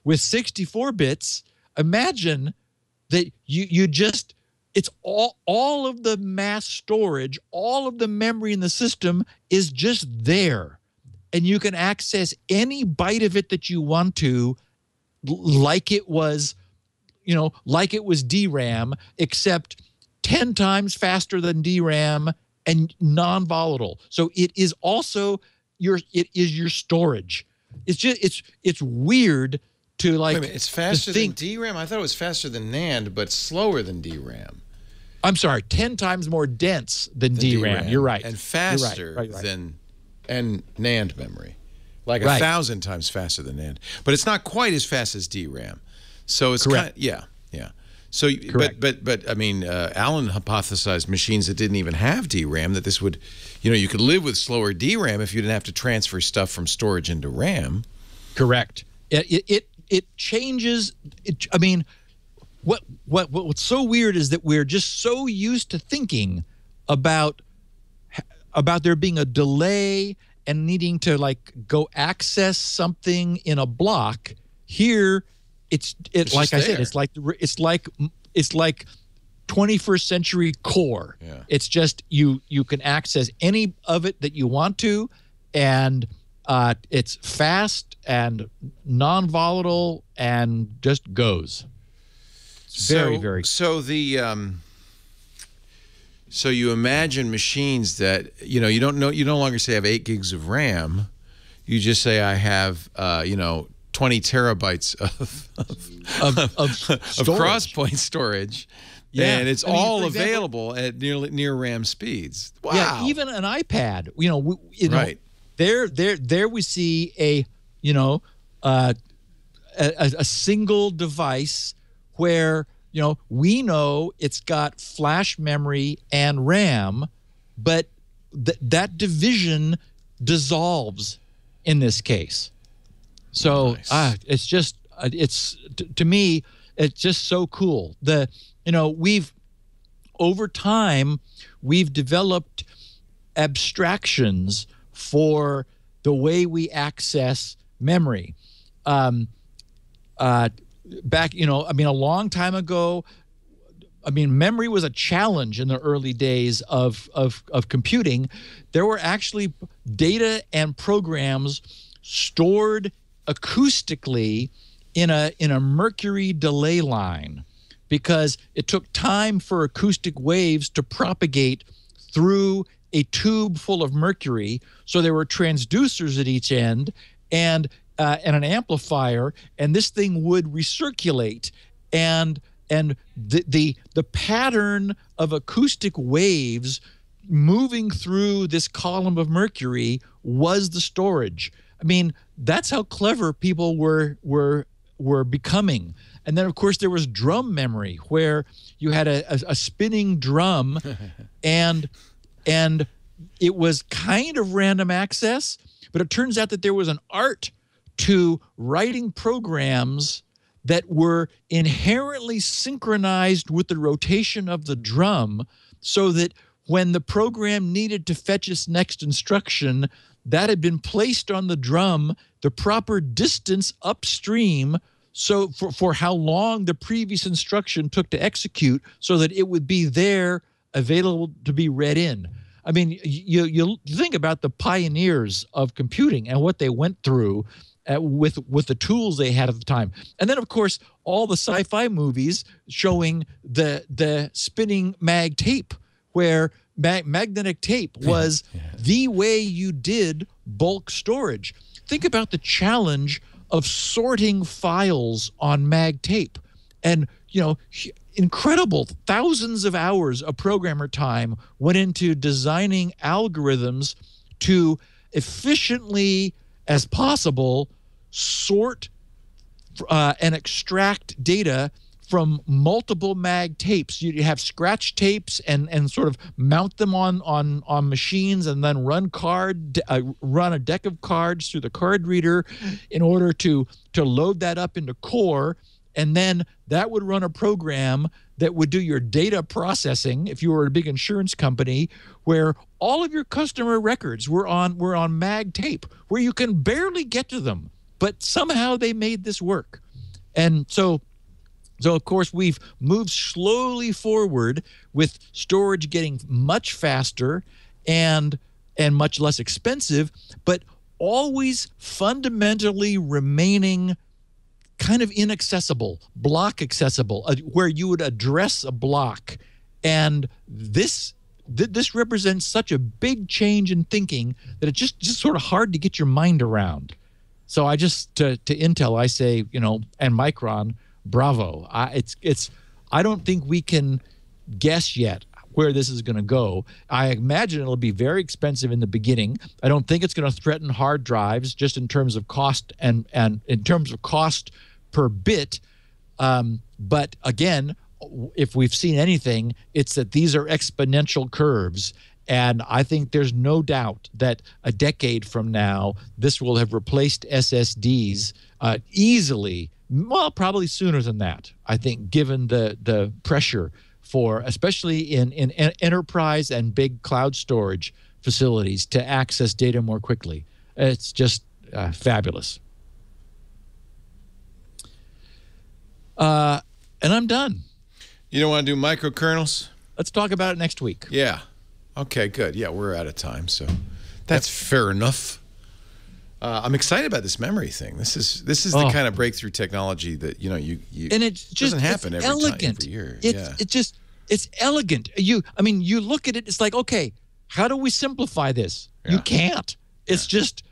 With 64 bits, imagine that it's all of the mass storage, all of the memory in the system is just there. And you can access any byte of it that you want to, like it was DRAM, except 10 times faster than DRAM and non-volatile. So it is also your storage. It's weird to like. Wait a minute, it's faster than DRAM? I thought it was faster than NAND, but slower than DRAM. I'm sorry, 10 times more dense than DRAM. You're right. And faster than NAND memory. Like 1,000 times faster than NAND. But it's not quite as fast as DRAM. So it's kind of, yeah. So, Correct. but I mean, Alan hypothesized machines that didn't even have DRAM, that this would, you could live with slower DRAM if you didn't have to transfer stuff from storage into RAM. Correct. It changes. I mean, what's so weird is that we're just so used to thinking about there being a delay and needing to like go access something in a block. Here, it's like I said, it's like 21st century core. Yeah. It's just you can access any of it that you want to, and it's fast and non-volatile and just goes. It's very so the so you imagine machines that you no longer say I have 8 gigs of RAM. You just say I have 20 terabytes of cross-point storage. Yeah. And it's all available at near RAM speeds. Wow. Yeah, even an iPad. Right. There we see a single device where we know it's got flash memory and RAM, but that division dissolves in this case. So Nice. it's just to me it's just so cool. We've over time we've developed abstractions for the way we access memory. Back, a long time ago, memory was a challenge in the early days of computing. There were actually data and programs stored acoustically in a mercury delay line, because it took time for acoustic waves to propagate through a tube full of mercury. So there were transducers at each end and an amplifier, and this thing would recirculate, and the pattern of acoustic waves moving through this column of mercury was the storage. That's how clever people were becoming. And then, of course, there was drum memory, where you had a spinning drum, and it was kind of random access, but it turns out that there was an art to writing programs that were inherently synchronized with the rotation of the drum, so that when the program needed to fetch its next instruction, that had been placed on the drum the proper distance upstream, so for how long the previous instruction took to execute, so that it would be there available to be read in. You think about the pioneers of computing and what they went through with the tools they had at the time. And then, of course, all the sci-fi movies showing the spinning mag tape, where magnetic tape was the way you did bulk storage. Think about the challenge of sorting files on mag tape. And, incredible thousands of hours of programmer time went into designing algorithms to efficiently as possible sort and extract data from multiple mag tapes. You have scratch tapes and sort of mount them on machines, and then run a deck of cards through the card reader in order to load that up into core, and then that would run a program that would do your data processing if you were a big insurance company, where all of your customer records were on mag tape, where you can barely get to them, but somehow they made this work. And so of course, we've moved slowly forward with storage getting much faster and much less expensive, but always fundamentally remaining kind of inaccessible, block accessible, where you would address a block. And this represents such a big change in thinking that it's just sort of hard to get your mind around. So I just, to Intel, I say, and Micron, bravo. I don't think we can guess yet where this is going to go. I imagine it'll be very expensive in the beginning. I don't think it's going to threaten hard drives, just in terms of cost and in terms of cost per bit. But again, if we've seen anything, it's that these are exponential curves. And I think there's no doubt that a decade from now, this will have replaced SSDs easily. Well, probably sooner than that, I think, given the pressure for, especially in enterprise and big cloud storage facilities, to access data more quickly. It's just fabulous. And I'm done. You don't want to do microkernels? Let's talk about it next week. Yeah. Okay, good. Yeah, we're out of time, so that's fair enough. I'm excited about this memory thing. This is the kind of breakthrough technology that you and it just doesn't happen every elegant. Year. It's elegant. You look at it. It's like, okay, how do we simplify this? Yeah. You can't. It's just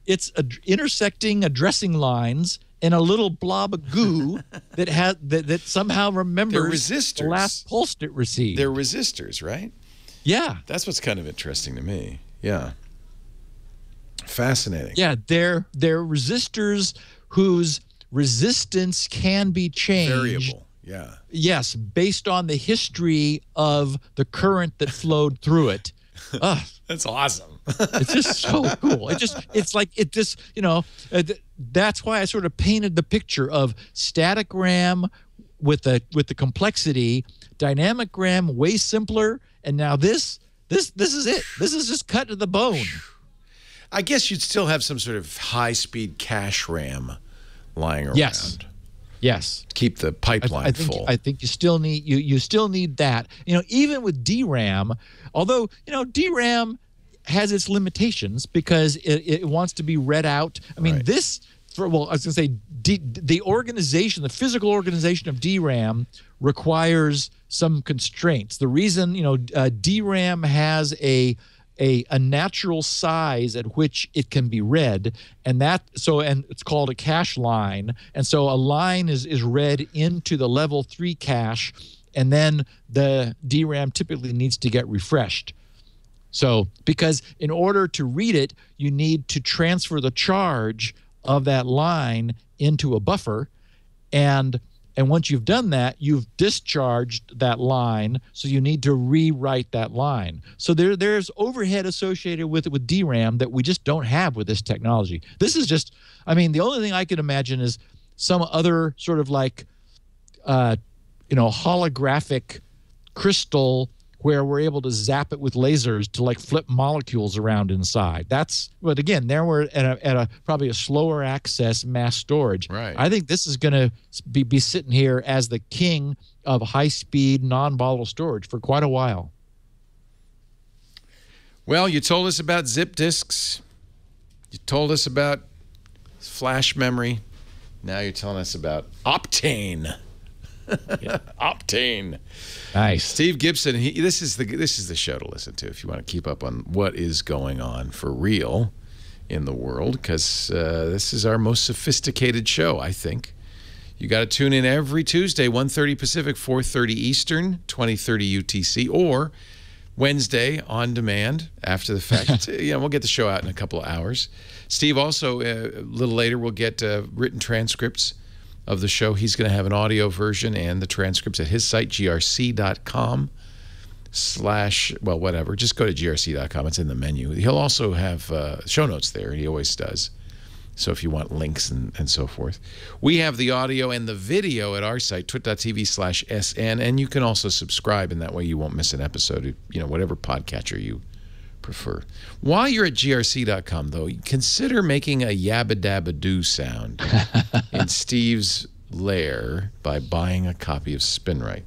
it's intersecting addressing lines in a little blob of goo that somehow remembers the last pulse it received. They're resistors, right? Yeah. That's what's kind of interesting to me. Yeah. Fascinating. Yeah, they're resistors whose resistance can be changed. Variable. Yeah. Yes, based on the history of the current that flowed through it. That's awesome. It's just so cool. That's why I sort of painted the picture of static RAM with the complexity, dynamic RAM way simpler, and now this is it. This is just cut to the bone. I guess you'd still have some sort of high-speed cache RAM lying around. Yes. Keep the pipeline full. I think you still need that. Even with DRAM, although DRAM has its limitations because it wants to be read out. I mean, right. I was going to say the physical organization of DRAM requires some constraints. The reason DRAM has a natural size at which it can be read, and it's called a cache line, and so a line is read into the level 3 cache, and then the DRAM typically needs to get refreshed. So because in order to read it, you need to transfer the charge of that line into a buffer, and once you've done that, you've discharged that line, so you need to rewrite that line. So there's overhead associated with it with DRAM that we just don't have with this technology. This is just, the only thing I can imagine is some other sort of like, holographic crystal where we're able to zap it with lasers to like flip molecules around inside. But again, there we're at probably a slower access mass storage. Right. I think this is going to be sitting here as the king of high-speed, non-volatile storage for quite a while. Well, you told us about zip disks. You told us about flash memory. Now you're telling us about Optane. Optane. Nice. Steve Gibson, this is the show to listen to if you want to keep up on what is going on for real in the world, because this is our most sophisticated show, I think. You got to tune in every Tuesday, 1:30 Pacific, 4:30 Eastern, 20:30 UTC, or Wednesday on demand after the fact. We'll get the show out in a couple of hours. Steve also, a little later, will get written transcripts of the show. He's going to have an audio version and the transcripts at his site, grc.com/, whatever. Just go to grc.com. It's in the menu. He'll also have show notes there. He always does. So if you want links and so forth. We have the audio and the video at our site, twit.tv/SN, and you can also subscribe, and that way you won't miss an episode, whatever podcatcher you prefer. While you're at grc.com, though, consider making a yabba-dabba-doo sound in Steve's lair by buying a copy of Spinrite,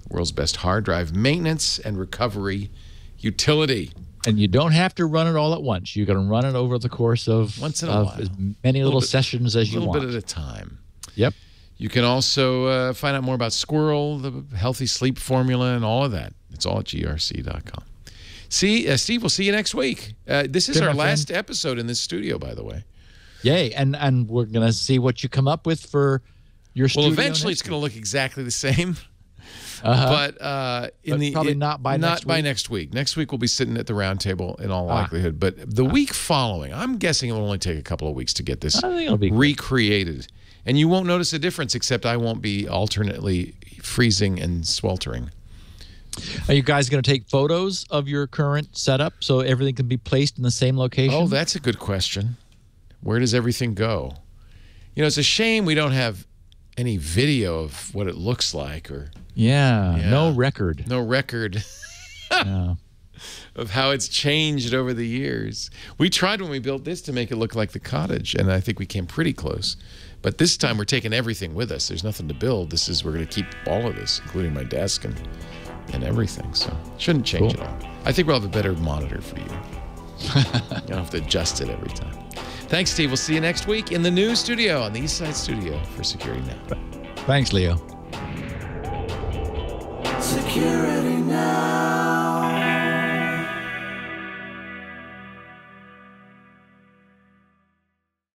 the world's best hard drive maintenance and recovery utility. And you don't have to run it all at once. You can run it over the course of once in a while, as many little sessions as you want. A little bit at a time. Yep. You can also find out more about Squirrel, the healthy sleep formula, and all of that. It's all at grc.com. See, Steve, we'll see you next week. This is our last episode in this studio, by the way. Yay, and we're going to see what you come up with for your studio. Well, eventually it's going to look exactly the same. But probably not by next week. Next week we'll be sitting at the round table in all likelihood. But the week following, I'm guessing it will only take a couple of weeks to get this recreated And you won't notice a difference, except I won't be alternately freezing and sweltering. Are you guys going to take photos of your current setup so everything can be placed in the same location? Oh, that's a good question. Where does everything go? You know, it's a shame we don't have any video of what it looks like, or no record. No record of how it's changed over the years. We tried when we built this to make it look like the cottage, and I think we came pretty close. But this time we're taking everything with us. There's nothing to build. We're going to keep all of this, including my desk and everything. So shouldn't change it all. I think we'll have a better monitor for you. You don't have to adjust it every time. Thanks, Steve. We'll see you next week in the new studio on the East Side Studio for Security Now. Thanks, Leo. Security.